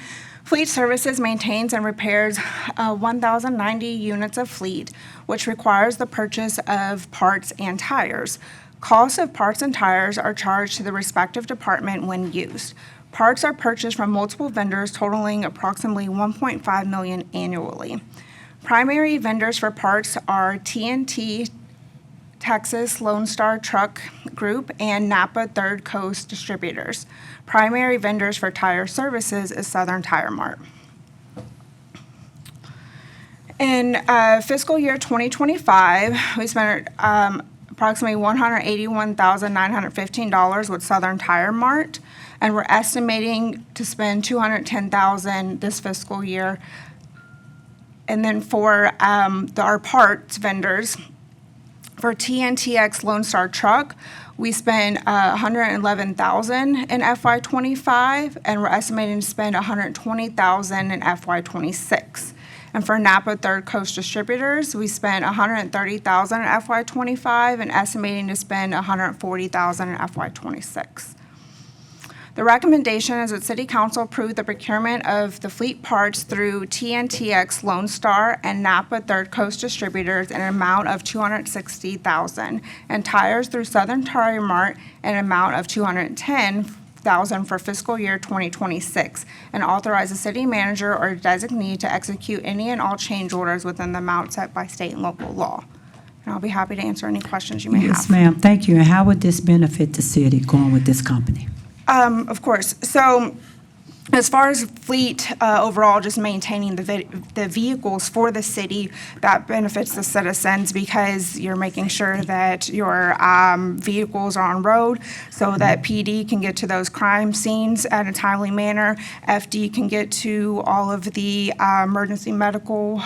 Fleet Services maintains and repairs 1,090 units of fleet, which requires the purchase of parts and tires. Costs of parts and tires are charged to the respective department when used. Parts are purchased from multiple vendors totaling approximately $1.5 million annually. Primary vendors for parts are TNT Texas Lone Star Truck Group, and Napa Third Coast Distributors. Primary vendors for tire services is Southern Tire Mart. In fiscal year 2025, we spent approximately $181,915 with Southern Tire Mart, and we're estimating to spend $210,000 this fiscal year. And then for our parts vendors, for TNTX Lone Star Truck, we spent $111,000 in FY25, and we're estimating to spend $120,000 in FY26. And for Napa Third Coast Distributors, we spent $130,000 in FY25 and estimating to spend $140,000 in FY26. The recommendation is that City Council approve the procurement of the fleet parts through TNTX Lone Star and Napa Third Coast Distributors in an amount of $260,000, and tires through Southern Tire Mart in an amount of $210,000 for fiscal year 2026, and authorize the city manager or designee to execute any and all change orders within the amount set by state and local law. And I'll be happy to answer any questions you may have. Yes, ma'am, thank you. And how would this benefit the city going with this company? Of course. So as far as fleet overall, just maintaining the vehicles for the city, that benefits the citizens because you're making sure that your vehicles are on road so that PD can get to those crime scenes at a timely manner. FD can get to all of the emergency medical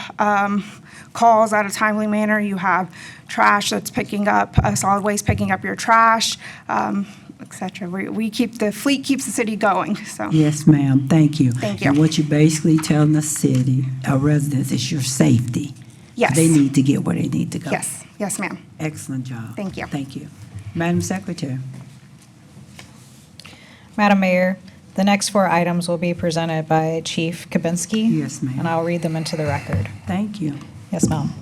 calls at a timely manner. You have trash that's picking up, solid waste picking up your trash, et cetera. We keep, the fleet keeps the city going, so. Yes, ma'am, thank you. Thank you. And what you're basically telling the city, our residents, is your safety. Yes. They need to get where they need to go. Yes, yes, ma'am. Excellent job. Thank you. Thank you. Madam Secretary. Madam Mayor, the next 4 items will be presented by Chief Kabinski. Yes, ma'am. And I'll read them into the record. Thank you. Yes, ma'am.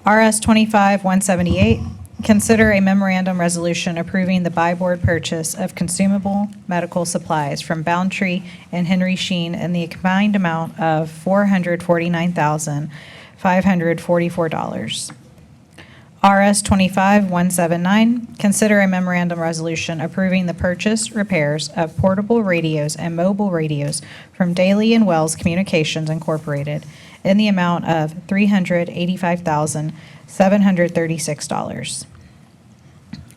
RS 25-178, consider a memorandum resolution approving the buy board purchase of consumable medical supplies from Boundtree and Henry Sheen in the combined amount of $449,544. RS 25-179, consider a memorandum resolution approving the purchase, repairs of portable radios and mobile radios from Daly and Wells Communications Incorporated in the amount of $385,736.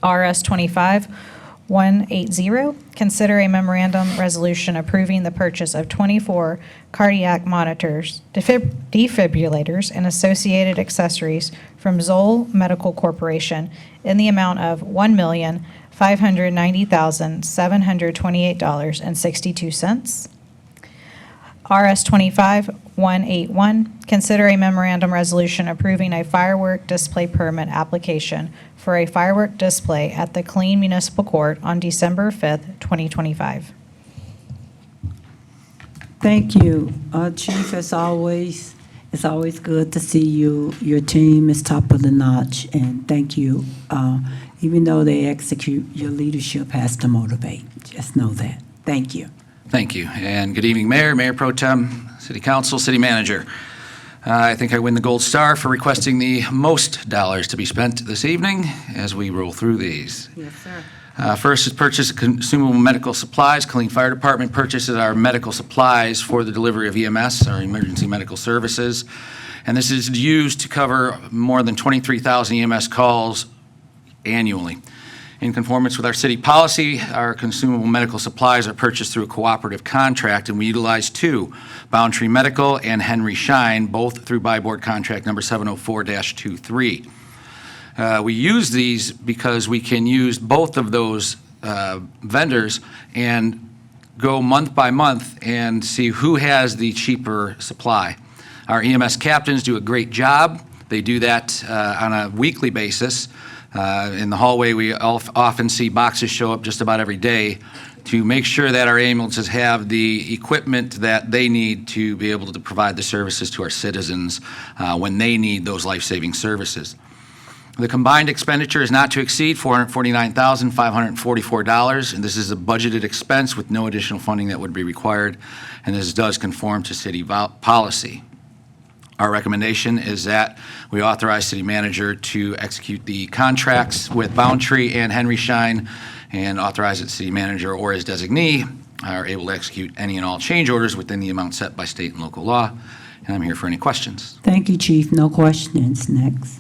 RS 25-180, consider a memorandum resolution approving the purchase of 24 cardiac monitors, defibrillators, and associated accessories from Zoll Medical Corporation in the amount of $1,590,728.62. RS 25-181, consider a memorandum resolution approving a firework display permit application for a firework display at the Killeen Municipal Court on December 5th, 2025. Thank you, Chief, as always. It's always good to see you. Your team is top of the notch, and thank you. Even though they execute, your leadership has to motivate. Just know that. Thank you. Thank you, and good evening, Mayor, Mayor Pro Tem, City Council, City Manager. I think I win the gold star for requesting the most dollars to be spent this evening as we roll through these. Yes, sir. First is purchase of consumable medical supplies. Killeen Fire Department purchases our medical supplies for the delivery of EMS, our emergency medical services. And this is used to cover more than 23,000 EMS calls annually. In conformance with our city policy, our consumable medical supplies are purchased through a cooperative contract, and we utilize 2, Boundtree Medical and Henry Shine, both through buy board contract number 704-23. We use these because we can use both of those vendors and go month by month and see who has the cheaper supply. Our EMS captains do a great job. They do that on a weekly basis. In the hallway, we often see boxes show up just about every day to make sure that our ambulances have the equipment that they need to be able to provide the services to our citizens when they need those life-saving services. The combined expenditure is not to exceed $449,544, and this is a budgeted expense with no additional funding that would be required, and this does conform to city policy. Our recommendation is that we authorize city manager to execute the contracts with Boundtree and Henry Schein, and authorize that city manager or his designee are able to execute any and all change orders within the amount set by state and local law. And I'm here for any questions. Thank you, Chief. No questions. Next.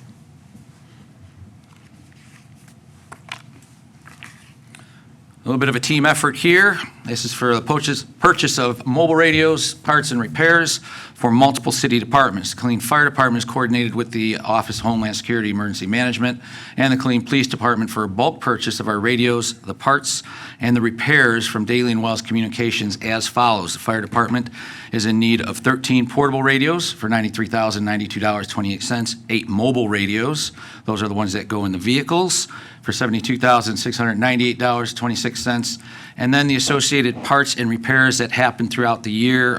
A little bit of a team effort here. This is for the purchase of mobile radios, parts, and repairs for multiple city departments. The Killeen Fire Department is coordinated with the Office of Homeland Security Emergency Management and the Killeen Police Department for a bulk purchase of our radios, the parts, and the repairs from Daly and Wells Communications as follows. The Fire Department is in need of 13 portable radios for $93,092.28, 8 mobile radios. Those are the ones that go in the vehicles for $72,698.26, and then the associated parts and repairs that happen throughout the year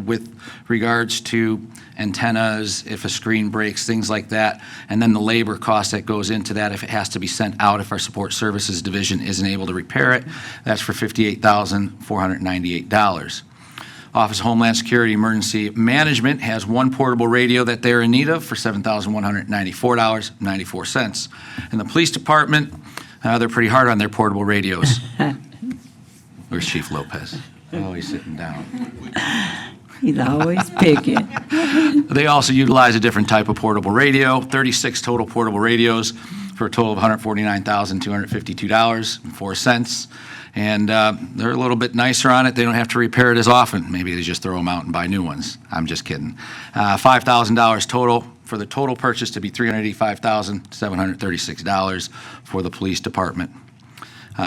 with regards to antennas, if a screen breaks, things like that, and then the labor cost that goes into that if it has to be sent out if our support services division isn't able to repair it. That's for $58,498. Office of Homeland Security Emergency Management has 1 portable radio that they're in need of for $7,194.94. And the Police Department, they're pretty hard on their portable radios. Where's Chief Lopez? Oh, he's sitting down. He's always picking. They also utilize a different type of portable radio, 36 total portable radios for a total of $149,252.04. And they're a little bit nicer on it. They don't have to repair it as often. Maybe they just throw them out and buy new ones. I'm just kidding. $5,000 total for the total purchase to be $385,736 for the police department.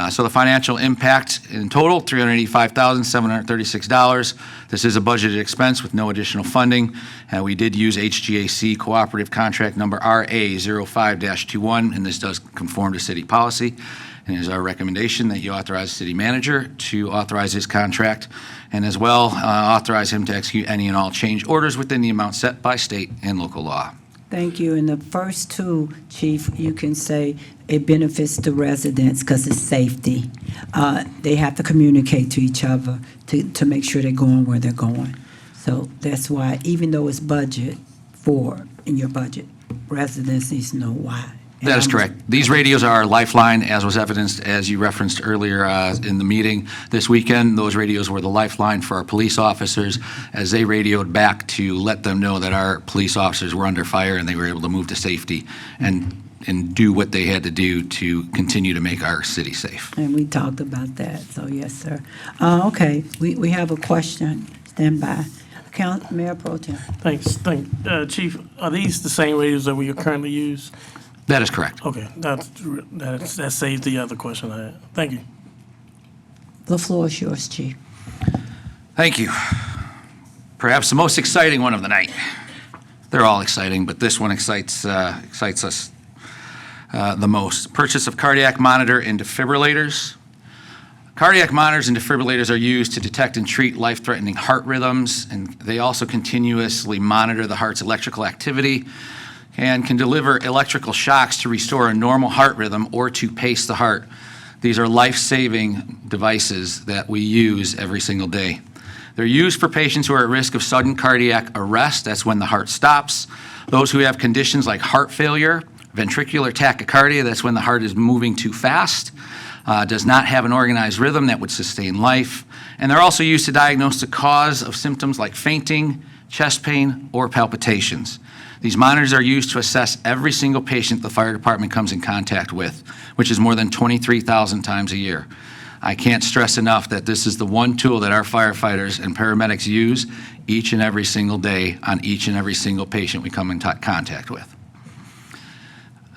So the financial impact in total, $385,736. This is a budgeted expense with no additional funding. We did use HGAC cooperative contract number RA05-21, and this does conform to city policy. And it is our recommendation that you authorize the city manager to authorize his contract, and as well authorize him to execute any and all change orders within the amount set by state and local law. Thank you. And the first two, Chief, you can say it benefits the residents because it's safety. They have to communicate to each other to make sure they're going where they're going. So that's why, even though it's budget in your budget, residents need to know why. That is correct. These radios are our lifeline, as was evidenced, as you referenced earlier in the meeting this weekend. Those radios were the lifeline for our police officers as they radioed back to let them know that our police officers were under fire and they were able to move to safety and do what they had to do to continue to make our city safe. And we talked about that, so yes, sir. Okay, we have a question. Stand by. Mayor Pro Tem. Thanks. Chief, are these the same radios that we currently use? That is correct. Okay, that saves the other question I had. Thank you. The floor is yours, Chief. Thank you. Perhaps the most exciting one of the night. They're all exciting, but this one excites us the most. Purchase of cardiac monitor and defibrillators. Cardiac monitors and defibrillators are used to detect and treat life-threatening heart rhythms, and they also continuously monitor the heart's electrical activity and can deliver electrical shocks to restore a normal heart rhythm or to pace the heart. These are life-saving devices that we use every single day. They're used for patients who are at risk of sudden cardiac arrest. That's when the heart stops. Those who have conditions like heart failure, ventricular tachycardia, that's when the heart is moving too fast, does not have an organized rhythm that would sustain life. And they're also used to diagnose the cause of symptoms like fainting, chest pain, or palpitations. These monitors are used to assess every single patient the fire department comes in contact with, which is more than 23,000 times a year. I can't stress enough that this is the one tool that our firefighters and paramedics use each and every single day on each and every single patient we come in contact with.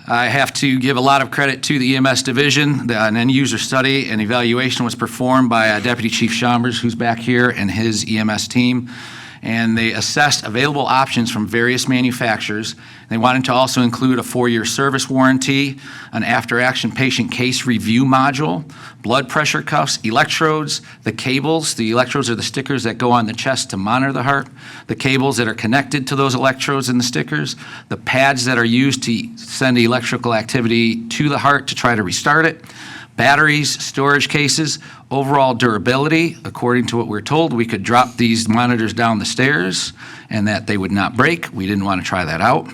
I have to give a lot of credit to the EMS division. An end-user study and evaluation was performed by Deputy Chief Chambers, who's back here, and his EMS team. And they assessed available options from various manufacturers. They wanted to also include a 4-year service warranty, an after-action patient case review module, blood pressure cuffs, electrodes, the cables. The electrodes are the stickers that go on the chest to monitor the heart, the cables that are connected to those electrodes and the stickers, the pads that are used to send electrical activity to the heart to try to restart it, batteries, storage cases, overall durability. According to what we're told, we could drop these monitors down the stairs and that they would not break. We didn't want to try that out.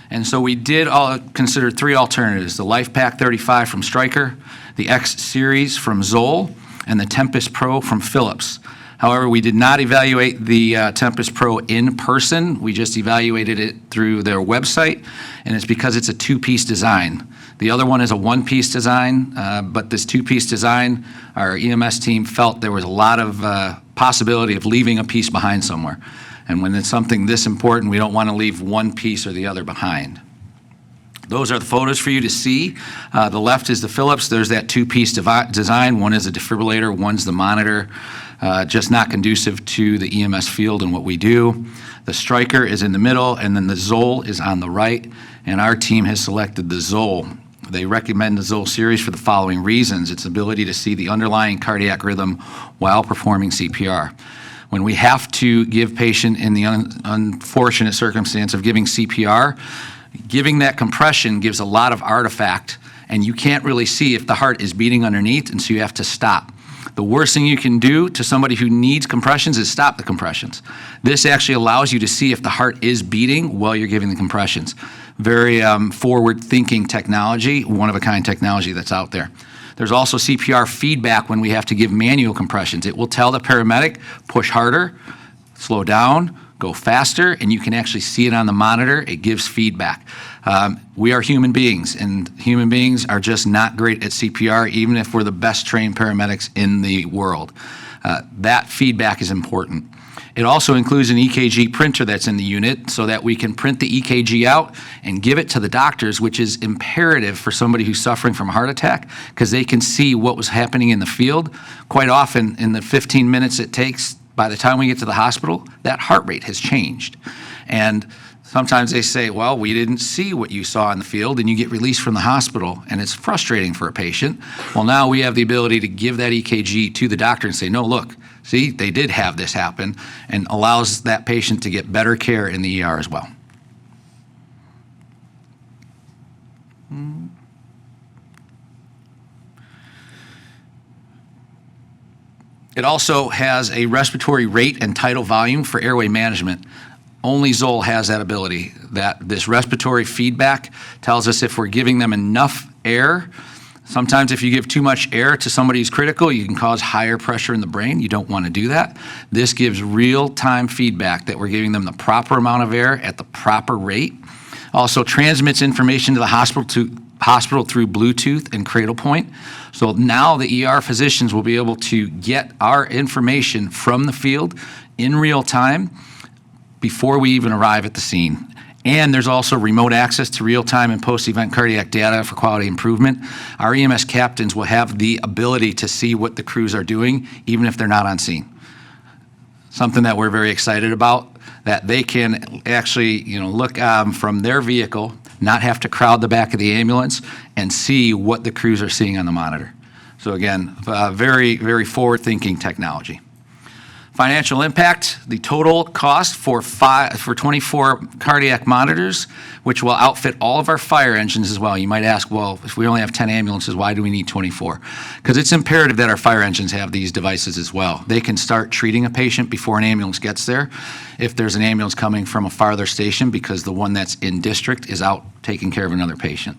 And so we did consider 3 alternatives: the LifePak 35 from Stryker, the X Series from Zoll, and the Tempest Pro from Philips. However, we did not evaluate the Tempest Pro in person. We just evaluated it through their website, and it's because it's a 2-piece design. The other one is a 1-piece design, but this 2-piece design, our EMS team felt there was a lot of possibility of leaving a piece behind somewhere. And when it's something this important, we don't want to leave one piece or the other behind. Those are the photos for you to see. The left is the Philips. There's that 2-piece design. One is a defibrillator, one's the monitor. Just not conducive to the EMS field and what we do. The Stryker is in the middle, and then the Zoll is on the right, and our team has selected the Zoll. They recommend the Zoll series for the following reasons: its ability to see the underlying cardiac rhythm while performing CPR. When we have to give patient in the unfortunate circumstance of giving CPR, giving that compression gives a lot of artifact, and you can't really see if the heart is beating underneath, and so you have to stop. The worst thing you can do to somebody who needs compressions is stop the compressions. This actually allows you to see if the heart is beating while you're giving the compressions. Very forward-thinking technology, one-of-a-kind technology that's out there. There's also CPR feedback when we have to give manual compressions. It will tell the paramedic, push harder, slow down, go faster, and you can actually see it on the monitor. It gives feedback. We are human beings, and human beings are just not great at CPR, even if we're the best trained paramedics in the world. That feedback is important. It also includes an EKG printer that's in the unit so that we can print the EKG out and give it to the doctors, which is imperative for somebody who's suffering from a heart attack, because they can see what was happening in the field. Quite often, in the 15 minutes it takes, by the time we get to the hospital, that heart rate has changed. And sometimes they say, well, we didn't see what you saw in the field, and you get released from the hospital, and it's frustrating for a patient. Well, now we have the ability to give that EKG to the doctor and say, no, look, see, they did have this happen, and allows that patient to get better care in the ER as well. It also has a respiratory rate and tidal volume for airway management. Only Zoll has that ability. That this respiratory feedback tells us if we're giving them enough air. Sometimes if you give too much air to somebody who's critical, you can cause higher pressure in the brain. You don't want to do that. This gives real-time feedback that we're giving them the proper amount of air at the proper rate. Also transmits information to the hospital through Bluetooth and Cradlepoint. So now the ER physicians will be able to get our information from the field in real time before we even arrive at the scene. And there's also remote access to real-time and post-event cardiac data for quality improvement. Our EMS captains will have the ability to see what the crews are doing, even if they're not on scene. Something that we're very excited about, that they can actually, look from their vehicle, not have to crowd the back of the ambulance, and see what the crews are seeing on the monitor. So again, very, very forward-thinking technology. Financial impact, the total cost for 24 cardiac monitors, which will outfit all of our fire engines as well. You might ask, well, if we only have 10 ambulances, why do we need 24? Because it's imperative that our fire engines have these devices as well. They can start treating a patient before an ambulance gets there, if there's an ambulance coming from a farther station, because the one that's in district is out taking care of another patient.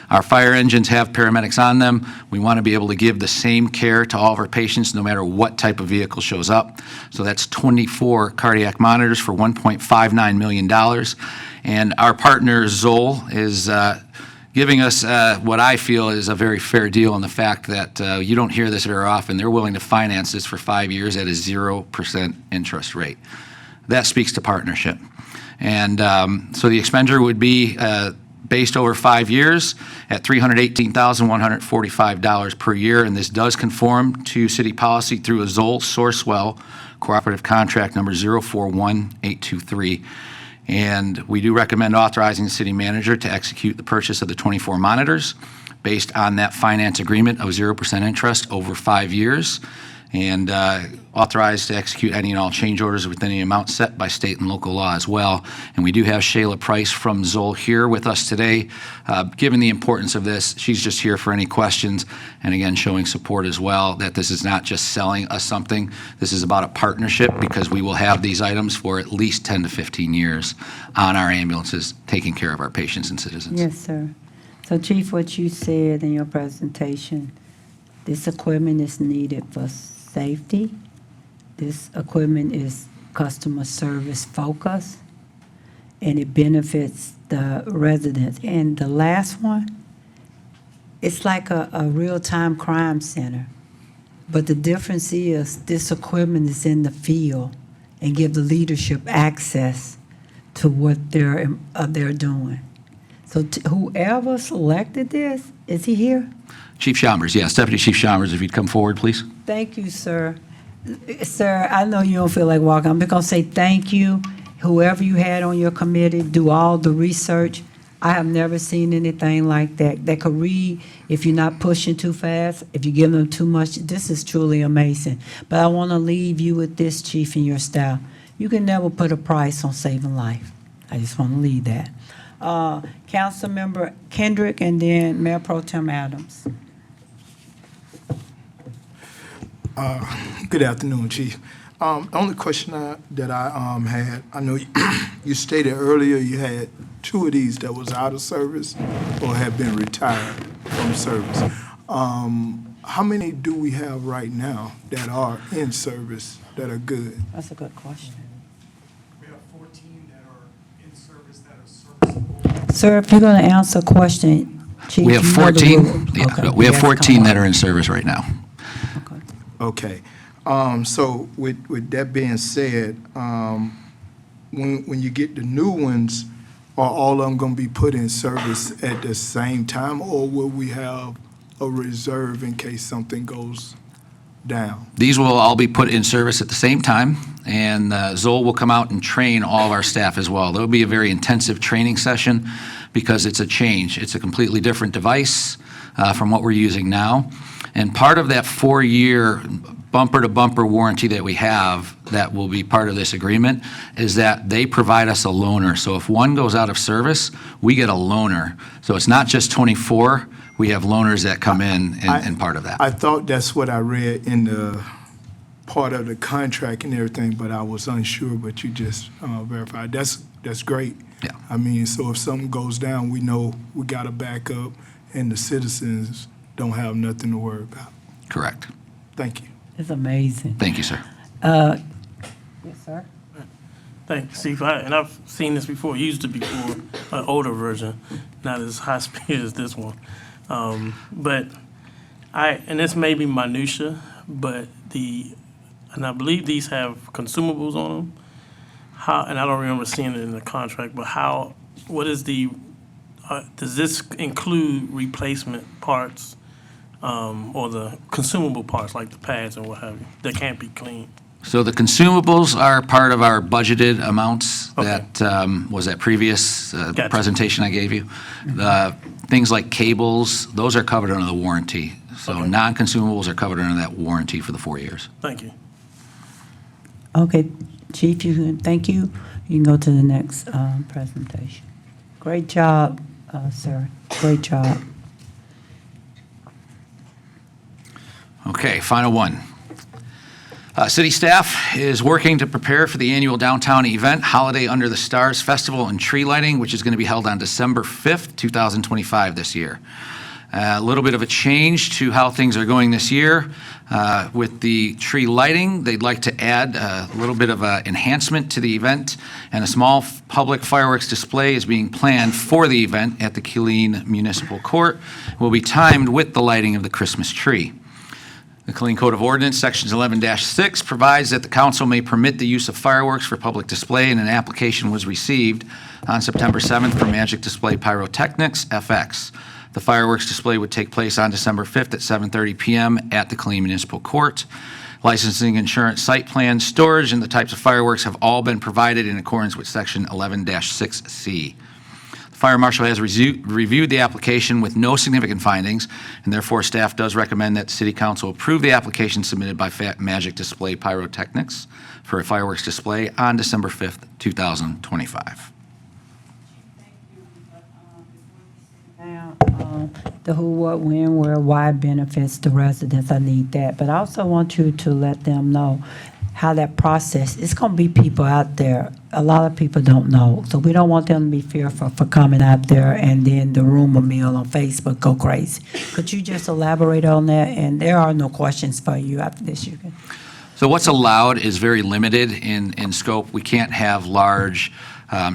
Our fire engines have paramedics on them. We want to be able to give the same care to all of our patients no matter what type of vehicle shows up. So that's 24 cardiac monitors for $1.59 million. And our partner Zoll is giving us what I feel is a very fair deal in the fact that you don't hear this very often. They're willing to finance this for 5 years at a 0% interest rate. That speaks to partnership. And so the expenditure would be based over 5 years at $318,145 per year, and this does conform to city policy through a Zoll Sourcewell cooperative contract number 041823. And we do recommend authorizing the city manager to execute the purchase of the 24 monitors based on that finance agreement of 0% interest over 5 years. and authorized to execute any and all change orders within the amount set by state and local law as well. And we do have Shayla Price from Zoll here with us today. Given the importance of this, she's just here for any questions, and again, showing support as well, that this is not just selling us something. This is about a partnership, because we will have these items for at least 10 to 15 years on our ambulances, taking care of our patients and citizens. Yes, sir. So Chief, what you said in your presentation, this equipment is needed for safety. This equipment is customer service focused, and it benefits the residents. And the last one, it's like a real-time crime center. But the difference is this equipment is in the field and give the leadership access to what they're doing. So whoever selected this, is he here? Chief Chalmers, yes, Deputy Chief Chalmers, if you'd come forward, please. Thank you, sir. Sir, I know you don't feel like walking. I'm just going to say thank you. Whoever you had on your committee, do all the research. I have never seen anything like that. They could read if you're not pushing too fast, if you give them too much. This is truly amazing. But I want to leave you with this, Chief, and your staff. You can never put a price on saving life. I just want to leave that. Councilmember Kendrick, and then Mayor Pro Tem Adams. Good afternoon, Chief. Only question that I had, I know you stated earlier you had 2 of these that was out of service or have been retired from service. How many do we have right now that are in service that are good? That's a good question. We have 14 that are in service that are serviceable. Sir, if you're going to answer a question, Chief, We have you know the 14, rules. yeah, Okay, we have yes, come 14 on. that are in service right now. Okay. So with that being said, when you get the new ones, are all of them going to be put in service at the same time, or will we have a reserve in case something goes down? These will all be put in service at the same time, and Zoll will come out and train all of our staff as well. There'll be a very intensive training session because it's a change. It's a completely different device from what we're using now. And part of that 4-year bumper-to-bumper warranty that we have that will be part of this agreement is that they provide us a loaner. So if one goes out of service, we get a loaner. So it's not just 24, we have loaners that come in and part of that. I thought that's what I read in the part of the contract and everything, but I was unsure, but you just verified. That's great. Yeah. I mean, so if something goes down, we know we got a backup, and the citizens don't have nothing to worry about. Correct. Thank you. It's amazing. Thank you, sir. Yes, sir. Thanks, Chief. And I've seen this before, used it before, an older version, not as high speed as this one. But and this may be minutia, but and I believe these have consumables on them. And I don't remember seeing it in the contract, but what is does this include replacement parts or the consumable parts like the pads and what have you that can't be cleaned? So the consumables are part of our budgeted amounts that was that previous presentation I gave you. Things like cables, those are covered under the warranty. So non-consumables are covered under that warranty for the 4 years. Thank you. Okay, Chief, thank you. You can go to the next presentation. Great job, sir. Great job. Okay, final one. City staff is working to prepare for the annual downtown event, Holiday Under the Stars Festival and Tree Lighting, which is going to be held on December 5th, 2025 this year. A little bit of a change to how things are going this year. With the tree lighting, they'd like to add a little bit of an enhancement to the event, and a small public fireworks display is being planned for the event at the Killeen Municipal Court. It will be timed with the lighting of the Christmas tree. The Killeen Code of Ordinance, Sections 11-6, provides that the council may permit the use of fireworks for public display, and an application was received on September 7th from Magic Display Pyrotechnics, FX. The fireworks display would take place on December 5th at 7:30 p.m. at the Killeen Municipal Court. Licensing, insurance, site plan, storage, and the types of fireworks have all been provided in accordance with Section 11-6C. Fire marshal has reviewed the application with no significant findings, and therefore staff does recommend that City Council approve the application submitted by Magic Display Pyrotechnics for a fireworks display on December 5th, 2025. Now, the who, what, when, where, why benefits the residents, I need that. But I also want you to let them know how that process, it's going to be people out there. A lot of people don't know. So we don't want them to be fearful for coming out there and then the rumor mill on Facebook go crazy. Could you just elaborate on that? And there are no questions for you after this. You can. So what's allowed is very limited in scope. We can't have large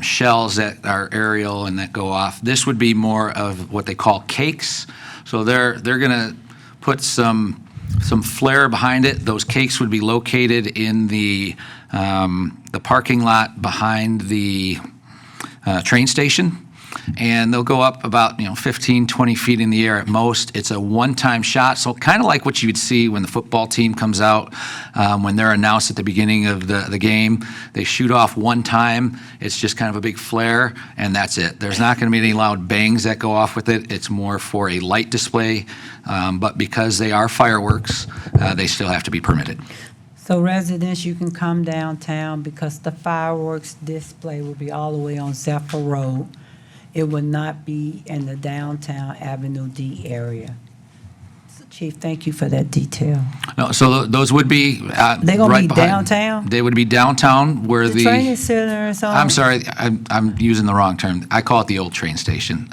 shells that are aerial and that go off. This would be more of what they call cakes. So they're going to put some flare behind it. Those cakes would be located in the parking lot behind the train station. And they'll go up about 15, 20 feet in the air at most. It's a one-time shot, so kind of like what you would see when the football team comes out, when they're announced at the beginning of the game. They shoot off one time. It's just kind of a big flare, and that's it. There's not going to be any loud bangs that go off with it. It's more for a light display, but because they are fireworks, they still have to be permitted. So residents, you can come downtown because the fireworks display will be all the way on Zephyr Road. It would not be in the downtown Avenue D area. So Chief, thank you for that detail. No, so those would be They're gonna right be behind- downtown? They would be downtown where The training center is on. I'm sorry, I'm using the wrong term. I call it the old train station.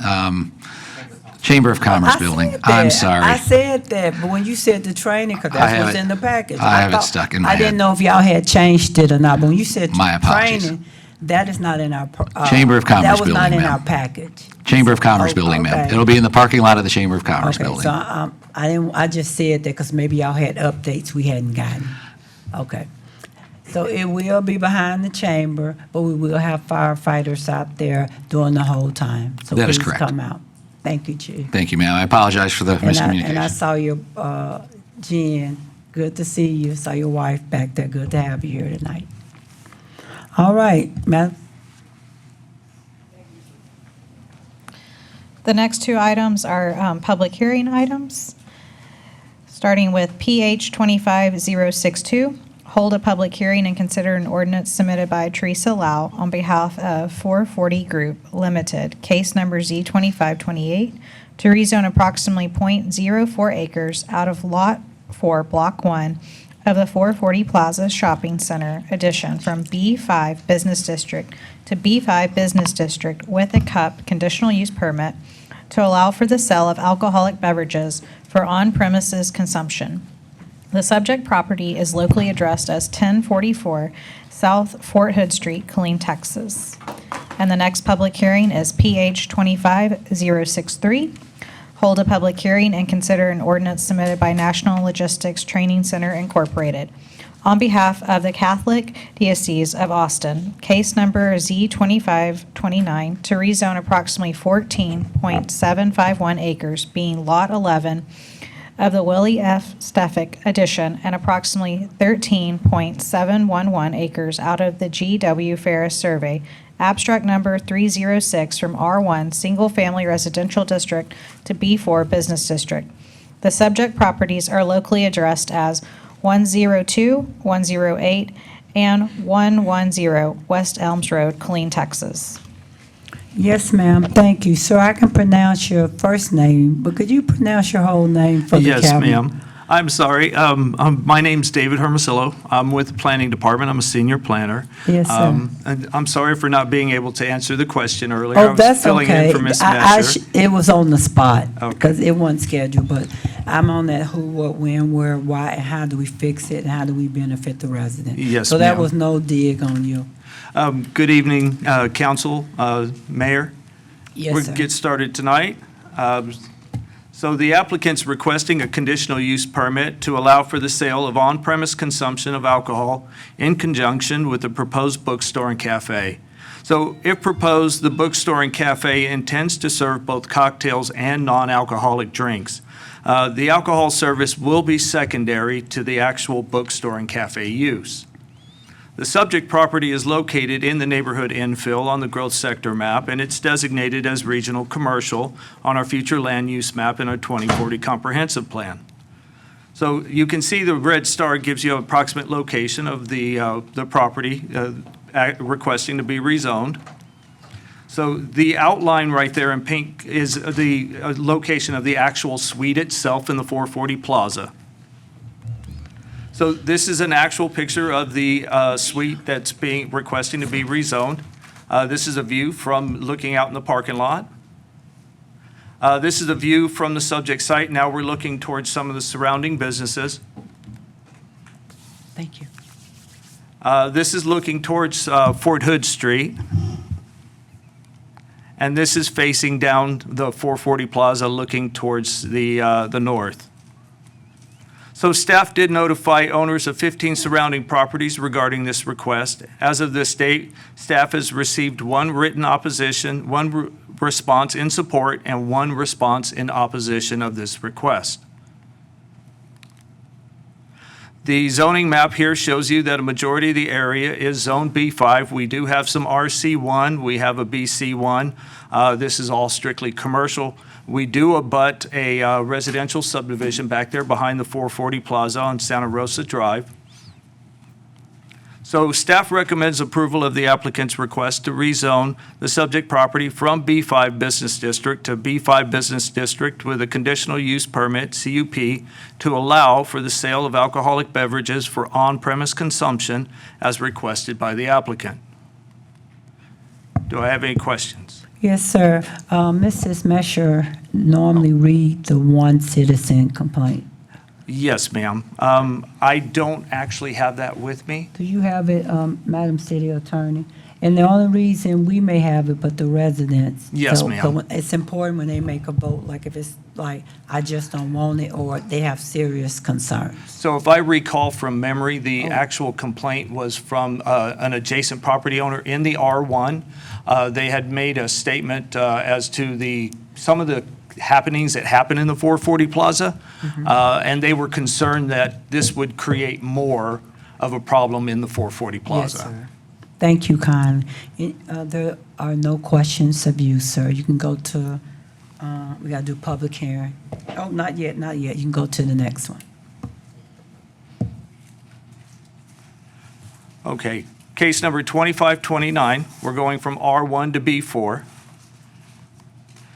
Chamber of Commerce building. said I'm that. sorry. I said that, but when you said the training, because I that's have what's it- in the package. I have it thought- stuck in my I didn't head. know if y'all had changed it or not, but when you said My apologies. training, that is not in our. Chamber of Commerce That was not building, in ma'am. our package. Chamber of Commerce Oh, building, ma'am. okay. It'll be in the parking lot of the Chamber of Commerce Okay, building. so I didn't, I just said that because maybe y'all had updates we hadn't gotten. Okay. So it will be behind the chamber, but we will have firefighters out there during the whole time. So That is please correct. come out. Thank you, Chief. Thank you, ma'am. I apologize for the And I miscommunication. saw your, Jen, good to see you. Saw your wife back there. Good to have you here tonight. All right, Madam. The next two items are public hearing items, starting with PH 25062. Hold a public hearing and consider an ordinance submitted by Teresa Lau on behalf of 440 Group Limited, case number Z2528, to rezone approximately .04 acres out of Lot 4, Block 1 of the 440 Plaza Shopping Center addition from B5 Business District to B5 Business District with a cup conditional use permit to allow for the sale of alcoholic beverages for on-premises consumption. The subject property is locally addressed as 1044 South Fort Hood Street, Killeen, Texas. And the next public hearing is PH 25063. Hold a public hearing and consider an ordinance submitted by National Logistics Training Center Incorporated on behalf of the Catholic Diocese of Austin, case number Z2529, to rezone approximately 14.751 acres, being Lot 11 of the Willie F. Stefik addition, and approximately 13.711 acres out of the G.W. Ferris survey, abstract number 306, from R1 Single Family Residential District to B4 Business District. The subject properties are locally addressed as 102, 108, and 110 West Elms Road, Killeen, Texas. Yes, ma'am. Thank you. Sir, I can pronounce your first name, but could you pronounce your whole name for the Yes, cabinet? ma'am. I'm sorry. My name's David Hermosillo. I'm with the Planning Department. I'm a senior planner. Yes, sir. And I'm sorry for not being able to answer the question earlier. I Oh, was that's filling in okay. for Ms. I Masher. it was on the spot Okay. because it wasn't scheduled, but I'm on that who, what, when, where, why, and how do we fix it, and how do we benefit the resident? Yes, So that ma'am. was no dig on you. Good evening, Council, Mayor. Yes, We'll sir. get started tonight. So the applicant's requesting a conditional use permit to allow for the sale of on-premise consumption of alcohol in conjunction with the proposed bookstore and cafe. So if proposed, the bookstore and cafe intends to serve both cocktails and non-alcoholic drinks. The alcohol service will be secondary to the actual bookstore and cafe use. The subject property is located in the neighborhood infill on the growth sector map, and it's designated as regional commercial on our future land use map in our 2040 comprehensive plan. So you can see the red star gives you an approximate location of the property requesting to be rezoned. So the outline right there in pink is the location of the actual suite itself in the 440 Plaza. So this is an actual picture of the suite that's requesting to be rezoned. This is a view from looking out in the parking lot. This is a view from the subject site. Now we're looking towards some of the surrounding businesses. Thank you. This is looking towards Fort Hood Street. And this is facing down the 440 Plaza looking towards the north. So staff did notify owners of 15 surrounding properties regarding this request. As of this date, staff has received one written opposition, one response in support, and one response in opposition of this request. The zoning map here shows you that a majority of the area is Zone B5. We do have some RC1, we have a BC1. This is all strictly commercial. We do abut a residential subdivision back there behind the 440 Plaza on Santa Rosa Drive. So staff recommends approval of the applicant's request to rezone the subject property from B5 Business District to B5 Business District with a conditional use permit, CUP, to allow for the sale of alcoholic beverages for on-premise consumption as requested by the applicant. Do I have any questions? Yes, sir. Mrs. Mesher normally read the one citizen complaint. Yes, ma'am. I don't actually have that with me. Do you have it, Madam City Attorney? And the only reason we may have it, but the residents. Yes, So ma'am. it's important when they make a vote, like if it's like, I just don't want it, or they have serious concerns. So if I recall from memory, the actual complaint was from an adjacent property owner in the R1. They had made a statement as to some of the happenings that happened in the 440 Plaza, and they were concerned that this would create more of a problem in the 440 Plaza. Yes, sir. Thank you, Con. There are no questions of you, sir. You can go to, we got to do public hearing. Oh, not yet, not yet. You can go to the next one. Okay, case number 2529, we're going from R1 to B4.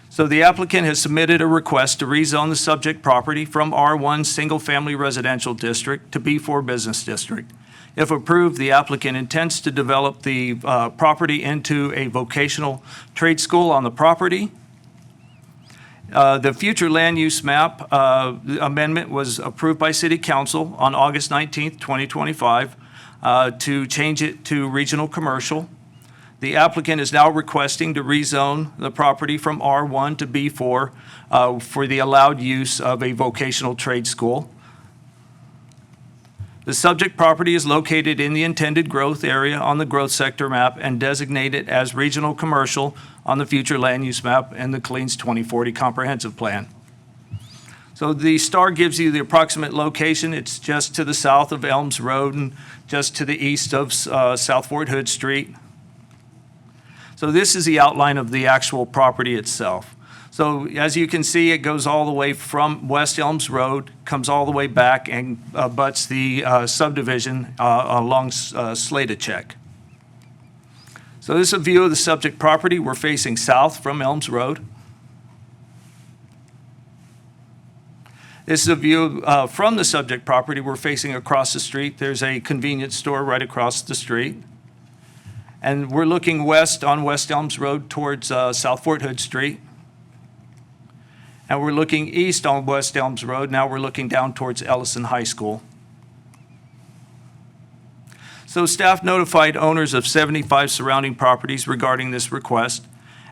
So the applicant has submitted a request to rezone the subject property from R1 Single Family Residential District to B4 Business District. If approved, the applicant intends to develop the property into a vocational trade school on the property. The future land use map amendment was approved by City Council on August 19th, 2025, to change it to regional commercial. The applicant is now requesting to rezone the property from R1 to B4 for the allowed use of a vocational trade school. The subject property is located in the intended growth area on the growth sector map and designated as regional commercial on the future land use map and the Clean's 2040 comprehensive plan. So the star gives you the approximate location. It's just to the south of Elms Road and just to the east of South Fort Hood Street. So this is the outline of the actual property itself. So as you can see, it goes all the way from West Elms Road, comes all the way back and butts the subdivision along Sladacek. So this is a view of the subject property. We're facing south from Elms Road. This is a view from the subject property. We're facing across the street. There's a convenience store right across the street. And we're looking west on West Elms Road towards South Fort Hood Street. And we're looking east on West Elms Road. Now we're looking down towards Ellison High School. So staff notified owners of 75 surrounding properties regarding this request.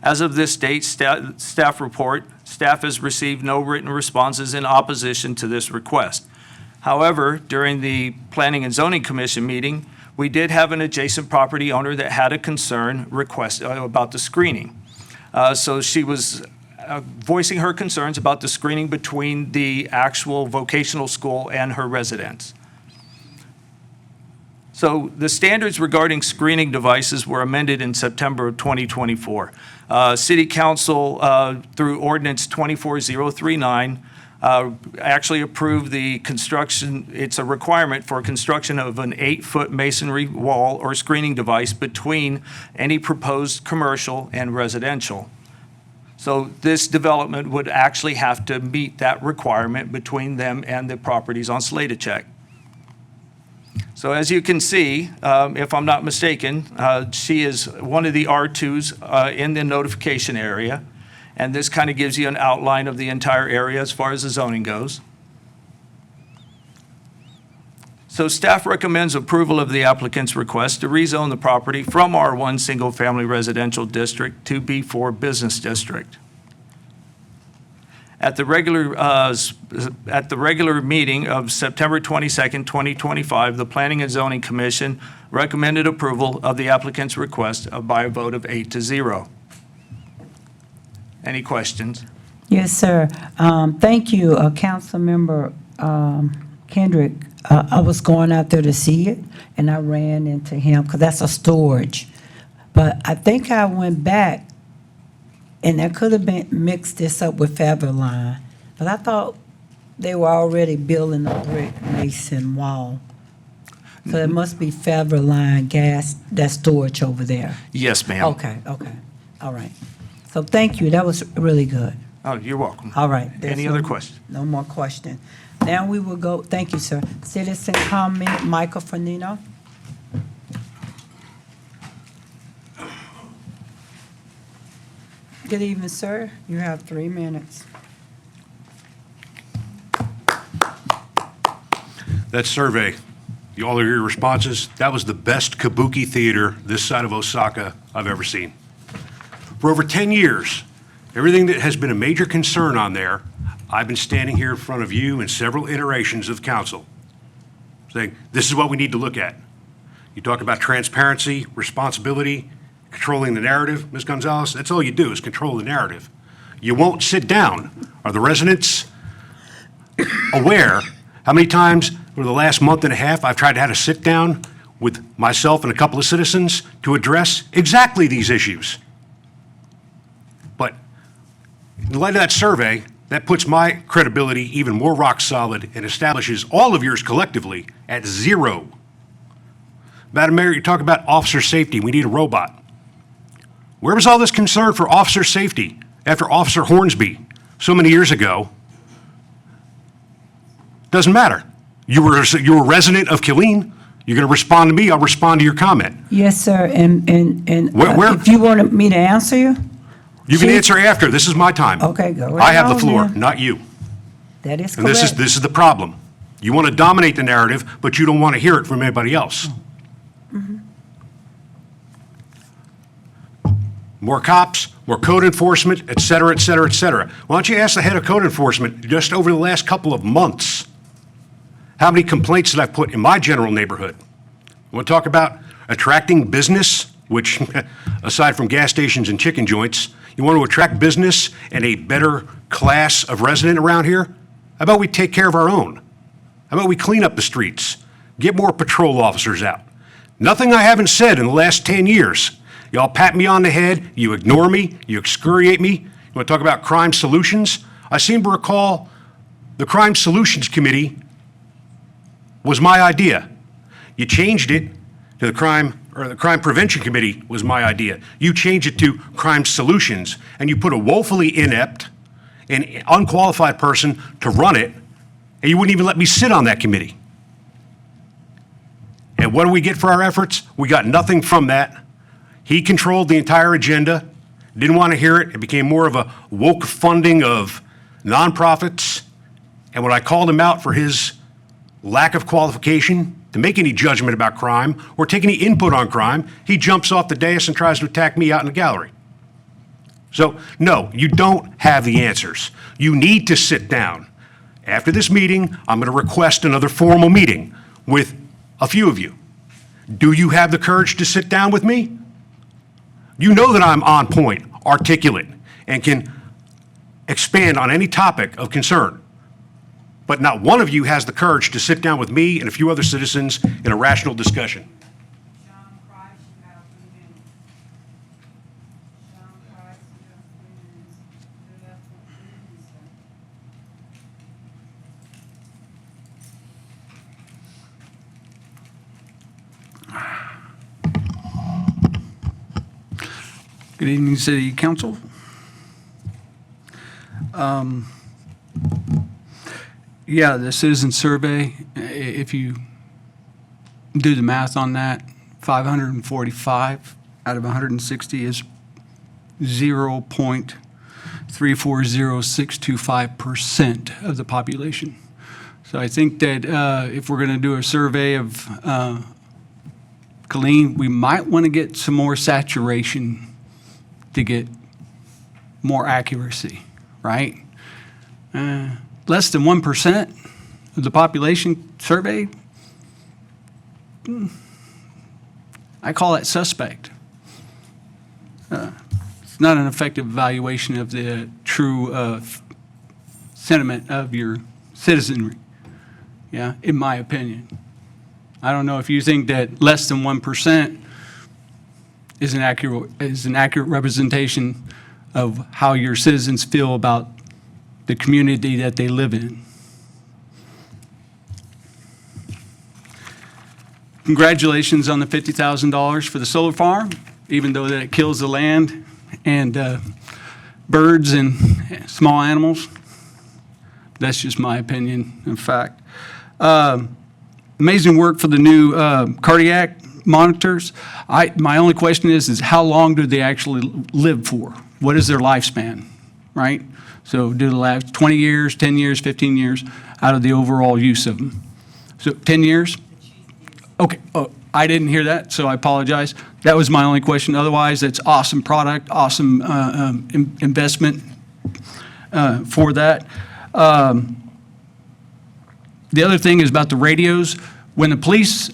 As of this date, staff report, staff has received no written responses in opposition to this request. However, during the Planning and Zoning Commission meeting, we did have an adjacent property owner that had a concern request about the screening. So she was voicing her concerns about the screening between the actual vocational school and her residence. So the standards regarding screening devices were amended in September of 2024. City Council, through Ordinance 24039, actually approved the construction, it's a requirement for construction of an 8-foot masonry wall or screening device between any proposed commercial and residential. So this development would actually have to meet that requirement between them and the properties on Sladacek. So as you can see, if I'm not mistaken, she is one of the R2s in the notification area. And this kind of gives you an outline of the entire area as far as the zoning goes. So staff recommends approval of the applicant's request to rezone the property from R1 Single Family Residential District to B4 Business District. At the regular meeting of September 22nd, 2025, the Planning and Zoning Commission recommended approval of the applicant's request by a vote of 8-0. Any questions? Yes, sir. Thank you, Councilmember Kendrick. I was going out there to see it, and I ran into him, because that's a storage. But I think I went back, and that could have been mixed this up with Faberline. But I thought they were already building a brick mason wall. So it must be Faberline gas, that storage over there. Yes, ma'am. Okay, all right. So thank you, that was really good. Oh, you're welcome. All right. Any other questions? No more questions. Now we will go, thank you, sir. Citizen comment, Michael Fanino. Good evening, sir. You have 3 minutes. That survey, all of your responses, that was the best kabuki theater this side of Osaka I've ever seen. For over 10 years, everything that has been a major concern on there, I've been standing here in front of you in several iterations of council saying, this is what we need to look at. You talk about transparency, responsibility, controlling the narrative, Ms. Gonzalez, that's all you do is control the narrative. You won't sit down. Are the residents aware how many times over the last month and a half I've tried to have a sit down with myself and a couple of citizens to address exactly these issues? But in light of that survey, that puts my credibility even more rock solid and establishes all of yours collectively at 0. Madam Mayor, you talk about officer safety. We need a robot. Where was all this concern for officer safety after Officer Hornsby so many years ago? Doesn't matter. You're a resident of Killeen. You're going to respond to me. I'll respond to your comment. Yes, sir, and Where- if you wanted me to answer you? You can Chief- answer after. This is my time. Okay, go right I have the on, floor, then. not you. That is And this correct. is the problem. You want to dominate the narrative, but you don't want to hear it from anybody else. More cops, more code enforcement, et cetera, et cetera, et cetera. Why don't you ask the head of code enforcement just over the last couple of months, how many complaints that I've put in my general neighborhood? You want to talk about attracting business, which aside from gas stations and chicken joints, you want to attract business and a better class of resident around here? How about we take care of our own? How about we clean up the streets, get more patrol officers out? Nothing I haven't said in the last 10 years. Y'all pat me on the head, you ignore me, you excoriate me. You want to talk about crime solutions? I seem to recall the Crime Solutions Committee was my idea. You changed it to the Crime Prevention Committee was my idea. You changed it to Crime Solutions, and you put a woefully inept and unqualified person to run it, and you wouldn't even let me sit on that committee. And what do we get for our efforts? We got nothing from that. He controlled the entire agenda, didn't want to hear it. It became more of a woke funding of nonprofits. And when I called him out for his lack of qualification to make any judgment about crime or take any input on crime, he jumps off the dais and tries to attack me out in the gallery. So, no, you don't have the answers. You need to sit down. After this meeting, I'm going to request another formal meeting with a few of you. Do you have the courage to sit down with me? You know that I'm on point, articulate, and can expand on any topic of concern. but not one of you has the courage to sit down with me and a few other citizens in a rational discussion. Good evening, City Council. Yeah, the citizen survey, if you do the math on that, 545 out of 160 is 0.340625% of the population. So I think that if we're going to do a survey of Killeen, we might want to get some more saturation to get more accuracy, right? Less than 1% of the population surveyed, I call that suspect. It's not an effective evaluation of the true sentiment of your citizenry, yeah, in my opinion. I don't know if you think that less than 1% is an accurate representation of how your citizens feel about the community that they live in. Congratulations on the $50,000 for the solar farm, even though that it kills the land and birds and small animals. That's just my opinion, in fact. Amazing work for the new cardiac monitors. My only question is how long do they actually live for? What is their lifespan, right? So do they last 20 years, 10 years, 15 years out of the overall use of them? So 10 years? Okay, oh, I didn't hear that, so I apologize. That was my only question. Otherwise, it's awesome product, awesome investment for that. The other thing is about the radios. When the police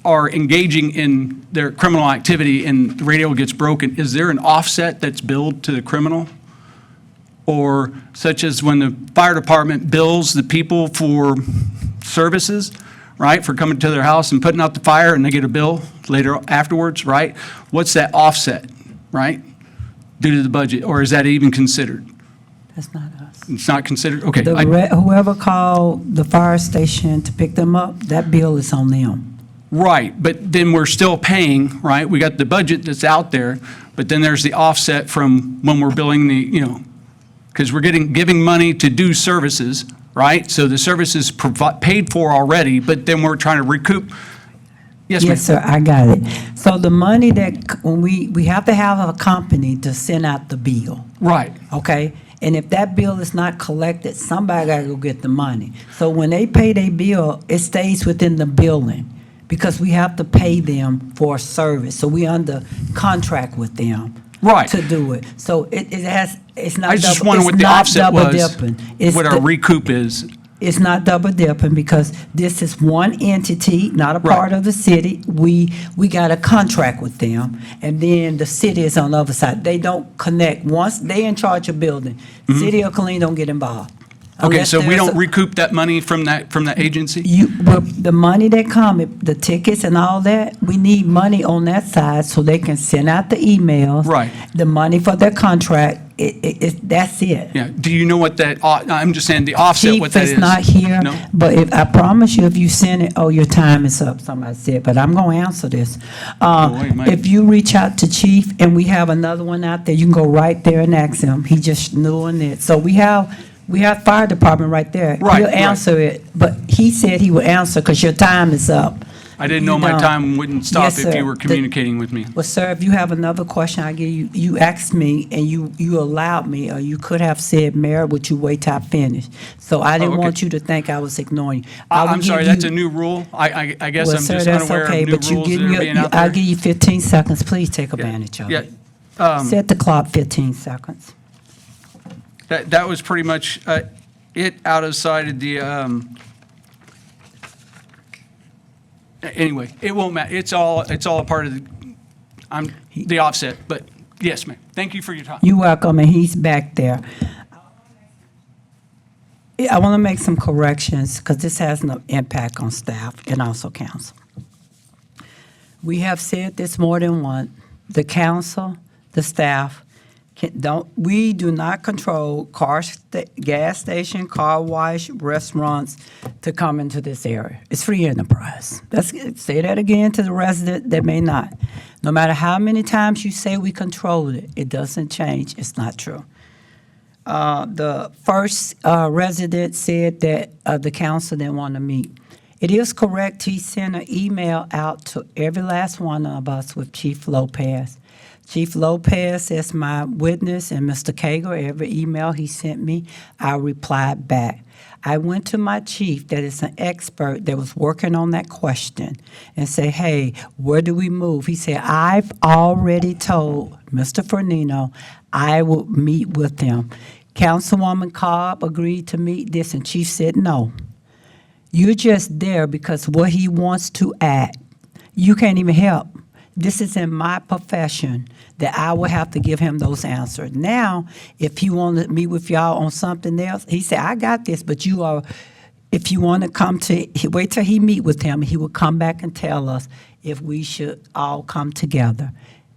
are engaging in their criminal activity and the radio gets broken, is there an offset that's billed to the criminal? Or such as when the fire department bills the people for services, right, for coming to their house and putting out the fire and they get a bill later afterwards, right? What's that offset, right, due to the budget? Or is that even considered? That's not us. It's not considered? Okay. Whoever called the fire station to pick them up, that bill is on them. Right, but then we're still paying, right? We got the budget that's out there, but then there's the offset from when we're billing the, because we're giving money to do services, right? So the service is paid for already, but then we're trying to recoup. Yes, ma'am. Yes, sir, I got it. So the money that, when we have to have a company to send out the bill. Right. Okay? And if that bill is not collected, somebody got to go get the money. So when they pay their bill, it stays within the billing because we have to pay them for a service. So we under contract with them. Right. To do it. So it's not. I just wonder what the offset was, what our the- recoup is. It's not double dipping because this is one entity, not a part of the city. We got a contract with them, and then the city is on the other side. They don't connect. Once they in charge of building, City of Killeen don't get involved. Okay, Unless so we there's don't a- recoup that money from that agency? Well, the money that come, the tickets and all that, we need money on that side so they can send out the emails. Right. The money for their contract, that's it. Yeah, do you know what that, I'm just saying the offset, what that is? Chief is not here, No? but if, I promise you, if you send it, oh, your time is up, somebody said, but I'm gonna answer this. wait, Mike. If you reach out to Chief, and we have another one out there, you can go right there and ask him, he just doing it. So we have fire department right there. Right, He'll right. answer it, but he said he would answer, because your time is up. I didn't know You my don't. time wouldn't stop Yes, if sir. you were communicating with me. Well, sir, if you have another question, I give you, you asked me and you allowed me, or you could have said, Mayor, would you wait till I finish? So I didn't okay. want you to think I was ignoring you. I will I'm give sorry, you- that's a new rule? I guess Well, I'm sir, just that's unaware of okay, new but you rules that give are me, being out I'll there. give you 15 seconds. Please take advantage of it. Set the clock 15 seconds. That was pretty much it outside of the, anyway, it won't matter. It's all a part of the offset, but yes, ma'am. Thank you for your time. You're welcome, and he's back there. I want to make some corrections because this has no impact on staff and also council. We have said this more than once. The council, the staff, we do not control gas station, car wash, restaurants to come into this area. It's free enterprise. Let's say that again to the resident that may not. No matter how many times you say we control it, it doesn't change. It's not true. The first resident said that the council didn't want to meet. It is correct. He sent an email out to every last one of us with Chief Lopez. Chief Lopez is my witness, and Mr. Cagle, every email he sent me, I replied back. I went to my chief, that is an expert that was working on that question, and say, hey, where do we move? He said, I've already told Mr. Fernino I will meet with him. Councilwoman Cobb agreed to meet this, and Chief said no. You're just there because what he wants to act. You can't even help. This is in my profession that I will have to give him those answers. Now, if he wanted to meet with y'all on something else, he said, I got this, but you are, if you want to come to, wait till he meet with him, he will come back and tell us if we should all come together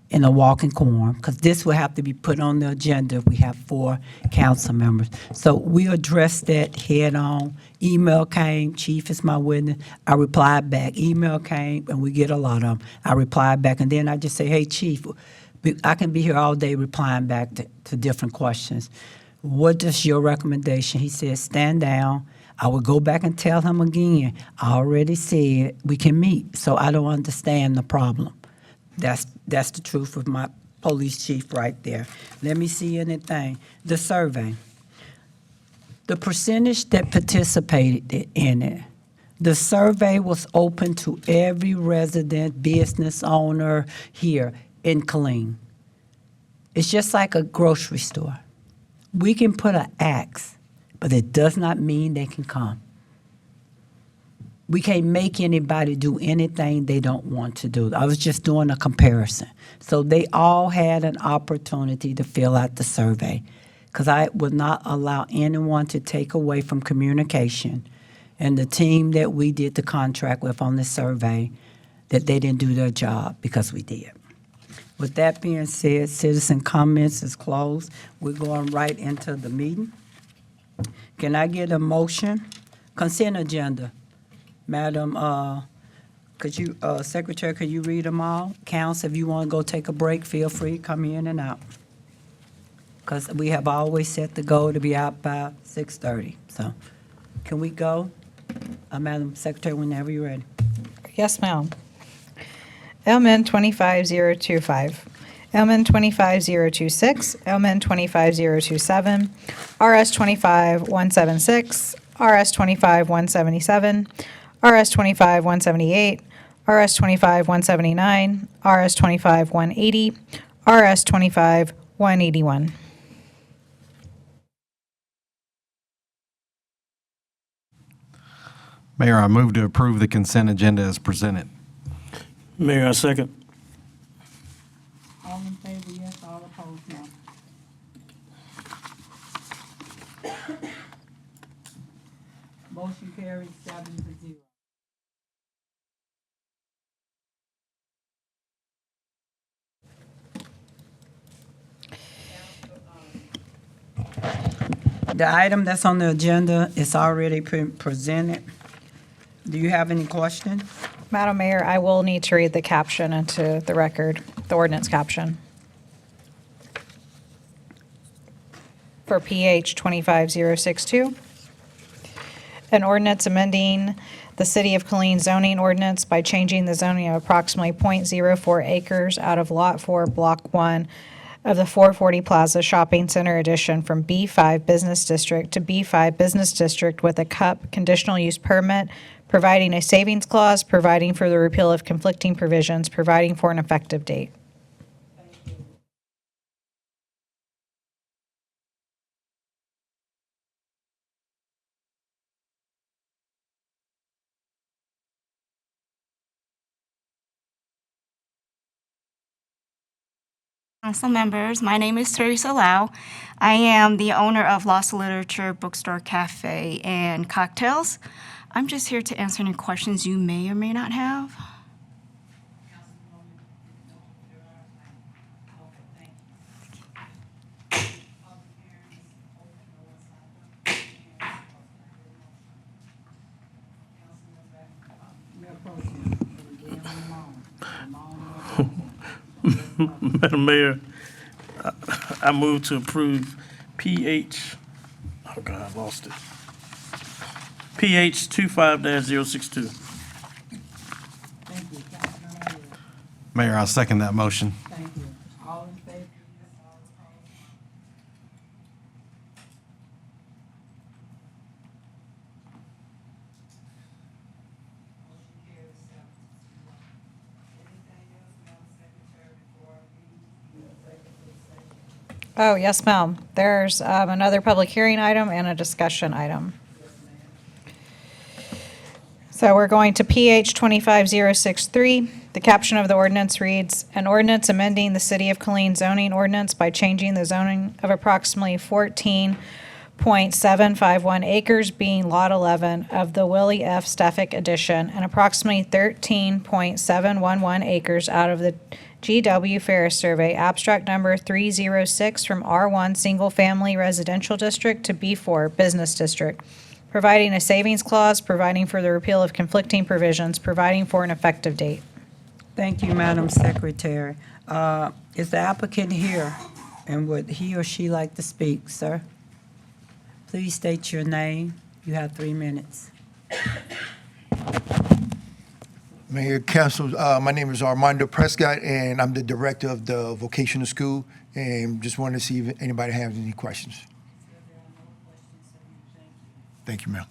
in a walking quorum, because this will have to be put on the agenda if we have 4 council members. So we addressed that head on. Email came, Chief is my witness. I replied back. Email came, and we get a lot of them. I replied back, and then I just say, hey, Chief, I can be here all day replying back to different questions. What is your recommendation? He said, stand down. I would go back and tell him again, I already said we can meet, so I don't understand the problem. That's the truth of my police chief right there. Let me see anything. The survey. The percentage that participated in it. The survey was open to every resident, business owner here in Killeen. It's just like a grocery store. We can put an X, but it does not mean they can come. We can't make anybody do anything they don't want to do. I was just doing a comparison. So they all had an opportunity to fill out the survey, because I would not allow anyone to take away from communication and the team that we did the contract with on this survey, that they didn't do their job, because we did. With that being said, citizen comments is closed. We're going right into the meeting. Can I get a motion? Consent agenda. Madam, Secretary, could you read them all? Council, if you want to go take a break, feel free, come in and out. Because we have always set the goal to be out by 6:30. So can we go? Madam Secretary, whenever you're ready. Yes, ma'am. LMN 25025, LMN 25026, LMN 25027, RS 25176, RS 25177, RS 25178, RS 25179, RS 25180, RS 25181. Mayor, I move to approve the consent agenda as presented. Mayor, I second. All in favor, yes. All opposed, no. Motion carries 7-0. The item that's on the agenda is already presented. Do you have any questions? Madam Mayor, I will need to read the caption into the record, the ordinance caption. For PH 25062, an ordinance amending the City of Killeen zoning ordinance by changing the zoning of approximately .04 acres out of Lot 4, Block 1 of the 440 Plaza Shopping Center addition from B5 Business District to B5 Business District with a CUP conditional use permit, providing a savings clause, providing for the repeal of conflicting provisions, providing for an effective date. Council members, my name is Teresa Lau. I am the owner of Lost Literature Bookstore Cafe and Cocktails. I'm just here to answer any questions you may or may not have. Madam Mayor, I move to approve PH, oh God, I lost it. PH 25-062. Mayor, I'll second that motion. Thank you. All in favor? Oh, yes, ma'am. There's another public hearing item and a discussion item. So we're going to PH 25063. The caption of the ordinance reads, "An ordinance amending the City of Killeen zoning ordinance by changing the zoning of approximately 14.751 acres being Lot 11 of the Willie F. Stefik addition and approximately 13.711 acres out of the G.W. Ferris Survey, abstract number 306 from R1 Single Family Residential District to B4 Business District, providing a savings clause, providing for the repeal of conflicting provisions, providing for an effective date." Thank you, Madam Secretary. Is the applicant here? And would he or she like to speak, sir? Please state your name. You have 3 minutes. Mayor, Council, my name is Armando Prescott, and I'm the director of the vocational school, and just wanted to see if anybody has any questions. Thank you, ma'am.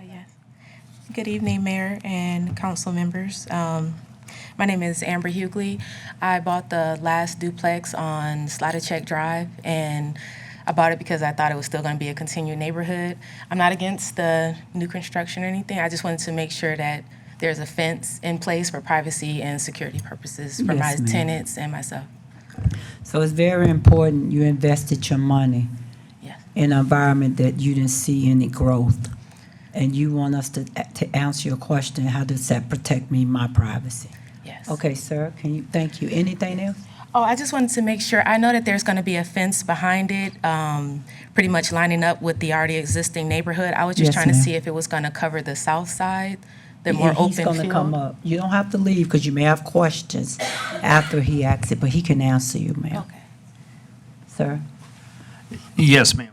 Yes. Good evening, Mayor and council members. My name is Amber Hughley. I bought the last duplex on Sladacek Drive, and I bought it because I thought it was still going to be a continued neighborhood. I'm not against the new construction or anything. I just wanted to make sure that there's a fence in place for privacy and security purposes for my Yes, ma'am. tenants and myself. So it's very important you invested your money Yes. in an environment that you didn't see any growth. And you want us to answer your question, how does that protect me, my privacy? Yes. Okay, sir, thank you. Anything else? Oh, I just wanted to make sure, I know that there's going to be a fence behind it, pretty much lining up with the already existing neighborhood. I was just Yes, trying to ma'am. see if it was going to cover the south side, the more open He's field. gonna come up. You don't have to leave, because you may have questions after he asks it, but he can answer you, ma'am. Okay. Sir? Yes, ma'am.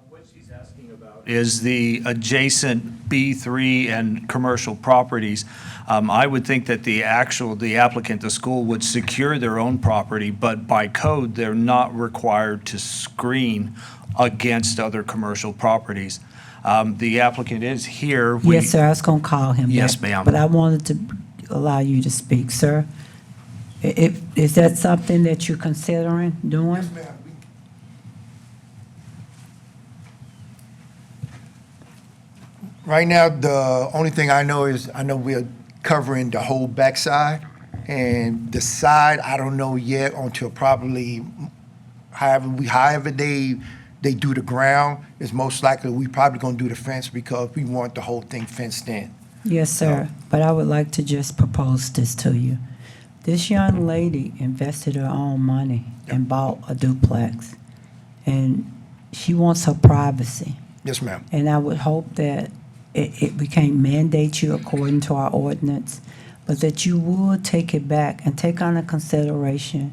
What she's asking about is the adjacent B3 and commercial properties. I would think that the applicant, the school, would secure their own property, but by code, they're not required to screen against other commercial properties. The applicant is here. Yes, sir, I was gonna call him Yes, back, ma'am. but I wanted to allow you to speak, sir. Is that something that you're considering doing? Yes, ma'am. Right now, the only thing I know is, I know we're covering the whole backside, and the side, I don't know yet until probably, however they do the ground, is most likely we probably gonna do the fence because we want the whole thing fenced in. Yes, sir, but I would like to just propose this to you. This young lady invested her own money and bought a duplex, and she wants her privacy. Yes, ma'am. And I would hope that we can't mandate you according to our ordinance, but that you would take it back and take under consideration,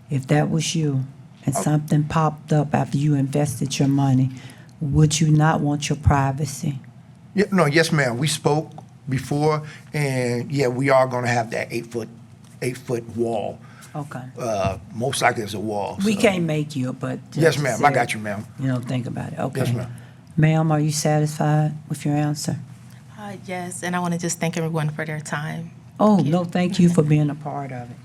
if that was you, and something popped up after you invested your money, would you not want your privacy? Yeah, no, yes, ma'am. We spoke before, and yeah, we are gonna have that 8-foot wall. Okay. Most likely it's a wall. We so. can't make you, but. Yes, just ma'am. I say- got you, ma'am. You know, think about it. Okay. Yes, ma'am. Ma'am, are you satisfied with your answer? Yes, and I want to just thank everyone for their time. Oh, no, thank you for being a part of it.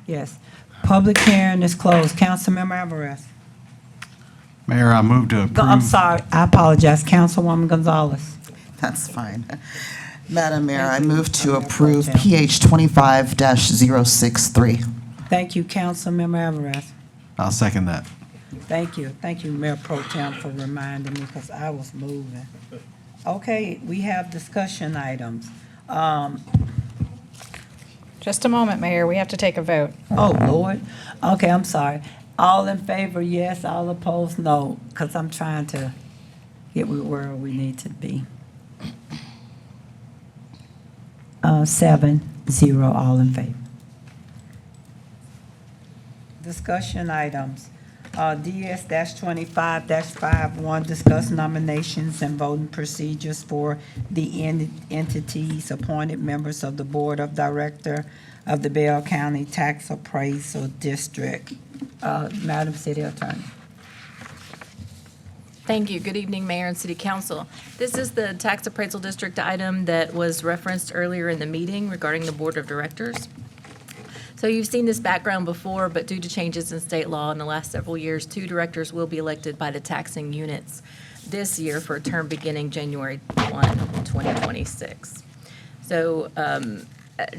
Yes. Public hearing is closed. Councilmember Alvarez. Mayor, I move to approve. I'm sorry, I apologize. Councilwoman Gonzalez. That's fine. Madam Mayor, I move to approve PH 25-063. Thank you, Councilmember Alvarez. I'll second that. Thank you. Thank you, Mayor Pro Tem, for reminding me, because I was moving. Okay, we have discussion items. Just a moment, Mayor, we have to take a vote. Oh, Lord. Okay, I'm sorry. All in favor, yes. All opposed, no, because I'm trying to get where we need to be. 7-0, all in favor. Discussion items. DS-25-51, discuss nominations and voting procedures for the entities appointed members of the Board of Director of the Bell County Tax Appraisal District. Madam City Attorney. Thank you. Good evening, Mayor and City Council. This is the tax appraisal district item that was referenced earlier in the meeting regarding the Board of Directors. So you've seen this background before, but due to changes in state law in the last several years, 2 directors will be elected by the taxing units this year for a term beginning January 1, 2026. So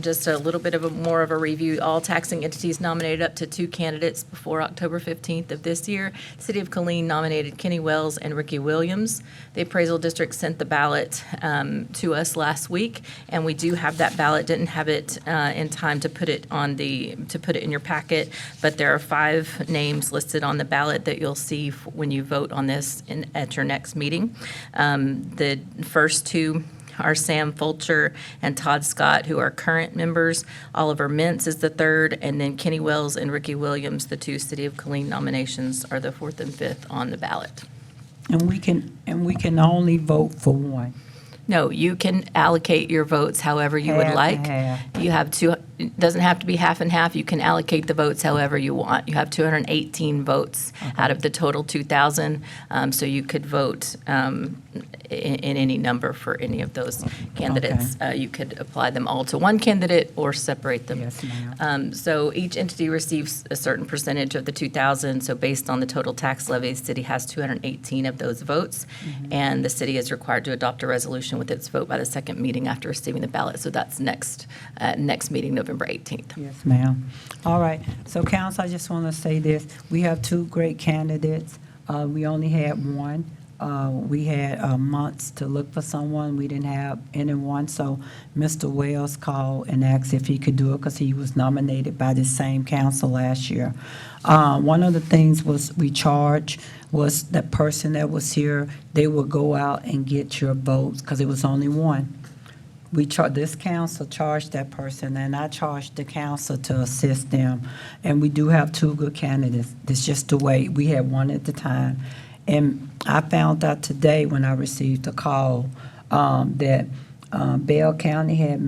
just a little bit of more of a review. All taxing entities nominated up to 2 candidates before October 15th of this year. City of Killeen nominated Kenny Wells and Ricky Williams. The appraisal district sent the ballot to us last week, and we do have that ballot. Didn't have it in time to put it in your packet, but there are 5 names listed on the ballot that you'll see when you vote on this at your next meeting. The first 2 are Sam Fulcher and Todd Scott, who are current members. Oliver Mintz is the 3rd, and then Kenny Wells and Ricky Williams, the 2 City of Killeen nominations, are the 4th and 5th on the ballot. And we can only vote for one. No, you can allocate your votes however you would Half like. and half. You have it doesn't have to be half and half. You can allocate the votes however you want. You have 218 votes out of the total 2,000, so you could vote in any number for any of those candidates. You could apply them all to one candidate or separate them. Yes, ma'am. So each entity receives a certain percentage of the 2,000. So based on the total tax levy, the city has 218 of those votes, and the city is required to adopt a resolution with its vote by the second meeting after receiving the ballot. So that's next meeting, November 18th. Yes, ma'am. All right. So, council, I just want to say this. We have 2 great candidates. We only had one. We had months to look for someone. We didn't have anyone. So, Mr. Wells called and asked if he could do it because he was nominated by the same council last year. One of the things we charged was that person that was here, they would go out and get your votes because it was only one. This council charged that person, and I charged the council to assist them. And we do have 2 good candidates. It's just the way, we had one at the time. And I found out today when I received a call that Bell County had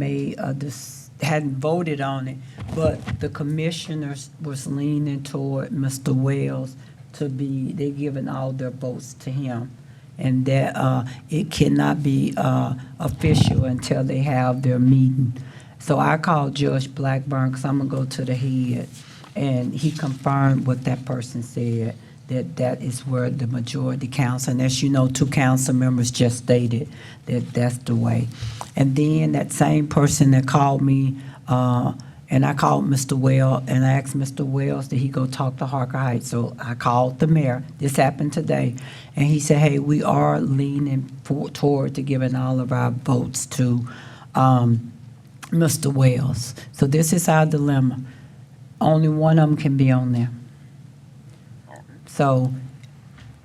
hadn't voted on it, but the commissioners was leaning toward Mr. Wells they're giving all their votes to him. And that it cannot be official until they have their meeting. So I called Judge Blackburn, because I'm going to go to the head, and he confirmed what that person said, that is where the majority council, and as you know, 2 council members just stated that that's the way. And then that same person that called me, and I called Mr. Wells, and I asked Mr. Wells, did he go talk to Harker Heights? So I called the mayor. This happened today. And he said, hey, we are leaning toward to giving all of our votes to Mr. Wells. So this is our dilemma. Only one of them can be on there. So,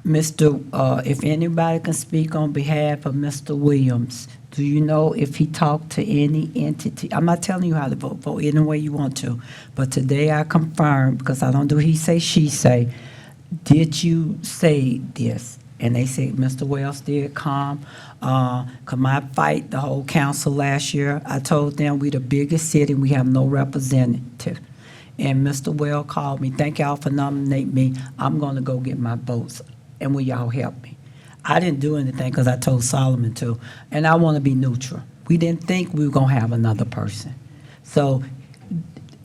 if anybody can speak on behalf of Mr. Williams, do you know if he talked to any entity? I'm not telling you how to vote any way you want to. But today I confirmed, because I don't do he say, she say, did you say this? And they said Mr. Wells did come. Come I fight the whole council last year. I told them we the biggest city, we have no representative. and Mr. Well called me, thank y'all for nominating me, I'm gonna go get my votes, and will y'all help me? I didn't do anything because I told Solomon to, and I want to be neutral. We didn't think we were gonna have another person. So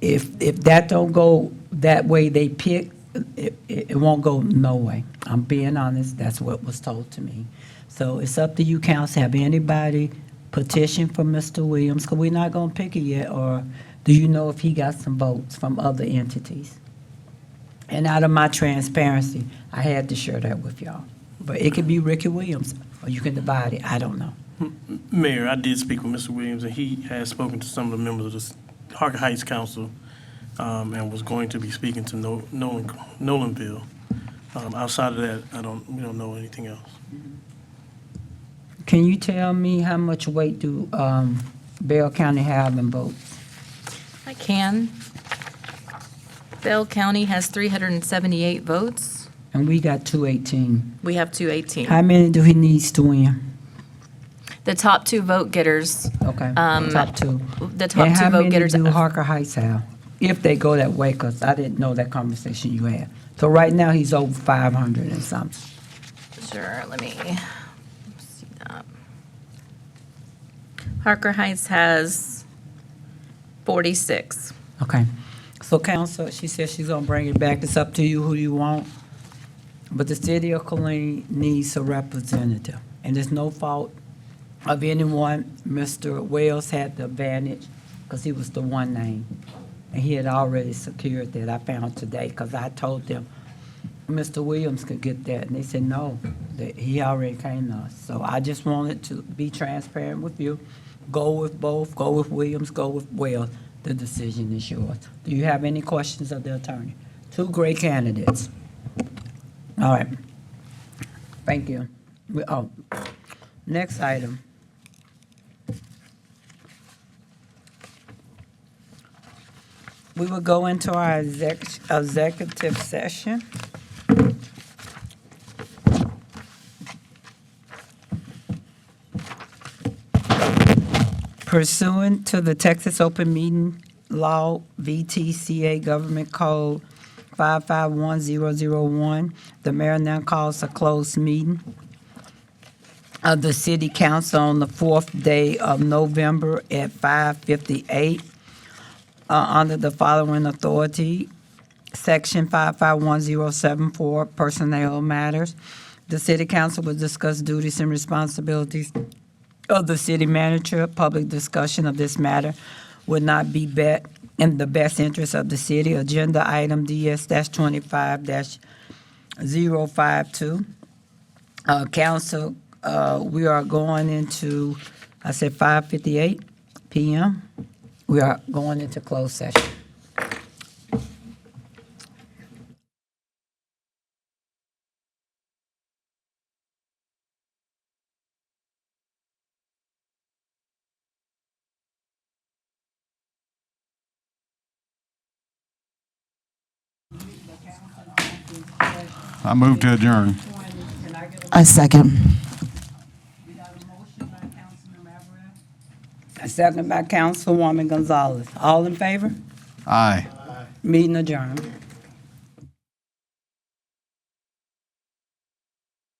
if that don't go that way they pick, it won't go no way. I'm being honest, that's what was told to me. So it's up to you, council. Have anybody petition for Mr. Williams? Because we're not gonna pick it yet, or do you know if he got some votes from other entities? And out of my transparency, I had to share that with y'all. But it could be Ricky Williams, or you can divide it, I don't know. Mayor, I did speak with Mr. Williams, and he has spoken to some of the members of the Harker Heights Council, and was going to be speaking to Nolanville. Outside of that, we don't know anything else. Can you tell me how much weight do Bell County have in votes? I can. Bell County has 378 votes. And we got 218. We have 218. How many do he needs to win? The top two vote getters. Okay, Um, top two. The top two vote getters. And how many do Harker Heights have? If they go that way, because I didn't know that conversation you had. So right now, he's over 500 and something. Sure, let me see that. Harker Heights has 46. Okay. So council, she says she's gonna bring it back. It's up to you who you want. But the city of Killeen needs a representative. And it's no fault of anyone. Mr. Wells had the advantage because he was the one name. And he had already secured that, I found today, because I told them Mr. Williams could get that. And they said, no, that he already came to us. So I just wanted to be transparent with you. Go with both, go with Williams, go with Wells. The decision is yours. Do you have any questions of the attorney? Two great candidates. All right. Thank you. Next item. We will go into our executive session. Pursuant to the Texas Open Meeting Law, VTCA Government Code 551001, the mayor now calls a closed meeting of the city council on the 4th day of November at 5:58. Under the following authority, Section 551074, Personnel Matters. The city council will discuss duties and responsibilities of the city manager. Public discussion of this matter would not be in the best interest of the city. Agenda item DS-25-052. Council, we are going into, I said 5:58 PM. We are going into closed session. I move to adjourn. A second. A second by Councilwoman Gonzalez. All in favor? Aye. Meeting adjourned.